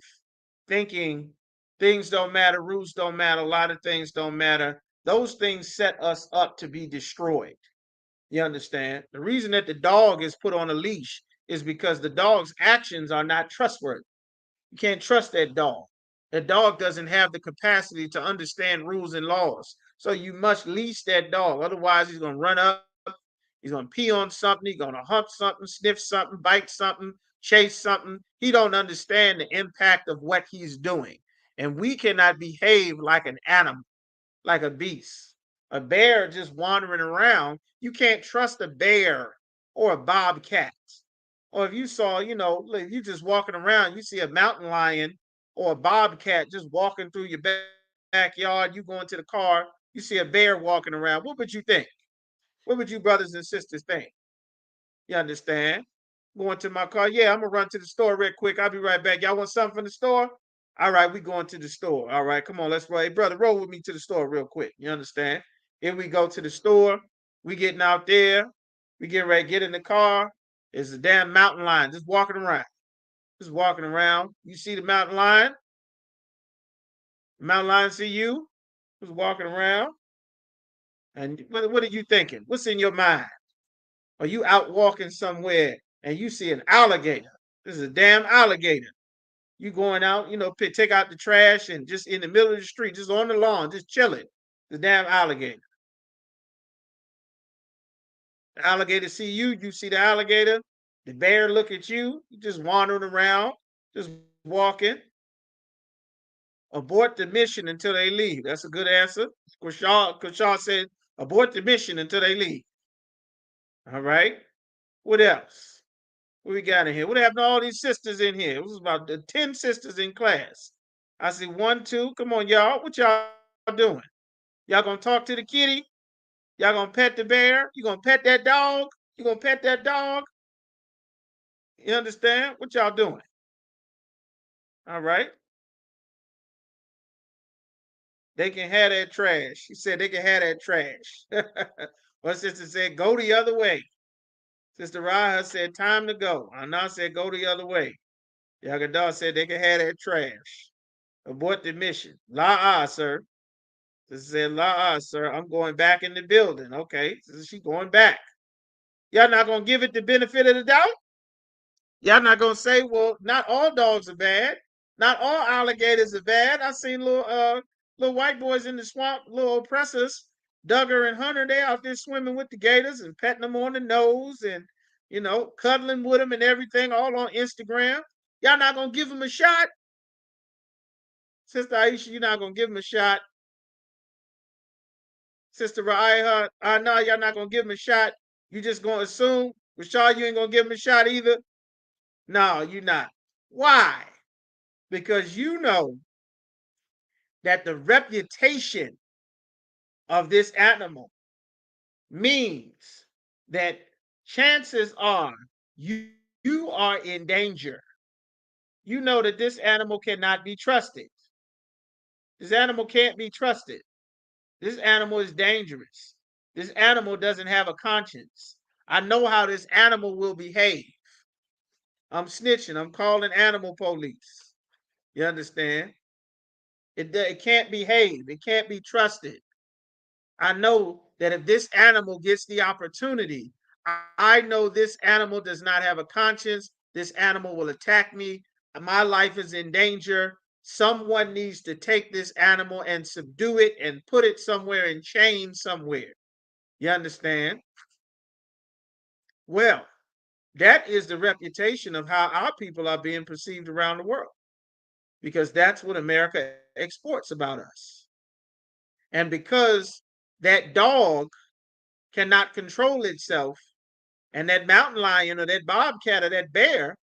thinking things don't matter, rules don't matter, a lot of things don't matter. Those things set us up to be destroyed. You understand? The reason that the dog is put on a leash is because the dog's actions are not trustworthy. You can't trust that dog. That dog doesn't have the capacity to understand rules and laws. So you must leash that dog. Otherwise, he's going to run up. He's going to pee on something. He's going to hump something, sniff something, bite something, chase something. He don't understand the impact of what he's doing. And we cannot behave like an animal, like a beast. A bear just wandering around, you can't trust a bear or a bobcat. Or if you saw, if you just walking around, you see a mountain lion or a bobcat just walking through your backyard, you go into the car, you see a bear walking around, what would you think? What would you brothers and sisters think? You understand? Going to my car. Yeah, I'm gonna run to the store real quick. I'll be right back. Y'all want something from the store? All right, we going to the store. All right, come on, let's roll. Hey, brother, roll with me to the store real quick. You understand? Here we go to the store. We getting out there. We getting ready to get in the car. It's a damn mountain lion just walking around. Just walking around. You see the mountain lion? The mountain lion see you? Just walking around. And what are you thinking? What's in your mind? Are you out walking somewhere and you see an alligator? This is a damn alligator. You going out, take out the trash and just in the middle of the street, just on the lawn, just chilling. The damn alligator. The alligator see you, you see the alligator. The bear look at you, you just wandering around, just walking. Abort the mission until they leave. That's a good answer. Kushal said, abort the mission until they leave. All right. What else? What we got in here? What happened to all these sisters in here? It was about 10 sisters in class. I see 1, 2. Come on, y'all. What y'all doing? Y'all gonna talk to the kitty? Y'all gonna pet the bear? You gonna pet that dog? You gonna pet that dog? You understand? What y'all doing? All right. They can have that trash. She said they can have that trash. One sister said, go the other way. Sister Raha said, time to go. Anna said, go the other way. Yagadah said they can have that trash. Abort the mission. La sir. Sister said, la sir. I'm going back in the building. Okay. So she going back. Y'all not gonna give it the benefit of the doubt? Y'all not gonna say, well, not all dogs are bad. Not all alligators are bad. I seen little white boys in the swamp, little oppressors, Duggar and Hunter, they out there swimming with the gators and petting them on the nose and cuddling with them and everything, all on Instagram. Y'all not gonna give them a shot? Sister Aisha, you're not gonna give them a shot. Sister Raiha, I know y'all not gonna give them a shot. You just gonna assume, Rashad, you ain't gonna give them a shot either? No, you're not. Why? Because you know that the reputation of this animal means that chances are you are in danger. You know that this animal cannot be trusted. This animal can't be trusted. This animal is dangerous. This animal doesn't have a conscience. I know how this animal will behave. I'm snitching. I'm calling animal police. You understand? It can't behave. It can't be trusted. I know that if this animal gets the opportunity, I know this animal does not have a conscience. This animal will attack me. My life is in danger. Someone needs to take this animal and subdue it and put it somewhere in chains somewhere. You understand? Well, that is the reputation of how our people are being perceived around the world. because that's what America exports about us. And because that dog cannot control itself, and that mountain lion or that bobcat or that bear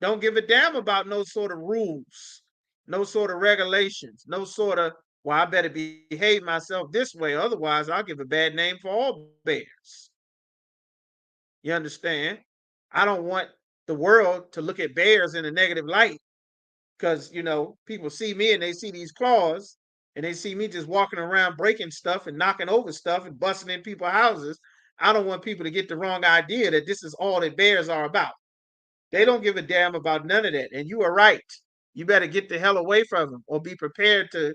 don't give a damn about no sort of rules, no sort of regulations, no sort of, well, I better behave myself this way, otherwise I'll give a bad name for all bears. You understand? I don't want the world to look at bears in a negative light, because, people see me and they see these claws and they see me just walking around breaking stuff and knocking over stuff and busting in people's houses. I don't want people to get the wrong idea that this is all that bears are about. They don't give a damn about none of that. And you are right. You better get the hell away from them, or be prepared to,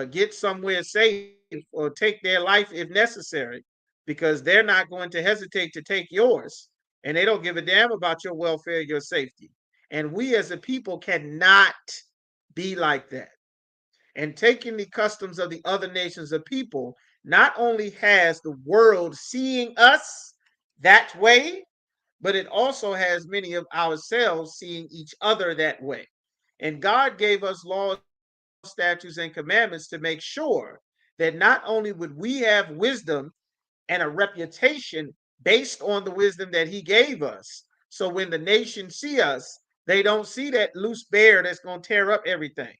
get somewhere safe, or take their life if necessary, because they're not going to hesitate to take yours. And they don't give a damn about your welfare, your safety. And we as a people cannot be like that. And taking the customs of the other nations of people not only has the world seeing us that way, but it also has many of ourselves seeing each other that way. And God gave us laws, statutes, and commandments to make sure that not only would we have wisdom and a reputation based on the wisdom that he gave us, so when the nation see us, they don't see that loose bear that's going to tear up everything.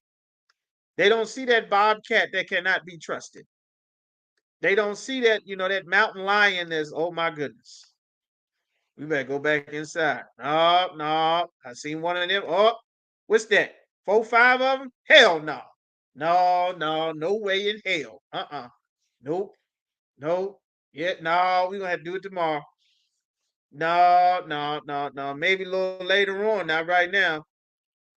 They don't see that bobcat that cannot be trusted. They don't see that, that mountain lion that's, oh my goodness, we better go back inside. No, no. I seen one of them. Oh, what's that? 4, 5 of them? Hell no. No, no, no way in hell. Nope. Nope. Yeah, no, we're gonna have to do it tomorrow. No, no, no, no. Maybe a little later on, not right now.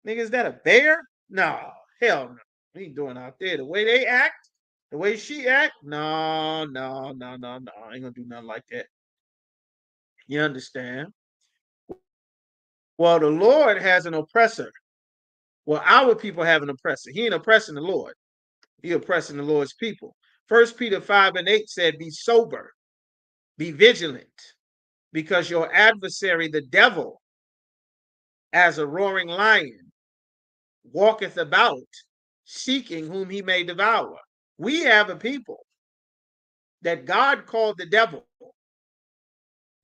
Nigga, is that a bear? No, hell no. We ain't doing out there. The way they act, the way she act, no, no, no, no, no. I ain't gonna do nothing like that. You understand? Well, the Lord has an oppressor. Well, our people have an oppressor. He ain't oppressing the Lord. He oppressing the Lord's people. 1 Peter 5:8 said, be sober, be vigilant, because your adversary, the devil, as a roaring lion, walketh about, seeking whom he may devour. We have a people that God called the devil,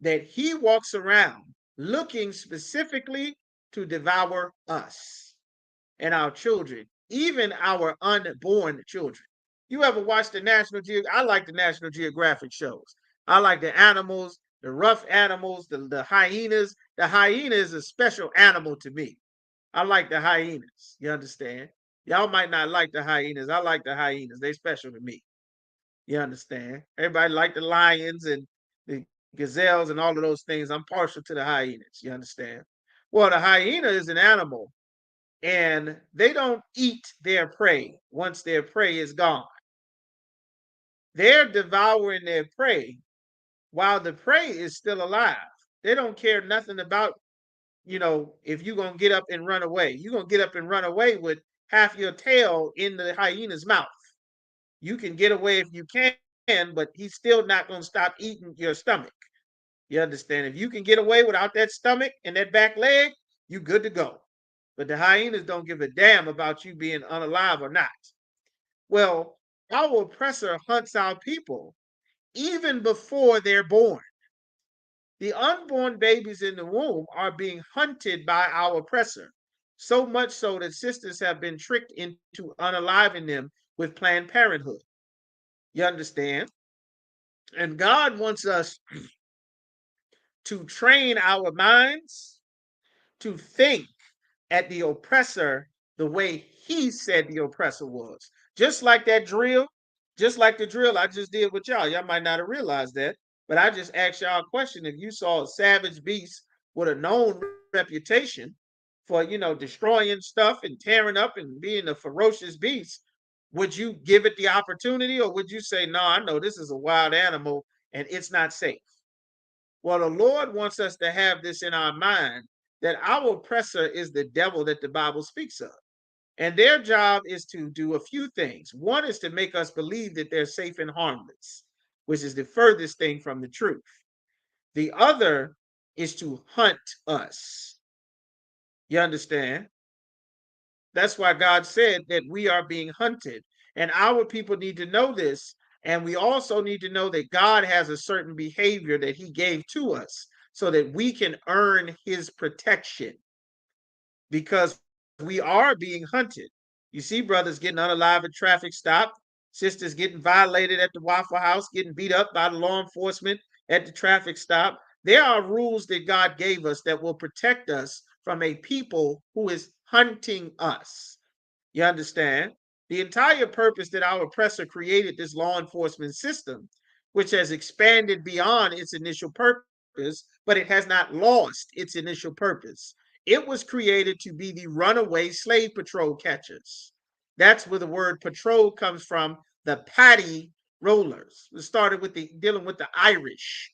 that he walks around looking specifically to devour us and our children, even our unborn children. You ever watch the National Geographic? I like the National Geographic shows. I like the animals, the rough animals, the hyenas. The hyena is a special animal to me. I like the hyenas. You understand? Y'all might not like the hyenas. I like the hyenas. They special to me. You understand? Everybody like the lions and the gazelles and all of those things. I'm partial to the hyenas. You understand? Well, the hyena is an animal, and they don't eat their prey once their prey is gone. They're devouring their prey while the prey is still alive. They don't care nothing about, if you're going to get up and run away. You're going to get up and run away with half your tail in the hyena's mouth. You can get away if you can, but he's still not going to stop eating your stomach. You understand? If you can get away without that stomach and that back leg, you good to go. But the hyenas don't give a damn about you being unalive or not. Well, our oppressor hunts our people even before they're born. The unborn babies in the womb are being hunted by our oppressor, so much so that sisters have been tricked into unaliving them with Planned Parenthood. You understand? And God wants us to train our minds to think at the oppressor the way he said the oppressor was. Just like that drill, just like the drill I just did with y'all. Y'all might not have realized that, but I just asked y'all a question. If you saw a savage beast with a known reputation for, destroying stuff and tearing up and being a ferocious beast, would you give it the opportunity, or would you say, no, I know this is a wild animal and it's not safe? Well, the Lord wants us to have this in our mind, that our oppressor is the devil that the Bible speaks of. And their job is to do a few things. One is to make us believe that they're safe and harmless, which is the furthest thing from the truth. The other is to hunt us. You understand? That's why God said that we are being hunted. And our people need to know this. And we also need to know that God has a certain behavior that he gave to us so that we can earn his protection, because we are being hunted. You see brothers getting unalive at traffic stop, sisters getting violated at the Waffle House, getting beat up by the law enforcement at the traffic stop. There are rules that God gave us that will protect us from a people who is hunting us. You understand? The entire purpose that our oppressor created this law enforcement system, which has expanded beyond its initial purpose, but it has not lost its initial purpose. It was created to be the runaway slave patrol catchers. That's where the word patrol comes from, the paddy rollers. We started with dealing with the Irish.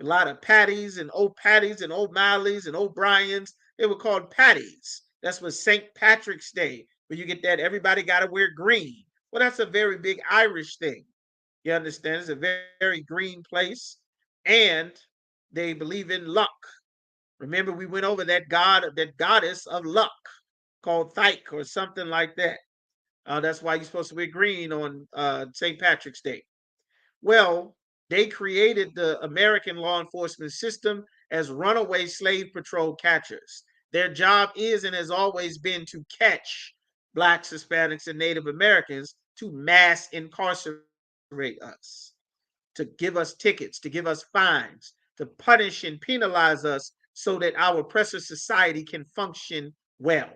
A lot of Paddies and O'Malley's and O'Briens, they were called paddies. That's what St. Patrick's Day, where you get that everybody got to wear green. Well, that's a very big Irish thing. You understand? It's a very, very green place. And they believe in luck. Remember, we went over that goddess of luck called Thyke or something like that. That's why you're supposed to wear green on St. Patrick's Day. Well, they created the American law enforcement system as runaway slave patrol catchers. Their job is and has always been to catch Blacks, Hispanics, and Native Americans, to mass incarcerate us, to give us tickets, to give us fines, to punish and penalize us so that our oppressor society can function well,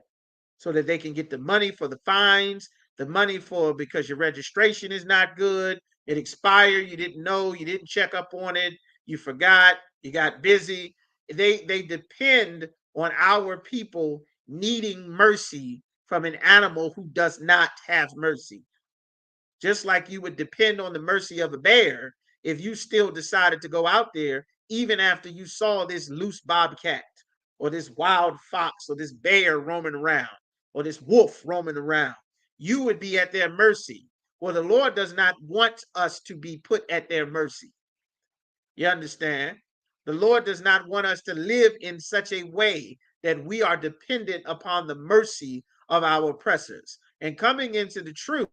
so that they can get the money for the fines, the money for because your registration is not good, it expired, you didn't know, you didn't check up on it, you forgot, you got busy. They depend on our people needing mercy from an animal who does not have mercy. Just like you would depend on the mercy of a bear if you still decided to go out there, even after you saw this loose bobcat or this wild fox or this bear roaming around or this wolf roaming around. You would be at their mercy. Well, the Lord does not want us to be put at their mercy. You understand? The Lord does not want us to live in such a way that we are dependent upon the mercy of our oppressors. And coming into the truth,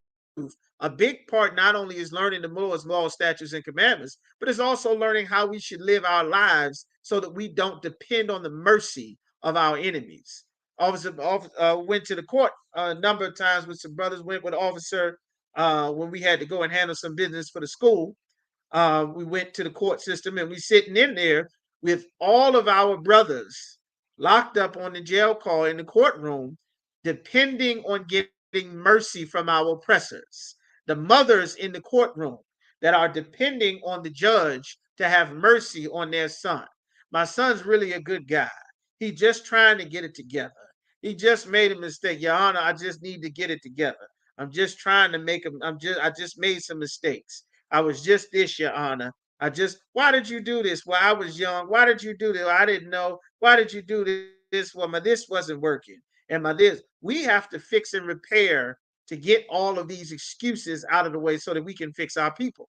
a big part not only is learning the Lord's laws, statutes, and commandments, but it's also learning how we should live our lives so that we don't depend on the mercy of our enemies. Officer went to the court a number of times with some brothers, went with an officer when we had to go and handle some business for the school. We went to the court system and we sitting in there with all of our brothers locked up on the jail call in the courtroom, depending on getting mercy from our oppressors. The mothers in the courtroom that are depending on the judge to have mercy on their son. My son's really a good guy. He just trying to get it together. He just made a mistake. Your Honor, I just need to get it together. I'm just trying to make him. I just made some mistakes. I was just this, Your Honor. Why did you do this? Well, I was young. Why did you do this? I didn't know. Why did you do this? Well, this wasn't working. And this, we have to fix and repair to get all of these excuses out of the way so that we can fix our people.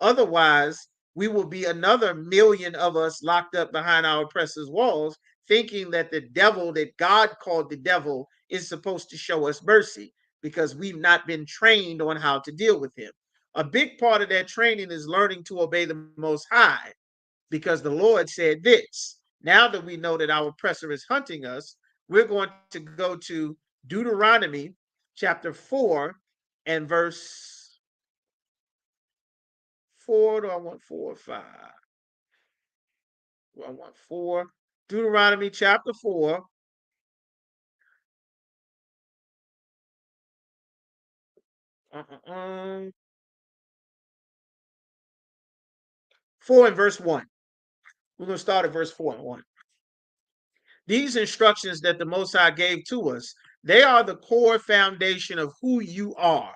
Otherwise, we will be another million of us locked up behind our oppressors' walls, thinking that the devil that God called the devil is supposed to show us mercy because we've not been trained on how to deal with him. A big part of that training is learning to obey the Most High, because the Lord said this. Now that we know that our oppressor is hunting us, we're going to go to Deuteronomy chapter 4 and verse 4. Do I want 4 or 5? Do I want 4? Deuteronomy chapter 4. Uh-uh. 4 and verse 1. We're going to start at verse 4 and 1. These instructions that the Most High gave to us, they are the core foundation of who you are.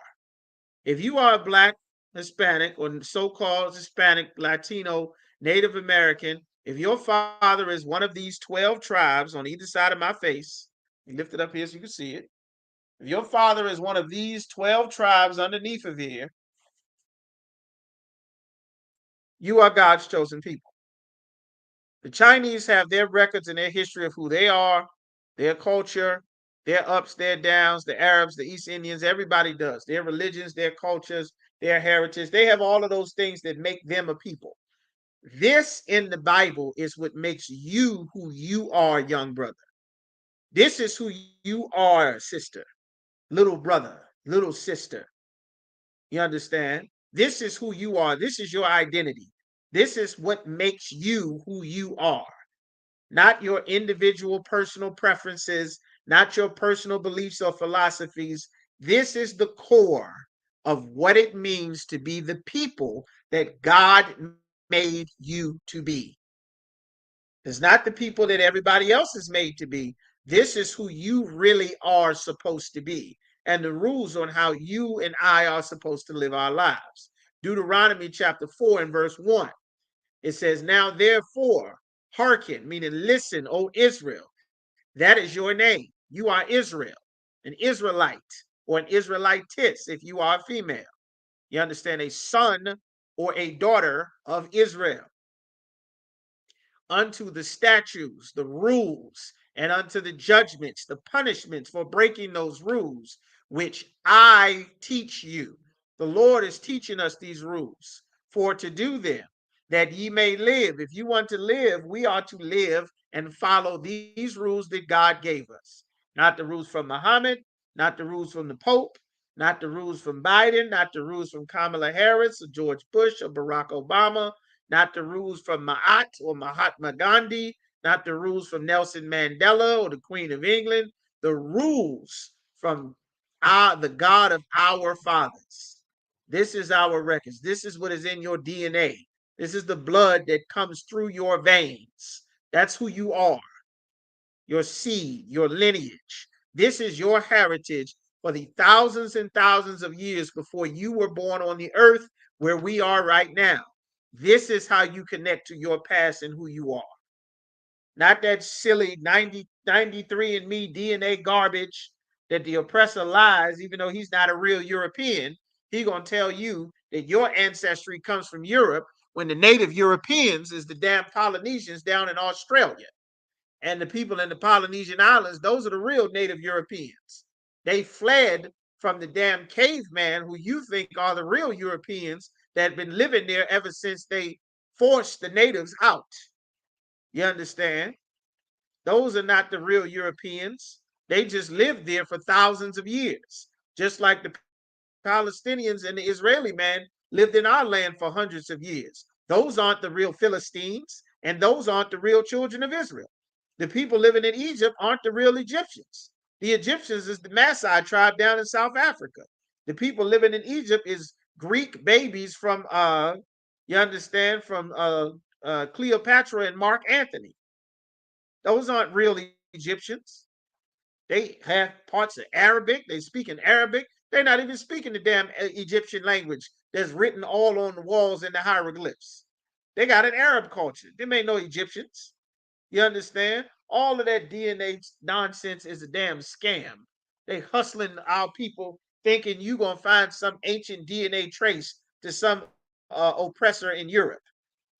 If you are a Black, Hispanic, or so-called Hispanic, Latino, Native American, if your father is one of these 12 tribes on either side of my face, you lift it up here so you can see it. If your father is one of these 12 tribes underneath of here, you are God's chosen people. The Chinese have their records and their history of who they are, their culture, Their ups, their downs, the Arabs, the East Indians, everybody does. Their religions, their cultures, their heritage. They have all of those things that make them a people. This in the Bible is what makes you who you are, young brother. This is who you are, sister, little brother, little sister. You understand? This is who you are. This is your identity. This is what makes you who you are. Not your individual personal preferences, not your personal beliefs or philosophies. This is the core of what it means to be the people that God made you to be. It's not the people that everybody else is made to be. This is who you really are supposed to be, and the rules on how you and I are supposed to live our lives. Deuteronomy chapter 4 and verse 1. It says, now therefore, hearken, meaning listen, O Israel. That is your name. You are Israel, an Israelite, or an Israelitess if you are a female. You understand? A son or a daughter of Israel. Unto the statutes, the rules, and unto the judgments, the punishments for breaking those rules, which I teach you. The Lord is teaching us these rules for to do them, that ye may live. If you want to live, we are to live and follow these rules that God gave us. Not the rules from Muhammad, not the rules from the Pope, not the rules from Biden, not the rules from Kamala Harris or George Bush or Barack Obama, not the rules from Mahat or Mahatma Gandhi, not the rules from Nelson Mandela or the Queen of England, the rules from the God of our fathers. This is our records. This is what is in your DNA. This is the blood that comes through your veins. That's who you are, your seed, your lineage. This is your heritage for the thousands and thousands of years before you were born on the earth where we are right now. This is how you connect to your past and who you are. Not that silly 93andMe DNA garbage that the oppressor lies, even though he's not a real European. He's going to tell you that your ancestry comes from Europe when the native Europeans is the damn Polynesians down in Australia. And the people in the Polynesian islands, those are the real native Europeans. They fled from the damn caveman who you think are the real Europeans that have been living there ever since they forced the natives out. You understand? Those are not the real Europeans. They just lived there for thousands of years, just like the Palestinians and the Israeli man lived in our land for hundreds of years. Those aren't the real Philistines, and those aren't the real children of Israel. The people living in Egypt aren't the real Egyptians. The Egyptians is the Maasai tribe down in South Africa. The people living in Egypt is Greek babies from, you understand, from Cleopatra and Mark Antony. Those aren't real Egyptians. They have parts of Arabic. They speak in Arabic. They're not even speaking the damn Egyptian language that's written all on the walls in the hieroglyphs. They got an Arab culture. Them ain't no Egyptians. You understand? All of that DNA nonsense is a damn scam. They hustling our people thinking you going to find some ancient DNA trace to some oppressor in Europe.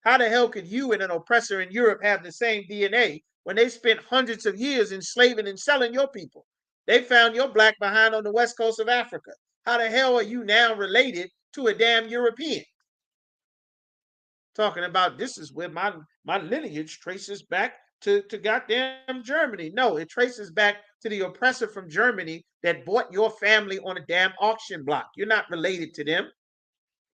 How the hell could you and an oppressor in Europe have the same DNA when they spent hundreds of years enslaving and selling your people? They found your black behind on the west coast of Africa. How the hell are you now related to a damn European? Talking about this is where my lineage traces back to goddamn Germany. No, it traces back to the oppressor from Germany that bought your family on a damn auction block. You're not related to them.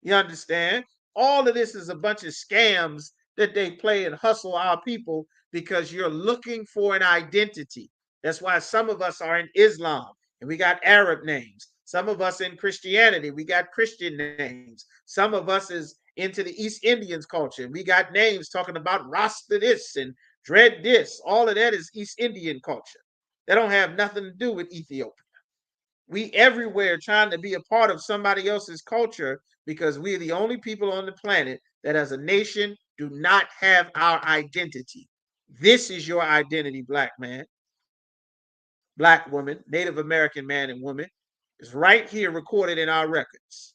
You understand? All of this is a bunch of scams that they play and hustle our people because you're looking for an identity. That's why some of us are in Islam and we got Arab names. Some of us in Christianity, we got Christian names. Some of us is into the East Indians culture. We got names talking about Rasta this and Dread this. All of that is East Indian culture. They don't have nothing to do with Ethiopia. We everywhere trying to be a part of somebody else's culture because we're the only people on the planet that as a nation do not have our identity. This is your identity, black man, black woman, Native American man and woman. It's right here recorded in our records.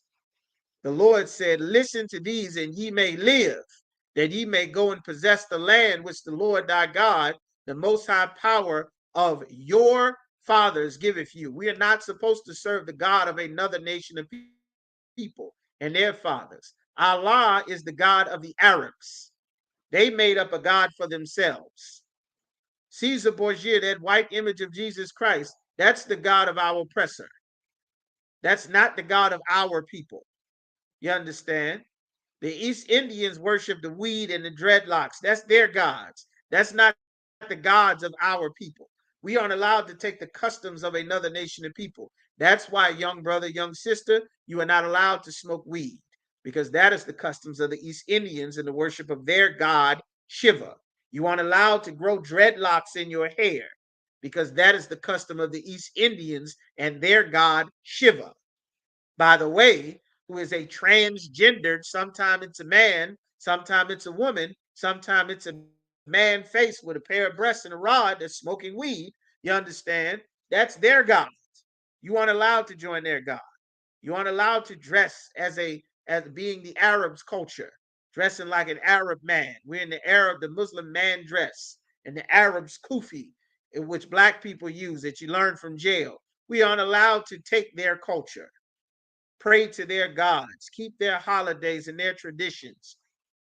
The Lord said, listen to these and ye may live, that ye may go and possess the land which the Lord thy God, the most high power of your fathers giveth you. We are not supposed to serve the God of another nation of people and their fathers. Allah is the God of the Arabs. They made up a God for themselves. Caesar Borgia, that white image of Jesus Christ, that's the God of our oppressor. That's not the God of our people. You understand? The East Indians worship the weed and the dreadlocks. That's their gods. That's not the gods of our people. We aren't allowed to take the customs of another nation of people. That's why, young brother, young sister, you are not allowed to smoke weed, because that is the customs of the East Indians and the worship of their god, Shiva. You aren't allowed to grow dreadlocks in your hair, because that is the custom of the East Indians and their god, Shiva. By the way, who is a transgendered, sometimes it's a man, sometimes it's a woman, sometimes it's a man face with a pair of breasts and a rod that's smoking weed. You understand? That's their God. You aren't allowed to join their God. You aren't allowed to dress as being the Arab's culture, dressing like an Arab man. We're in the Muslim man dress, and the Arab's kufi, in which black people use that you learn from jail. We aren't allowed to take their culture, pray to their gods, keep their holidays and their traditions,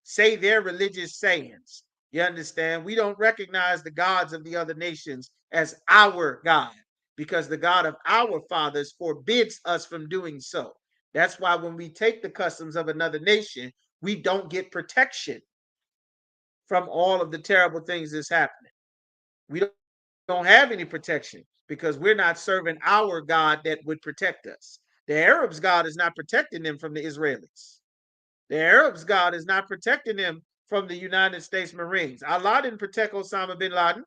say their religious sayings. You understand? We don't recognize the gods of the other nations as our God, because the God of our fathers forbids us from doing so. That's why when we take the customs of another nation, we don't get protection from all of the terrible things that's happening. We don't have any protection because we're not serving our God that would protect us. The Arabs' God is not protecting them from the Israelis. The Arabs' God is not protecting them from the United States Marines. Allah didn't protect Osama bin Laden.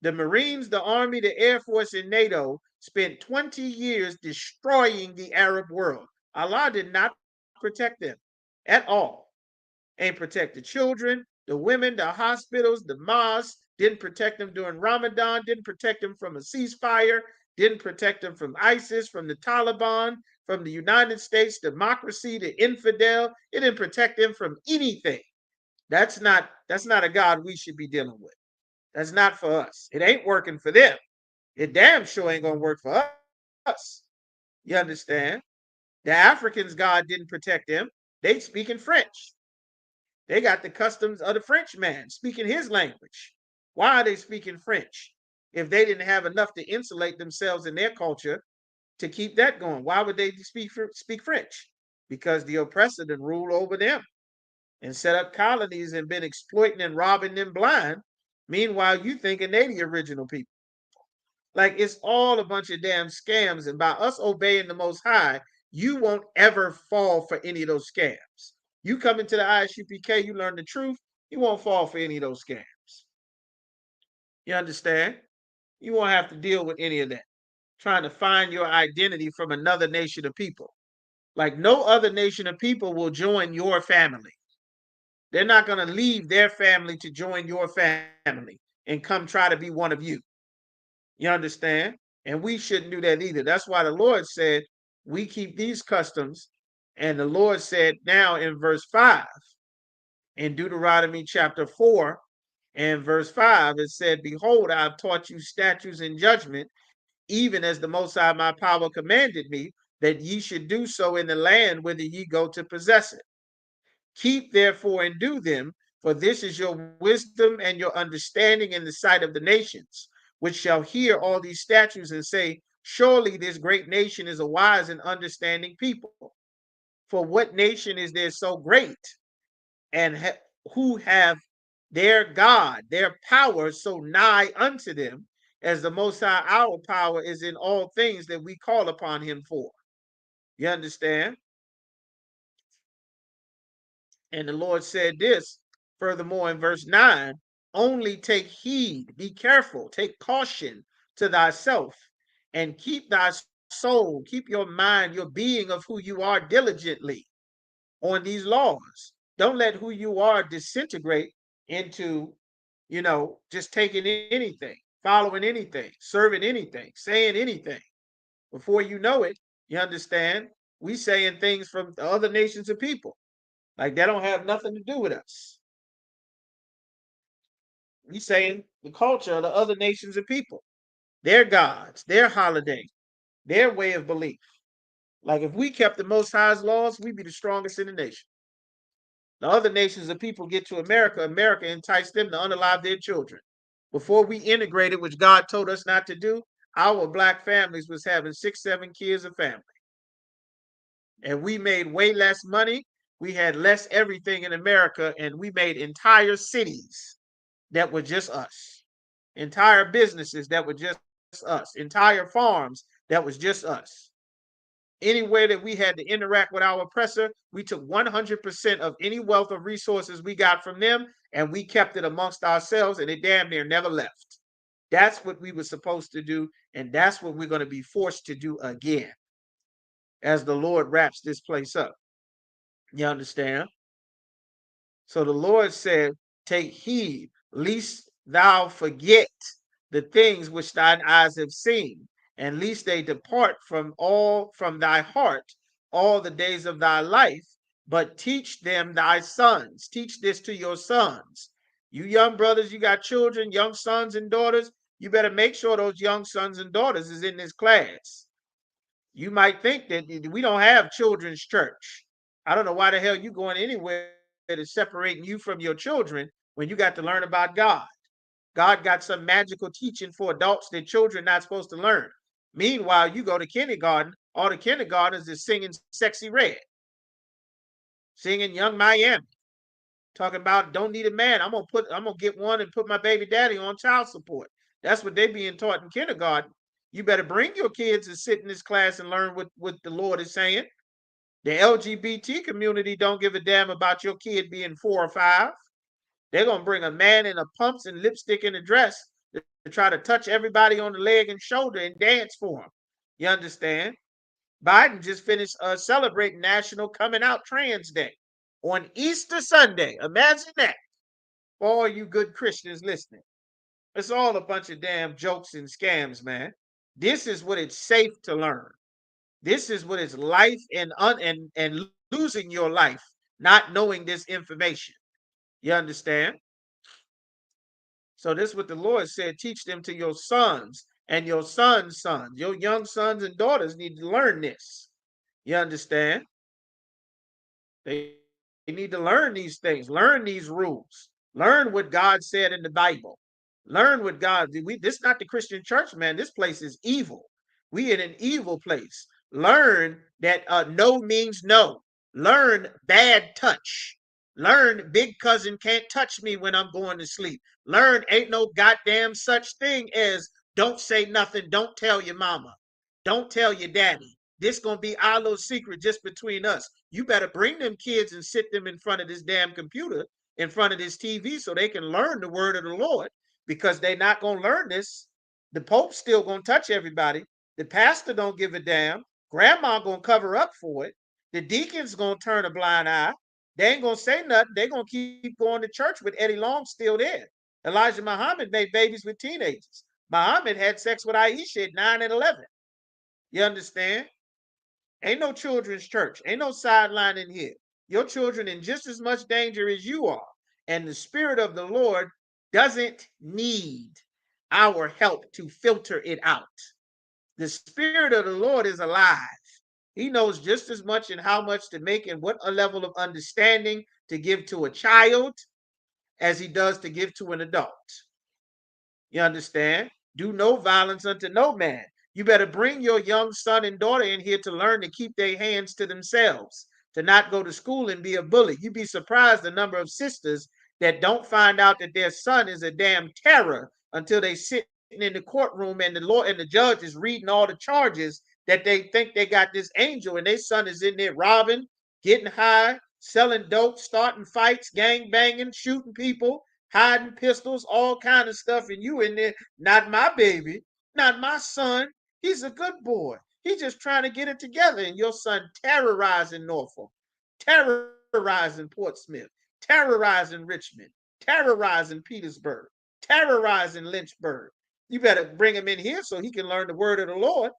The Marines, the Army, the Air Force, and NATO spent 20 years destroying the Arab world. Allah did not protect them at all. Ain't protect the children, the women, the hospitals, the mosques, didn't protect them during Ramadan, didn't protect them from a ceasefire, didn't protect them from ISIS, from the Taliban, from the United States democracy, the infidel. It didn't protect them from anything. That's not a God we should be dealing with. That's not for us. It ain't working for them. It damn sure ain't gonna work for us. You understand? The Africans' God didn't protect them. They speak in French. They got the customs of the Frenchman speaking his language. Why are they speaking French if they didn't have enough to insulate themselves in their culture to keep that going? Why would they speak French? Because the oppressor did rule over them and set up colonies and been exploiting and robbing them blind. Meanwhile, you thinking they the original people. Like, it's all a bunch of damn scams. And by us obeying the Most High, you won't ever fall for any of those scams. You come into the ISUPK, you learn the truth, you won't fall for any of those scams. You understand? You won't have to deal with any of that. Trying to find your identity from another nation of people. Like, no other nation of people will join your family. They're not going to leave their family to join your family and come try to be one of you. You understand? And we shouldn't do that either. That's why the Lord said we keep these customs. And the Lord said now in verse 5, in Deuteronomy chapter 4 and verse 5, it said, "Behold, I have taught you statutes and judgment, even as the Most High my power commanded me, that ye should do so in the land whither ye go to possess it. Keep therefore and do them, for this is your wisdom and your understanding in the sight of the nations, which shall hear all these statutes and say, surely this great nation is a wise and understanding people. For what nation is there so great, and who have their God, their power so nigh unto them, as the Most High our power is in all things that we call upon him for?" You understand? And the Lord said this furthermore in verse 9, "Only take heed, be careful, take caution to thyself, and keep thy soul, keep your mind, your being of who you are diligently on these laws. Don't let who you are disintegrate into, just taking anything, following anything, serving anything, saying anything. Before you know it, you understand, we saying things from the other nations of people. Like, that don't have nothing to do with us. We saying the culture of the other nations of people. their gods, their holiday, their way of belief. Like if we kept the Most High's laws, we'd be the strongest in the nation. The other nations of people get to America, America enticed them to unalive their children. Before we integrated, which God told us not to do, our black families was having 6, 7 kids a family. And we made way less money. We had less everything in America, and we made entire cities that were just us, entire businesses that were just us, entire farms that was just us. Anywhere that we had to interact with our oppressor, we took 100% of any wealth or resources we got from them, and we kept it amongst ourselves, and it damn near never left. That's what we were supposed to do, and that's what we're going to be forced to do again as the Lord wraps this place up. You understand? So the Lord said, take heed, lest thou forget the things which thine eyes have seen, and lest they depart from thy heart all the days of thy life, but teach them thy sons. Teach this to your sons. You young brothers, you got children, young sons and daughters, you better make sure those young sons and daughters is in this class. You might think that we don't have children's church. I don't know why the hell you going anywhere that is separating you from your children when you got to learn about God. God got some magical teaching for adults that children not supposed to learn. Meanwhile, you go to kindergarten, all the kindergartners is singing Sexy Red, singing Young Miami, talking about don't need a man. I'm gonna get one and put my baby daddy on child support. That's what they being taught in kindergarten. You better bring your kids and sit in this class and learn what the Lord is saying. The LGBT community don't give a damn about your kid being 4 or 5. They're going to bring a man in a pumps and lipstick and a dress to try to touch everybody on the leg and shoulder and dance for them. You understand? Biden just finished celebrating National Coming Out Trans Day on Easter Sunday. Imagine that. For all you good Christians listening. It's all a bunch of damn jokes and scams, man. This is what it's safe to learn. This is what it's life and losing your life, not knowing this information. You understand? So this is what the Lord said, teach them to your sons and your sons' sons. Your young sons and daughters need to learn this. You understand? They need to learn these things, learn these rules, learn what God said in the Bible. Learn what God did. This is not the Christian church, man. This place is evil. We in an evil place. Learn that no means no. Learn bad touch. Learn big cousin can't touch me when I'm going to sleep. Learn ain't no goddamn such thing as don't say nothing. Don't tell your mama. Don't tell your daddy. This gonna be our little secret just between us. You better bring them kids and sit them in front of this damn computer, in front of this TV, so they can learn the word of the Lord, because they're not gonna learn this. The Pope's still gonna touch everybody. The pastor don't give a damn. Grandma gonna cover up for it. The deacon's gonna turn a blind eye. They ain't gonna say nothing. They're gonna keep going to church with Eddie Long still there. Elijah Muhammad made babies with teenagers. Muhammad had sex with Aisha at 9 and 11. You understand? Ain't no children's church. Ain't no sideline in here. Your children in just as much danger as you are. And the Spirit of the Lord doesn't need our help to filter it out. The Spirit of the Lord is alive. He knows just as much and how much to make and what a level of understanding to give to a child as he does to give to an adult. You understand? Do no violence unto no man. You better bring your young son and daughter in here to learn to keep their hands to themselves, to not go to school and be a bully. You'd be surprised the number of sisters that don't find out that their son is a damn terror until they sit in the courtroom and the law and the judge is reading all the charges that they think they got this angel, and their son is in there robbing, getting high, selling dope, starting fights, gang banging, shooting people, hiding pistols, all kind of stuff, and you in there, not my baby, not my son. He's a good boy. He's just trying to get it together. And your son terrorizing Norfolk, terrorizing Portsmouth, terrorizing Richmond, terrorizing Petersburg, terrorizing Lynchburg. You better bring him in here so he can learn the word of the Lord,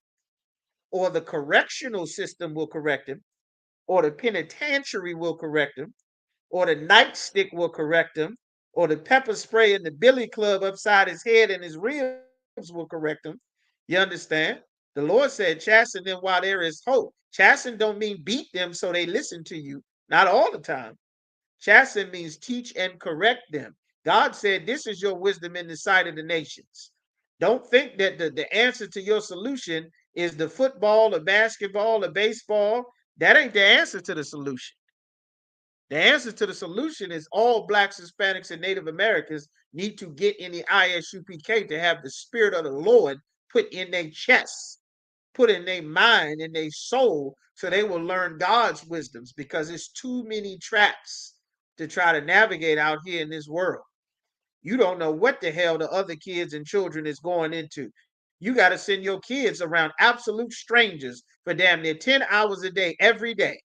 or the correctional system will correct him, or the penitentiary will correct him, or the nightstick will correct him, or the pepper spray in the billy club upside his head and his ribs will correct him. You understand? The Lord said, chasten them while there is hope. Chasten don't mean beat them so they listen to you. Not all the time. Chasten means teach and correct them. God said, this is your wisdom in the sight of the nations. Don't think that the answer to your solution is the football or basketball or baseball. That ain't the answer to the solution. The answer to the solution is all Blacks, Hispanics, and Native Americans need to get in the ISUPK to have the spirit of the Lord put in their chests, put in their mind and their soul, so they will learn God's wisdoms, because it's too many traps to try to navigate out here in this world. You don't know what the hell the other kids and children is going into. You got to send your kids around absolute strangers for damn near 10 hours a day, every day.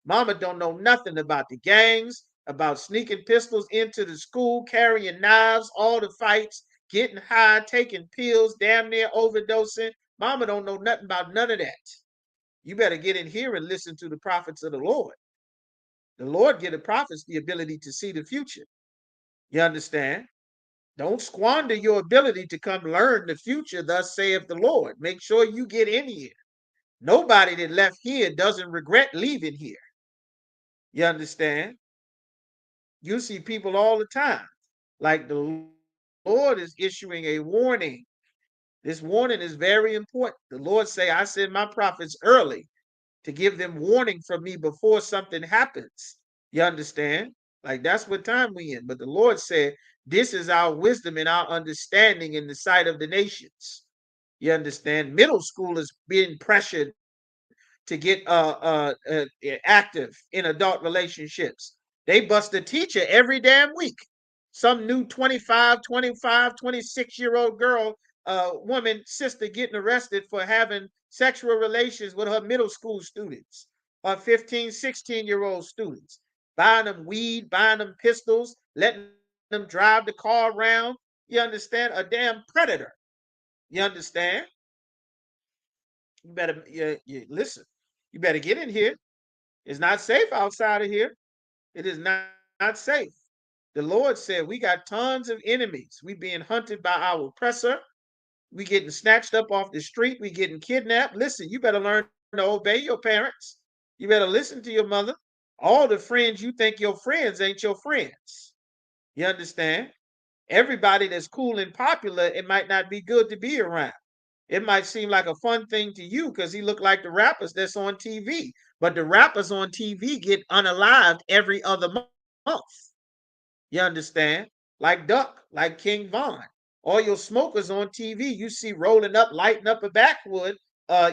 Mama don't know nothing about the gangs, about sneaking pistols into the school, carrying knives, all the fights, getting high, taking pills, damn near overdosing. Mama don't know nothing about none of that. You better get in here and listen to the prophets of the Lord. The Lord give the prophets the ability to see the future. You understand? Don't squander your ability to come learn the future, thus saith the Lord. Make sure you get in here. Nobody that left here doesn't regret leaving here. You understand? You see people all the time. Like the Lord is issuing a warning. This warning is very important. The Lord say, I send my prophets early to give them warning from me before something happens. You understand? Like that's what time we in. But the Lord said, this is our wisdom and our understanding in the sight of the nations. You understand? Middle schoolers being pressured to get active in adult relationships. They bust a teacher every damn week. Some new 26-year-old girl, woman, sister getting arrested for having sexual relations with her middle school students, her 15, 16-year-old students, buying them weed, buying them pistols, letting them drive the car around. You understand? A damn predator. You understand? You better listen. You better get in here. It's not safe outside of here. It is not safe. The Lord said we got tons of enemies. We being hunted by our oppressor. We getting snatched up off the street. We getting kidnapped. Listen, you better learn to obey your parents. You better listen to your mother. All the friends you think your friends ain't your friends. You understand? Everybody that's cool and popular, it might not be good to be around. It might seem like a fun thing to you because he look like the rappers that's on TV. But the rappers on TV get unalived every other month. You understand? Like Duck, like King Von. All your smokers on TV, you see rolling up, lighting up a backwood.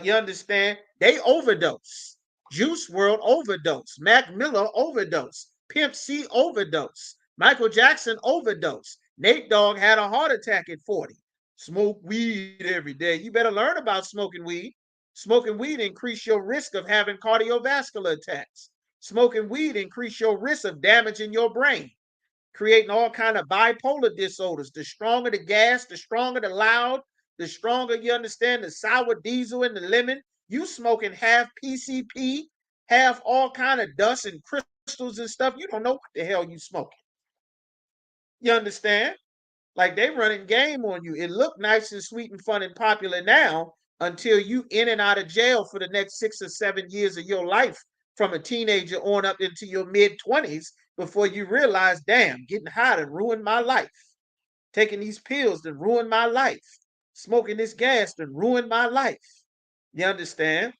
You understand? They overdose. Juice World overdose. Mac Miller overdose. Pimp C overdose. Michael Jackson overdose. Nate Dogg had a heart attack at 40. Smoke weed every day. You better learn about smoking weed. Smoking weed increase your risk of having cardiovascular attacks. Smoking weed increase your risk of damaging your brain, creating all kind of bipolar disorders. The stronger the gas, the stronger the loud, the stronger, you understand, the sour diesel and the lemon. You smoking half PCP, half all kind of dust and crystals and stuff. You don't know what the hell you smoking. You understand? Like they running game on you. It looked nice and sweet and fun and popular now until you in and out of jail for the next 6 or 7 years of your life, from a teenager on up into your mid-20s, before you realize, damn, getting high done ruined my life. Taking these pills done ruined my life. Smoking this gas done ruined my life. You understand?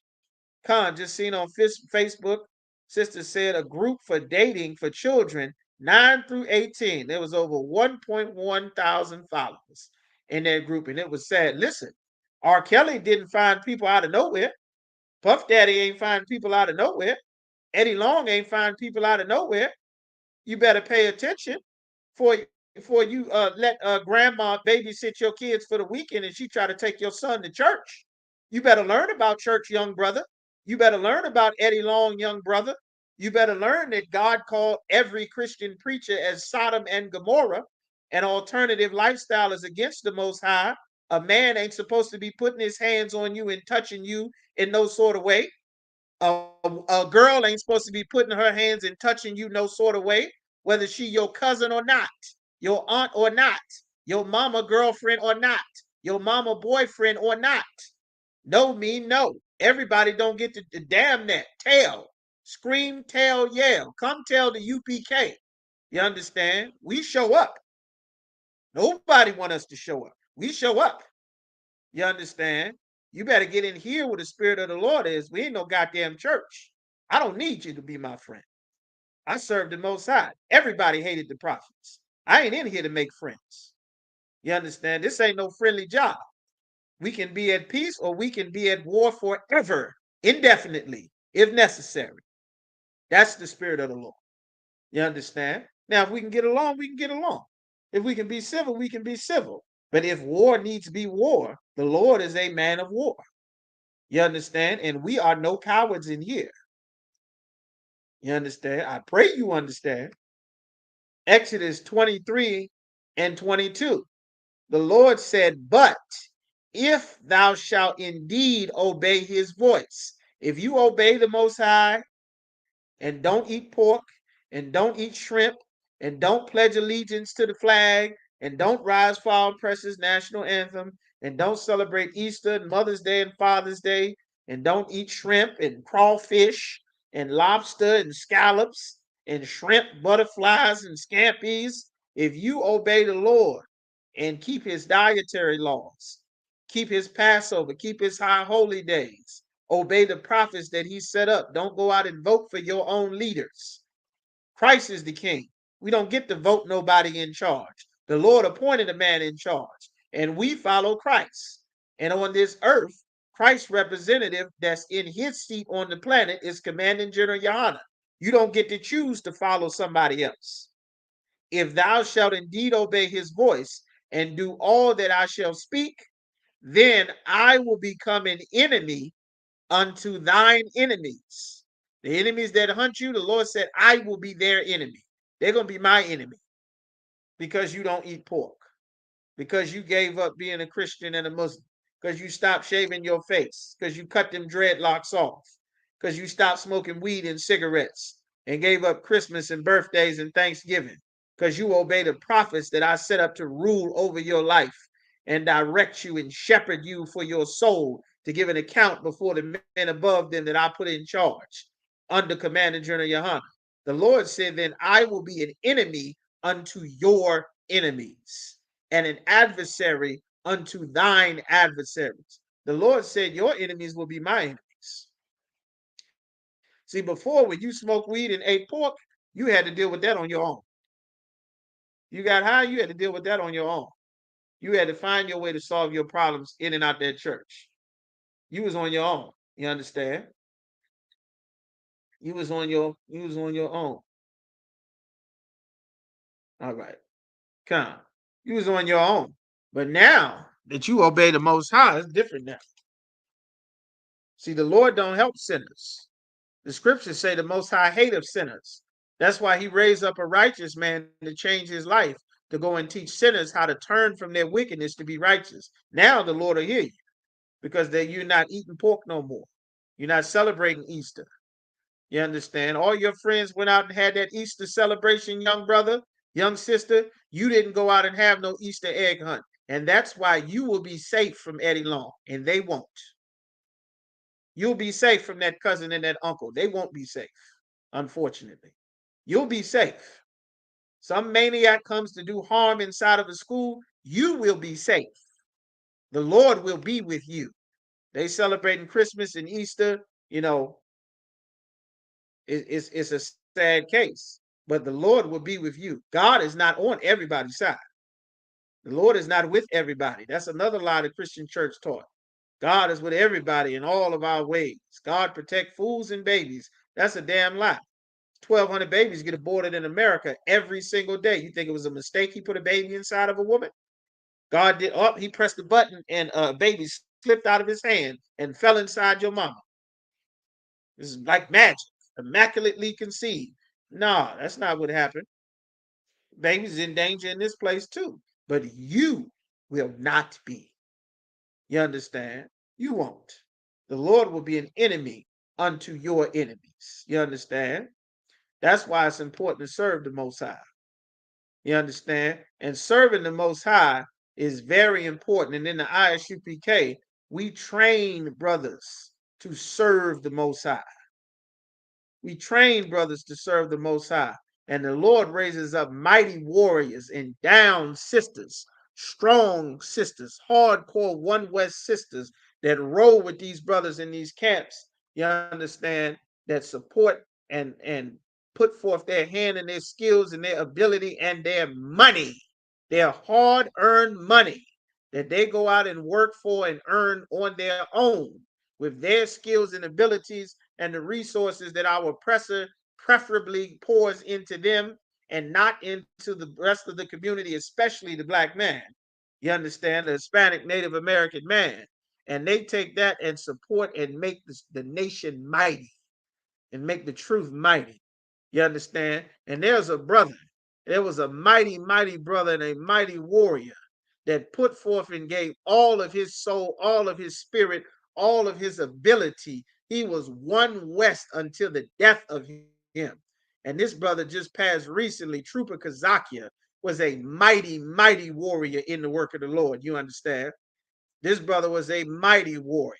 Con, just seen on Facebook, sister said a group for dating for children 9 through 18. There was over 1.1 thousand followers in that group, and it was sad. Listen, R. Kelly didn't find people out of nowhere. Puff Daddy ain't find people out of nowhere. Eddie Long ain't find people out of nowhere. You better pay attention before you let grandma babysit your kids for the weekend and she try to take your son to church. You better learn about church, young brother. You better learn about Eddie Long, young brother. You better learn that God called every Christian preacher as Sodom and Gomorrah. An alternative lifestyle is against the Most High. A man ain't supposed to be putting his hands on you and touching you in no sort of way. A girl ain't supposed to be putting her hands and touching you no sort of way, whether she your cousin or not, your aunt or not, your mama, girlfriend or not. your mama boyfriend or not. No mean no. Everybody don't get to damn that. Tell. Scream, tell, yell. Come tell the UPK. You understand? We show up. Nobody want us to show up. We show up. You understand? You better get in here where the Spirit of the Lord is. We ain't no goddamn church. I don't need you to be my friend. I serve the Most High. Everybody hated the prophets. I ain't in here to make friends. You understand? This ain't no friendly job. We can be at peace or we can be at war forever, indefinitely, if necessary. That's the Spirit of the Lord. You understand? Now, if we can get along, we can get along. If we can be civil, we can be civil. But if war needs to be war, the Lord is a man of war. You understand? And we are no cowards in here. You understand? I pray you understand. Exodus 23 and 22. The Lord said, but if thou shalt indeed obey his voice, if you obey the Most High and don't eat pork and don't eat shrimp and don't pledge allegiance to the flag and don't rise for our precious national anthem and don't celebrate Easter and Mother's Day and Father's Day and don't eat shrimp and crawfish and lobster and scallops and shrimp butterflies and scampies, if you obey the Lord and keep his dietary laws, keep his Passover, keep his high holy days, obey the prophets that he set up. Don't go out and vote for your own leaders. Christ is the king. We don't get to vote nobody in charge. The Lord appointed a man in charge, and we follow Christ. And on this earth, Christ's representative that's in his seat on the planet is Commanding General Yohana. You don't get to choose to follow somebody else. If thou shalt indeed obey his voice and do all that I shall speak, then I will become an enemy unto thine enemies. The enemies that hunt you, the Lord said, I will be their enemy. They're going to be my enemy because you don't eat pork, because you gave up being a Christian and a Muslim, because you stopped shaving your face, because you cut them dreadlocks off, because you stopped smoking weed and cigarettes and gave up Christmas and birthdays and Thanksgiving, because you obey the prophets that I set up to rule over your life and direct you and shepherd you for your soul to give an account before the men above them that I put in charge under Commander General Yohana. The Lord said, then I will be an enemy unto your enemies and an adversary unto thine adversaries. The Lord said, your enemies will be my enemies. See, before when you smoked weed and ate pork, you had to deal with that on your own. You got high, you had to deal with that on your own. You had to find your way to solve your problems in and out that church. You was on your own. You understand? You was on your own. All right. Come. You was on your own. But now that you obey the Most High, it's different now. See, the Lord don't help sinners. The scriptures say the Most High hateth sinners. That's why he raised up a righteous man to change his life, to go and teach sinners how to turn from their wickedness to be righteous. Now the Lord will hear you because you're not eating pork no more. You're not celebrating Easter. You understand? All your friends went out and had that Easter celebration, young brother, young sister. You didn't go out and have no Easter egg hunt. And that's why you will be safe from Eddie Long, and they won't. You'll be safe from that cousin and that uncle. They won't be safe, unfortunately. You'll be safe. Some maniac comes to do harm inside of a school, you will be safe. The Lord will be with you. They celebrating Christmas and Easter, you know, it's a sad case, but the Lord will be with you. God is not on everybody's side. The Lord is not with everybody. That's another lie the Christian church taught. God is with everybody in all of our ways. God protect fools and babies. That's a damn lie. 1,200 babies get aborted in America every single day. You think it was a mistake he put a baby inside of a woman? God did. Oh, he pressed the button and a baby slipped out of his hand and fell inside your mama. This is like magic, immaculately conceived. No, that's not what happened. Babies in danger in this place too, but you will not be. You understand? You won't. The Lord will be an enemy unto your enemies. You understand? That's why it's important to serve the Most High. You understand? And serving the Most High is very important. And in the ISUPK, we train brothers to serve the Most High. We train brothers to serve the Most High. And the Lord raises up mighty warriors and down sisters, strong sisters, hardcore One West sisters that roll with these brothers in these camps. You understand, that support and put forth their hand and their skills and their ability and their money, their hard-earned money that they go out and work for and earn on their own with their skills and abilities and the resources that our oppressor preferably pours into them and not into the rest of the community, especially the black man. You understand, the Hispanic Native American man. And they take that and support and make the nation mighty and make the truth mighty. You understand? And there's a brother. There was a mighty, mighty brother and a mighty warrior that put forth and gave all of his soul, all of his spirit, all of his ability. He was one West until the death of him. And this brother just passed recently. Trooper Kazakia was a mighty, mighty warrior in the work of the Lord. You understand? This brother was a mighty warrior,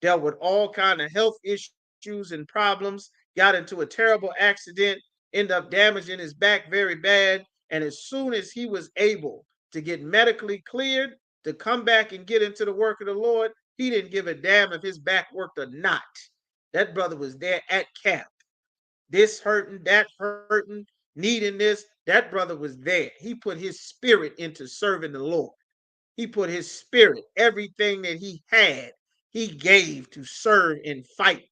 dealt with all kind of health issues and problems, got into a terrible accident, ended up damaging his back very bad. And as soon as he was able to get medically cleared to come back and get into the work of the Lord, he didn't give a damn if his back worked or not. That brother was there at camp. This hurting, that hurting, needing this. That brother was there. He put his spirit into serving the Lord. He put his spirit, everything that he had, he gave to serve and fight.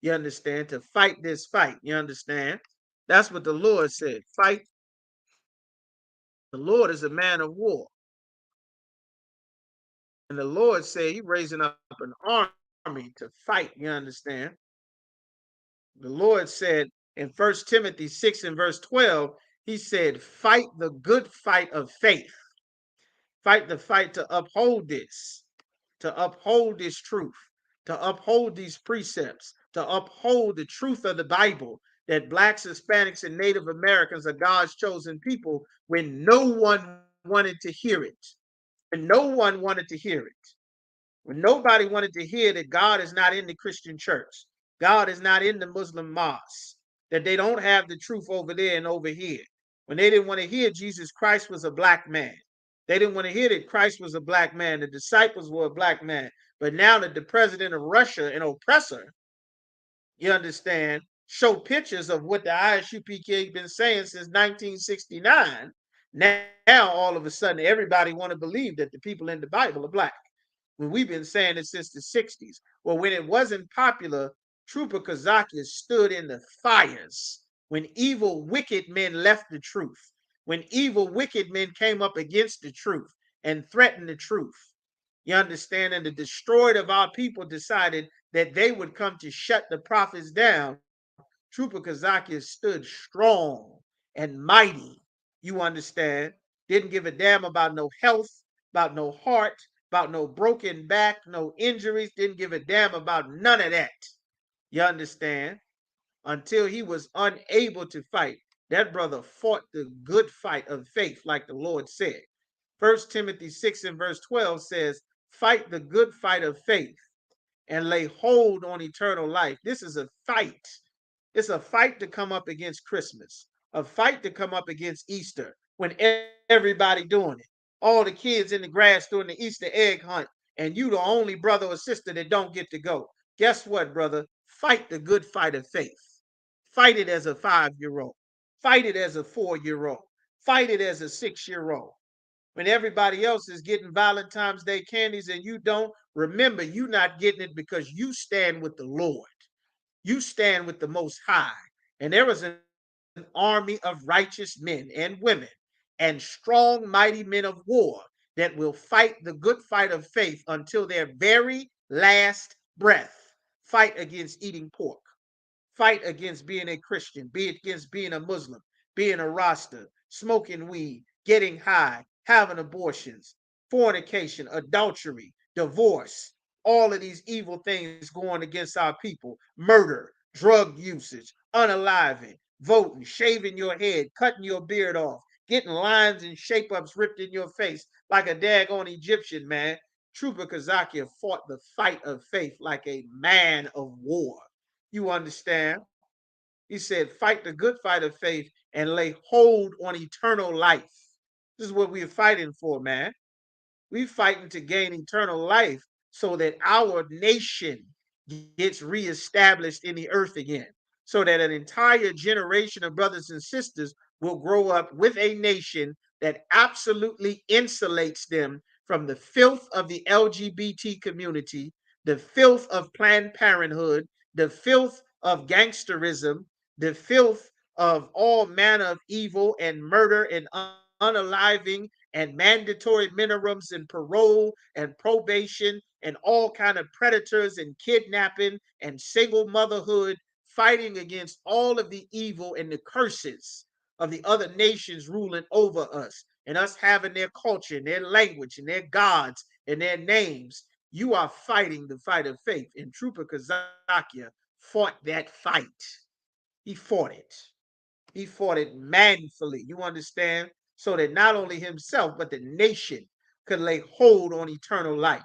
You understand? To fight this fight. You understand? That's what the Lord said. Fight. The Lord is a man of war. And the Lord said he's raising up an army to fight. You understand? The Lord said in 1 Timothy 6 and verse 12, he said, fight the good fight of faith. Fight the fight to uphold this truth, to uphold these precepts, to uphold the truth of the Bible, that blacks, Hispanics, and Native Americans are God's chosen people, when no one wanted to hear it. When no one wanted to hear it. When nobody wanted to hear that God is not in the Christian church, God is not in the Muslim mosque, that they don't have the truth over there and over here. When they didn't want to hear Jesus Christ was a black man. They didn't want to hear that Christ was a black man. The disciples were a black man. But now that the president of Russia, an oppressor, you understand, show pictures of what the ISUPK been saying since 1969. Now all of a sudden, everybody want to believe that the people in the Bible are black. When we've been saying it since the 60s. Well, when it wasn't popular, Trooper Kazakia stood in the fires when evil, wicked men left the truth, when evil, wicked men came up against the truth and threatened the truth. You understand? And the destroyed of our people decided that they would come to shut the prophets down. Trooper Kazakia stood strong and mighty. You understand? Didn't give a damn about no health, about no heart, about no broken back, no injuries. Didn't give a damn about none of that. You understand? Until he was unable to fight. That brother fought the good fight of faith, like the Lord said. 1 Timothy 6 and verse 12 says, fight the good fight of faith and lay hold on eternal life. This is a fight. It's a fight to come up against Christmas, a fight to come up against Easter when everybody doing it. All the kids in the grass doing the Easter egg hunt, and you the only brother or sister that don't get to go. Guess what, brother? Fight the good fight of faith. Fight it as a 5-year-old. Fight it as a 4-year-old. Fight it as a 6-year-old. When everybody else is getting Valentine's Day candies and you don't, remember, you're not getting it because you stand with the Lord. You stand with the Most High. And there is an army of righteous men and women and strong, mighty men of war that will fight the good fight of faith until their very last breath. Fight against eating pork. Fight against being a Christian, be against being a Muslim, being a Rasta, smoking weed, getting high, having abortions, fornication, adultery, divorce, all of these evil things going against our people, murder, drug usage, unaliving, voting, shaving your head, cutting your beard off, getting lines and shape-ups ripped in your face like a daggone Egyptian, man. Trooper Kazakia fought the fight of faith like a man of war. You understand? He said, fight the good fight of faith and lay hold on eternal life. This is what we're fighting for, man. We're fighting to gain eternal life so that our nation gets reestablished in the earth again, so that an entire generation of brothers and sisters will grow up with a nation that absolutely insulates them from the filth of the LGBT community, the filth of Planned Parenthood, the filth of gangsterism, the filth of all manner of evil and murder and unaliving and mandatory minimums and parole and probation and all kind of predators and kidnapping and single motherhood, fighting against all of the evil and the curses of the other nations ruling over us and us having their culture and their language and their gods and their names. You are fighting the fight of faith. And Trooper Kazakia fought that fight. He fought it. He fought it manfully. You understand? So that not only himself, but the nation could lay hold on eternal life,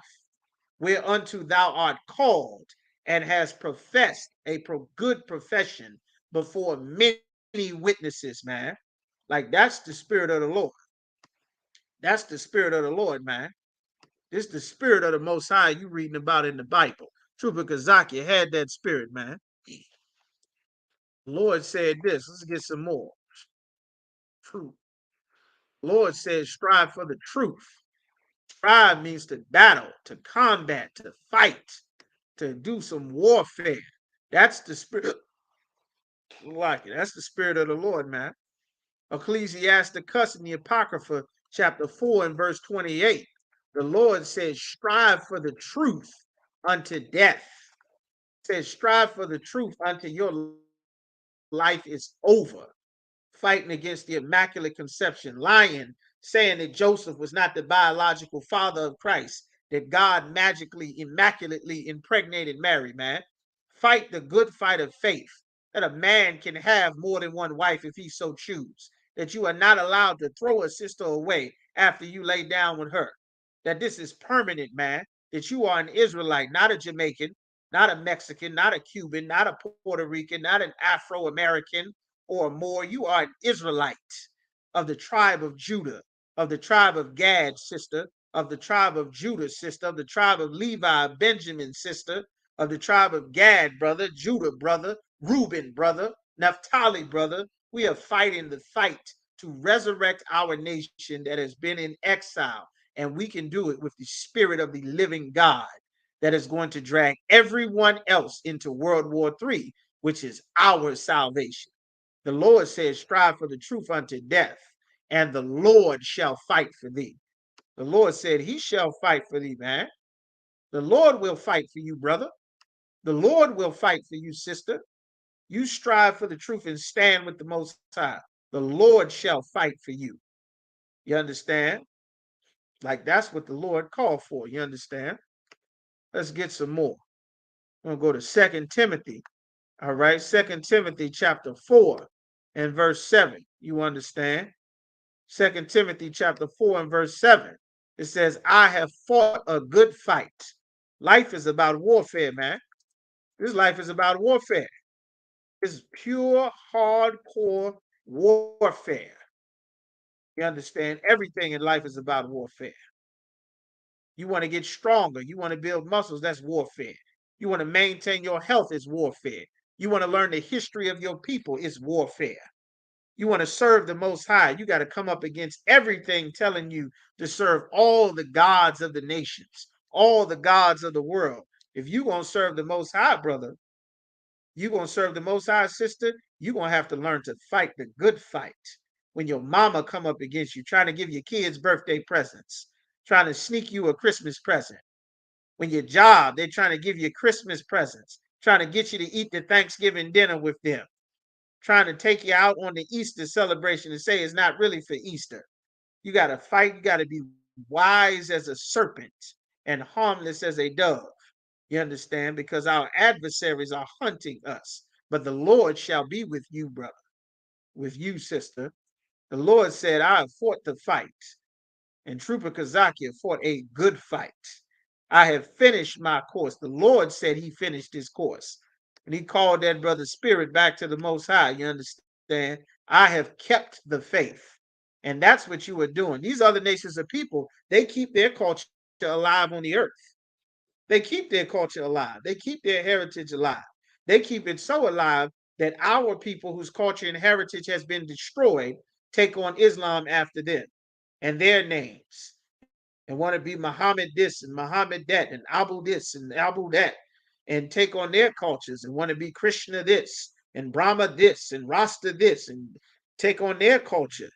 whereunto thou art called and has professed a good profession before many witnesses, man. Like that's the spirit of the Lord. That's the spirit of the Lord, man. This is the spirit of the Most High you reading about in the Bible. Trooper Kazaki had that spirit, man. The Lord said this. Let's get some more. Truth. Lord says, strive for the truth. Strive means to battle, to combat, to fight, to do some warfare. That's the spirit. Like it. That's the spirit of the Lord, man. Ecclesiasticus in the Apocrypha, chapter 4 and verse 28. The Lord says, strive for the truth unto death. It says, strive for the truth until your life is over. Fighting against the Immaculate Conception, lying, saying that Joseph was not the biological father of Christ, that God magically, immaculately impregnated Mary, man. Fight the good fight of faith, that a man can have more than one wife if he so choose, that you are not allowed to throw a sister away after you lay down with her, that this is permanent, man, that you are an Israelite, not a Jamaican, not a Mexican, not a Cuban, not a Puerto Rican, not an Afro-American, or more. You are an Israelite of the tribe of Judah, of the tribe of Gad, sister, of the tribe of Judah, sister, of the tribe of Levi, Benjamin, sister, of the tribe of Gad, brother, Judah, brother, Reuben, brother, Naphtali, brother. We are fighting the fight to resurrect our nation that has been in exile, and we can do it with the spirit of the living God that is going to drag everyone else into World War III, which is our salvation. The Lord says, strive for the truth unto death, and the Lord shall fight for thee. The Lord said, he shall fight for thee, man. The Lord will fight for you, brother. The Lord will fight for you, sister. You strive for the truth and stand with the Most High. The Lord shall fight for you. You understand? Like that's what the Lord called for. You understand? Let's get some more. I'm going to go to 2 Timothy. All right. 2 Timothy chapter 4 and verse 7. You understand? 2 Timothy chapter 4 and verse 7. It says, I have fought a good fight. Life is about warfare, man. This life is about warfare. It's pure, hardcore warfare. You understand? Everything in life is about warfare. You want to get stronger. You want to build muscles. That's warfare. You want to maintain your health. Is warfare. You want to learn the history of your people. It's warfare. You want to serve the Most High. You got to come up against everything telling you to serve all the gods of the nations, all the gods of the world. If you're going to serve the Most High, brother, you're going to serve the Most High, sister, you're going to have to learn to fight the good fight. When your mama come up against you, trying to give your kids birthday presents, trying to sneak you a Christmas present. When your job, they're trying to give you Christmas presents, trying to get you to eat the Thanksgiving dinner with them, trying to take you out on the Easter celebration and say it's not really for Easter. You got to fight. You got to be wise as a serpent and harmless as a dove. You understand? Because our adversaries are hunting us. But the Lord shall be with you, brother, with you, sister. The Lord said, I have fought the fight, and Trooper Kazaki fought a good fight. I have finished my course. The Lord said he finished his course. And he called that brother's spirit back to the Most High. You understand? I have kept the faith. And that's what you are doing. These other nations of people, they keep their culture alive on the earth. They keep their culture alive. They keep their heritage alive. They keep it so alive that our people whose culture and heritage has been destroyed take on Islam after them and their names and want to be Muhammad this and Muhammad that and Abu this and Abu that and take on their cultures and want to be Krishna this and Brahma this and Rasta this and take on their culture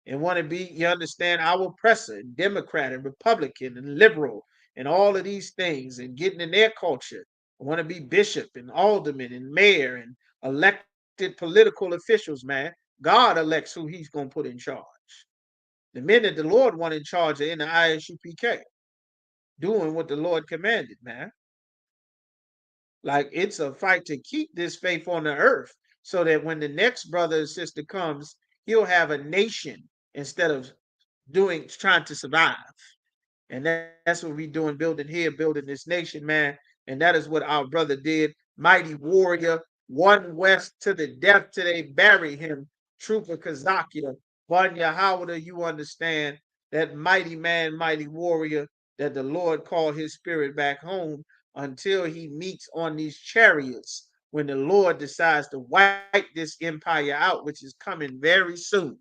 and want to be, you understand, our oppressor and Democrat and Republican and liberal and all of these things and getting in their culture. Want to be bishop and alderman and mayor and elected political officials, man. God elects who he's going to put in charge. The men that the Lord want in charge are in the ISUPK, doing what the Lord commanded, man. Like it's a fight to keep this faith on the earth so that when the next brother or sister comes, he'll have a nation instead of trying to survive. And that's what we're doing, building here, building this nation, man. And that is what our brother did. Mighty warrior, one west to the death till they bury him. Trooper Kazakia, Vanya Howard, you understand that mighty man, mighty warrior that the Lord called his spirit back home until he meets on these chariots when the Lord decides to wipe this empire out, which is coming very soon.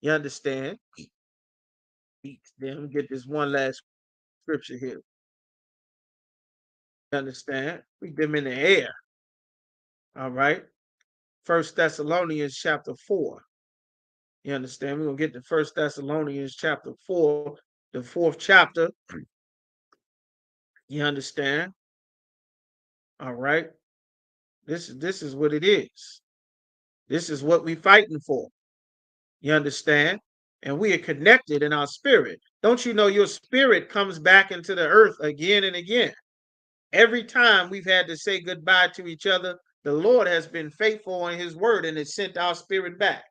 You understand? Then we get this one last scripture here. You understand? We them in the air. All right. First Thessalonians chapter 4. You understand? We're gonna get to First Thessalonians chapter 4, the fourth chapter. You understand? All right. This is what it is. This is what we fighting for. You understand? And we are connected in our spirit. Don't you know your spirit comes back into the earth again and again? Every time we've had to say goodbye to each other, the Lord has been faithful on his word and has sent our spirit back.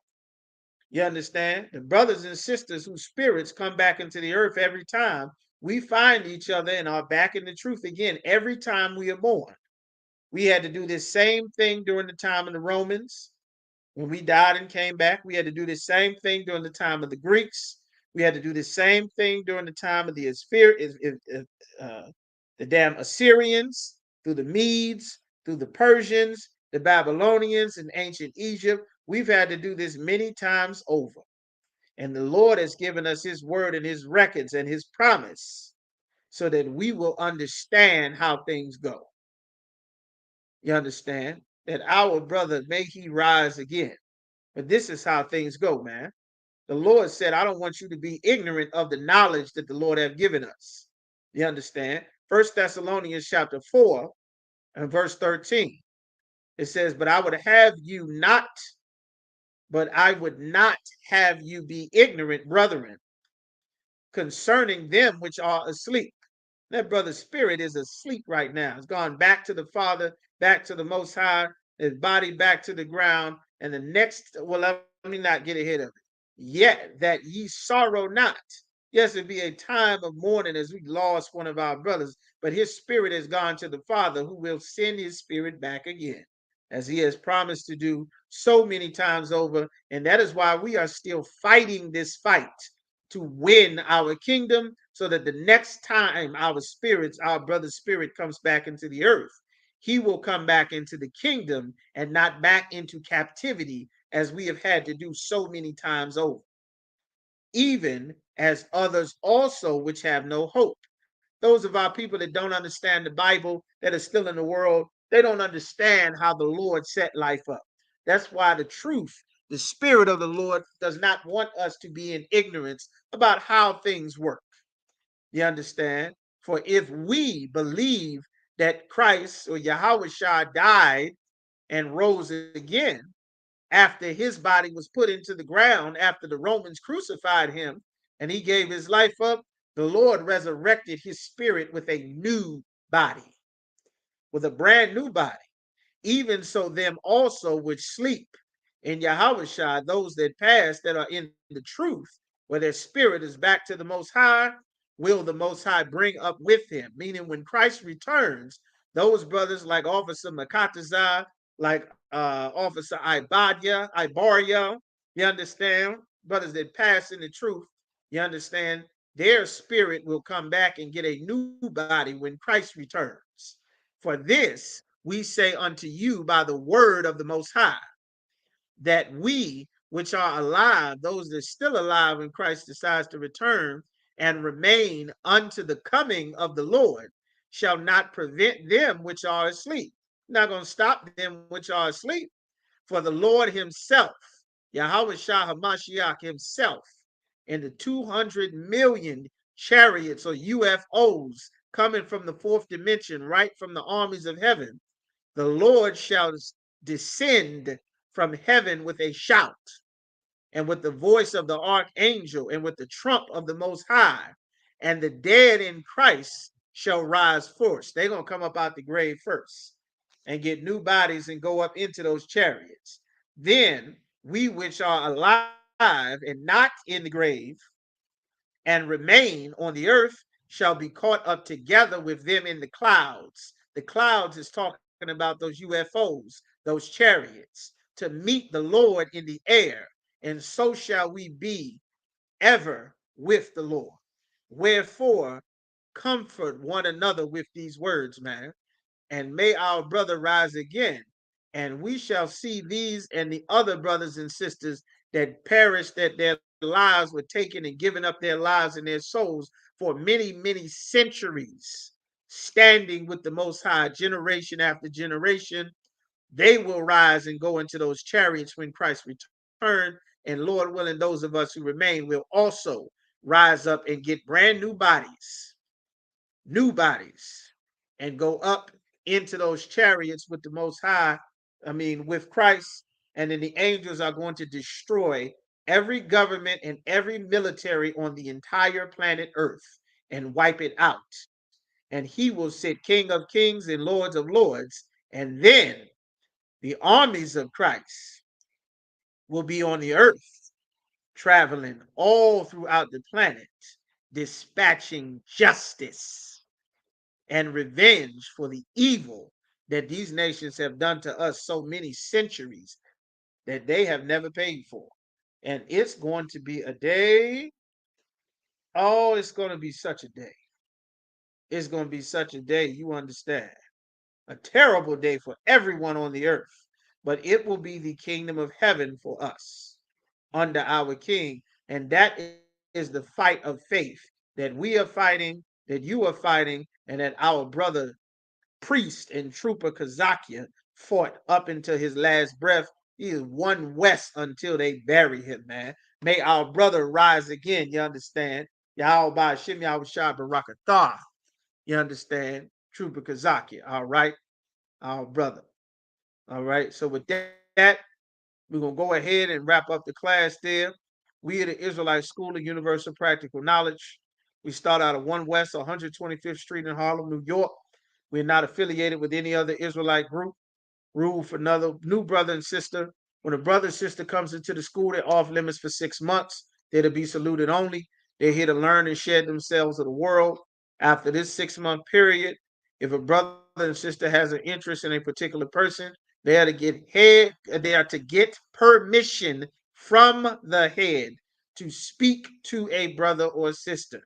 You understand? The brothers and sisters whose spirits come back into the earth every time we find each other and are back in the truth again every time we are born. We had to do this same thing during the time of the Romans. When we died and came back, we had to do the same thing during the time of the Greeks. We had to do the same thing during the time of the damn Assyrians, through the Medes, through the Persians, the Babylonians, and ancient Egypt. We've had to do this many times over. And the Lord has given us his word and his records and his promise so that we will understand how things go. You understand? That our brother, may he rise again. But this is how things go, man. The Lord said, I don't want you to be ignorant of the knowledge that the Lord have given us. You understand? First Thessalonians chapter 4 and verse 13. It says, but I would not have you be ignorant, brethren, concerning them which are asleep. That brother's spirit is asleep right now. It's gone back to the Father, back to the Most High, his body back to the ground. And the next, well, let me not get ahead of it. Yet that ye sorrow not. Yes, it'd be a time of mourning as we lost one of our brothers, but his spirit has gone to the Father, who will send his spirit back again, as he has promised to do so many times over. And that is why we are still fighting this fight to win our kingdom, so that the next time our brother's spirit comes back into the earth, he will come back into the kingdom and not back into captivity, as we have had to do so many times over. Even as others also which have no hope. Those of our people that don't understand the Bible, that are still in the world, they don't understand how the Lord set life up. That's why the truth, the spirit of the Lord, does not want us to be in ignorance about how things work. You understand? For if we believe that Christ or Yahweh Shah died and rose again after his body was put into the ground, after the Romans crucified him and he gave his life up, the Lord resurrected his spirit with a new body, with a brand new body. Even so, them also which sleep in Yahushua, those that pass that are in the truth, where their spirit is back to the Most High, will the Most High bring up with him. Meaning when Christ returns, those brothers like Officer Makatazah, like Officer Ibaria, you understand? Brothers that pass in the truth, you understand? Their spirit will come back and get a new body when Christ returns. For this we say unto you by the word of the Most High, that we which are alive, those that are still alive when Christ decides to return and remain unto the coming of the Lord, shall not prevent them which are asleep. Not going to stop them which are asleep. For the Lord himself, Yahweh Shah HaMashiach himself, and the 200 million chariots or UFOs coming from the fourth dimension, right from the armies of heaven, the Lord shall descend from heaven with a shout, and with the voice of the archangel, and with the trump of the Most High, and the dead in Christ shall rise first. They're going to come up out the grave first and get new bodies and go up into those chariots. Then we which are alive and not in the grave and remain on the earth shall be caught up together with them in the clouds. The clouds is talking about those UFOs, those chariots, to meet the Lord in the air. And so shall we be ever with the Lord. Wherefore, comfort one another with these words, man. And may our brother rise again. And we shall see these and the other brothers and sisters that perished, that their lives were taken and given up their lives and their souls for many, many centuries, standing with the Most High generation after generation. They will rise and go into those chariots when Christ returns. And Lord willing, those of us who remain will also rise up and get brand new bodies, and go up into those chariots with the Most High, with Christ. And then the angels are going to destroy every government and every military on the entire planet Earth and wipe it out. And he will sit King of Kings and Lords of Lords. And then the armies of Christ will be on the earth, traveling all throughout the planet, dispatching justice and revenge for the evil that these nations have done to us so many centuries that they have never paid for. And it's going to be a day. Oh, it's going to be such a day. It's going to be such a day, you understand. A terrible day for everyone on the earth. But it will be the kingdom of heaven for us under our King. And that is the fight of faith that we are fighting, that you are fighting, and that our brother priest and trooper Kazakia fought up until his last breath. He is one west until they bury him, man. May our brother rise again, you understand? Yahweh Ba'ashim Yahushua Barakatah. You understand? Trooper Kazakia, all right? Our brother. All right. So with that, we're going to go ahead and wrap up the class there. We are the Israelite School of Universal Practical Knowledge. We start out at 1 West 125th Street in Harlem, New York. We're not affiliated with any other Israelite group. Rule for another new brother and sister. When a brother and sister comes into the school, they're off limits for 6 months. They're to be saluted only. They're here to learn and shed themselves of the world. After this 6-month period, if a brother and sister has an interest in a particular person, they are to get permission from the head to speak to a brother or sister.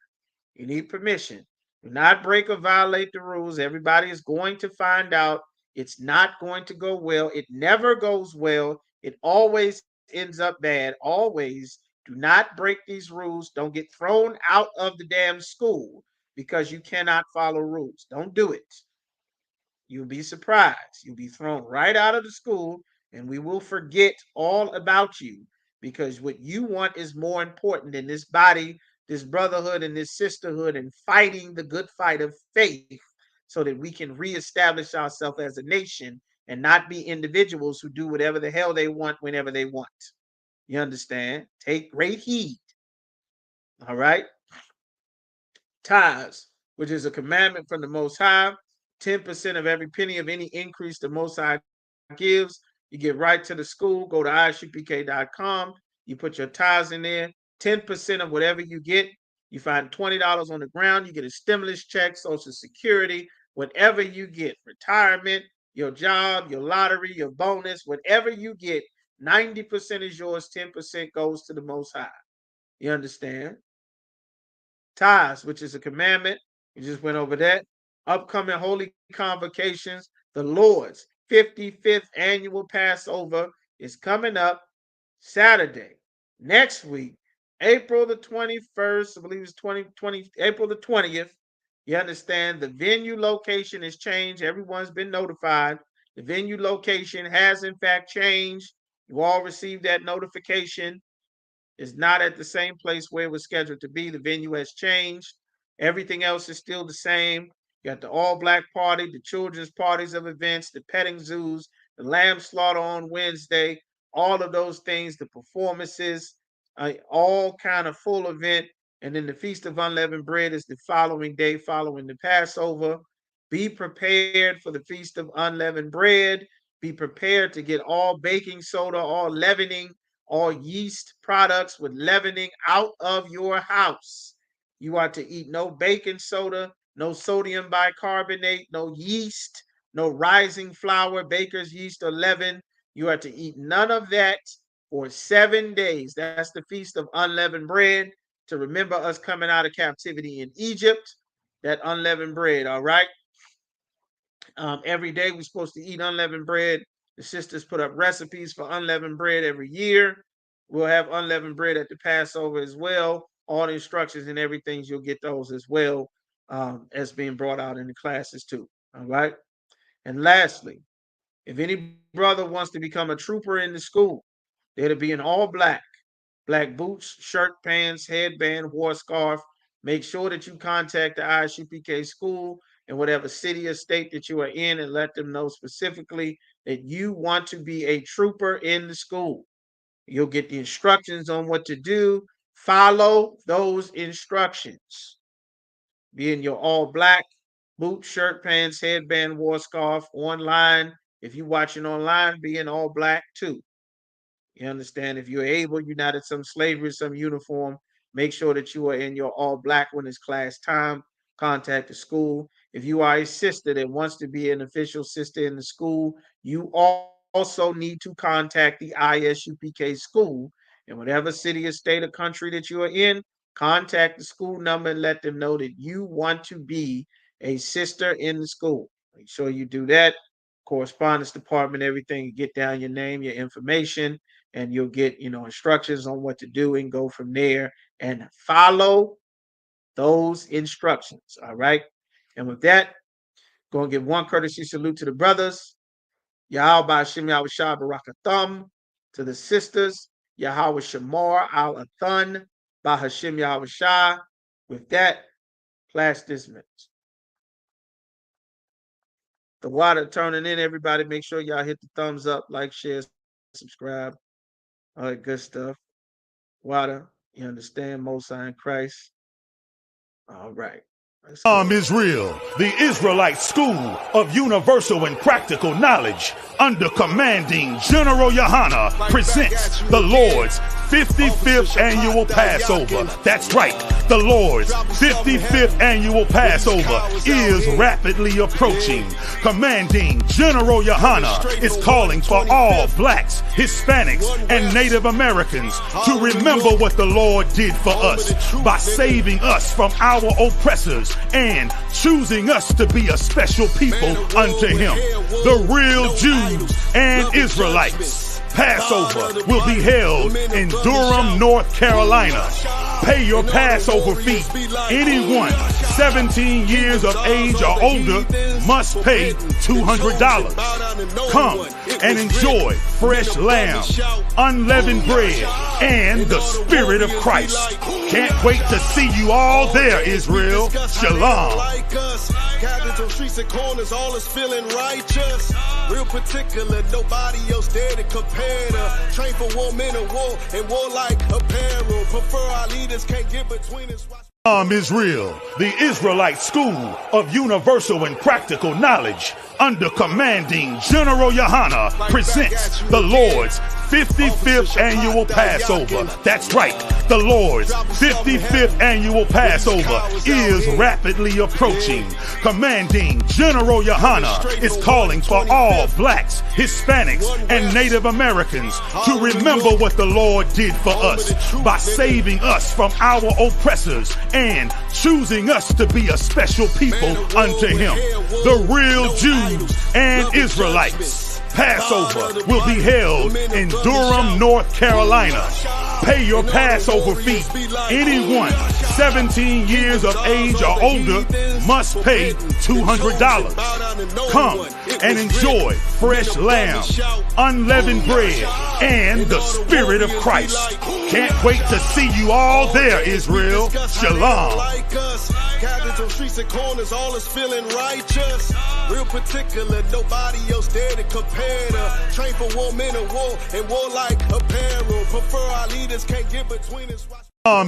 You need permission. Do not break or violate the rules. Everybody is going to find out. It's not going to go well. It never goes well. It always ends up bad. Always. Do not break these rules. Don't get thrown out of the damn school because you cannot follow rules. Don't do it. You'll be surprised. You'll be thrown right out of the school, and we will forget all about you because what you want is more important than this body, this brotherhood, and this sisterhood, and fighting the good fight of faith so that we can reestablish ourselves as a nation and not be individuals who do whatever the hell they want whenever they want. You understand? Take great heed. All right? Tithes, which is a commandment from the Most High. 10% of every penny of any increase the Most High gives. You You get right to the school. Go to ISUPK.com. You put your tithes in there. 10% of whatever you get. You find $20 on the ground. You get a stimulus check, Social Security, whatever you get, retirement, your job, your lottery, your bonus, whatever you get, 90% is yours, 10% goes to the Most High. You understand? Tithes, which is a commandment. We just went over that. Upcoming holy convocations. The Lord's 55th annual Passover is coming up Saturday. Next week, April the 21st, I believe it's April the 20th. You understand? The venue location has changed. Everyone's been notified. The venue location has, in fact, changed. You all received that notification. It's not at the same place where it was scheduled to be. The venue has changed. Everything else is still the same. You got the all-black party, the children's parties of events, the petting zoos, the lamb slaughter on Wednesday, all of those things, the performances, all kind of full event. And then the Feast of Unleavened Bread is the following day following the Passover. Be prepared for the Feast of Unleavened Bread. Be prepared to get all baking soda, all leavening, all yeast products with leavening out of your house. You are to eat no baking soda, no sodium bicarbonate, no yeast, no rising flour, baker's yeast or leaven. You are to eat none of that for 7 days. That's the Feast of Unleavened Bread, to remember us coming out of captivity in Egypt, that unleavened bread, all right? Every day we're supposed to eat unleavened bread. The sisters put up recipes for unleavened bread every year. We'll have unleavened bread at the Passover as well. All the instructions and everything, you'll get those as well, as being brought out in the classes too, all right? And lastly, if any brother wants to become a trooper in the school, they're to be in all black boots, shirt, pants, headband, war scarf. Make sure that you contact the ISUPK school in whatever city or state that you are in and let them know specifically that you want to be a trooper in the school. You'll get the instructions on what to do. Follow those instructions. Be in your all black boots, shirt, pants, headband, war scarf. Online, if you're watching online, be in all black too. You understand? If you're able, you're not in some slavery, some uniform, make sure that you are in your all black when it's class time. Contact the school. If you are a sister that wants to be an official sister in the school, you also need to contact the ISUPK school. In whatever city or state or country that you are in, contact the school number and let them know that you want to be a sister in the school. Make sure you do that. Correspondence department, everything, get down your name, your information, and you'll get, instructions on what to do and go from there and follow those instructions. All right. And with that, going to give one courtesy salute to the brothers. Yahweh Ba'Shem Yahweh Shah Barakathum. To the sisters, Yahweh Shamar Al Athun Ba'Hashem Yahweh Shah. With that, class dismissed. The water turning in, everybody. Make sure y'all hit the thumbs up, like, share, subscribe. All that good stuff. Water, you understand? Most High in Christ. All right. Israel, the Israelite School of Universal and Practical Knowledge, under commanding General Yohana, presents the Lord's 55th annual Passover. That's right, the Lord's 55th annual Passover is rapidly approaching. Commanding General Yohana is calling for all blacks, Hispanics, and Native Americans to remember what the Lord did for us by saving us from our oppressors and choosing us to be a special people unto him, the real Jews and Israelites. Passover will be held in Durham, North Carolina. Pay your Passover fee. Anyone 17 years of age or older must pay $200. Come and enjoy fresh lamb, unleavened bread, and the Spirit of Christ. Can't wait to see you all there, Israel. Shalom. Cabins on streets and corners, all is feeling righteous. Real particular, nobody else there to compare to. Train for war, men of war, and warlike apparel. Prefer our leaders, can't get between us. Israel, the Israelite School of Universal and Practical Knowledge, under commanding General Yohana, presents the Lord's 55th annual Passover. That's right, the Lord's 55th annual Passover is rapidly approaching. Commanding General Yohana is calling for all blacks, Hispanics, and Native Americans to remember what the Lord did for us by saving us from our oppressors and choosing us to be a special people unto Him, the real Jews and Israelites. Passover will be held in Durham, North Carolina. Pay your Passover fee. Anyone 17 years of age or older must pay $200. Come and enjoy fresh lamb, unleavened bread, and the Spirit of Christ. Can't wait to see you all there, Israel. Shalom. Cabins on streets and corners, all is feeling righteous. Real particular, nobody else there to compare to. Train for war, men of war, and warlike apparel. Prefer our leaders, can't get between us.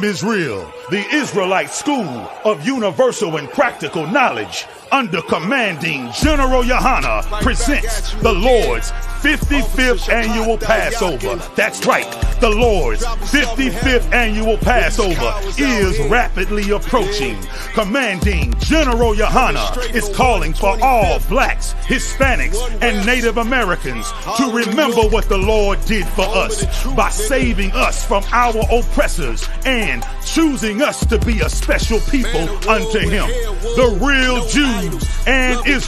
Israel, the Israelite School of Universal and Practical Knowledge, under commanding General Yohana, presents the Lord's 55th annual Passover. That's right, the Lord's 55th annual Passover is rapidly approaching. Commanding General Yohana is calling for all blacks, Hispanics, and Native Americans to remember what the Lord did for us by saving us from our oppressors and choosing us to be a special people unto Him, the real Jews and Israel.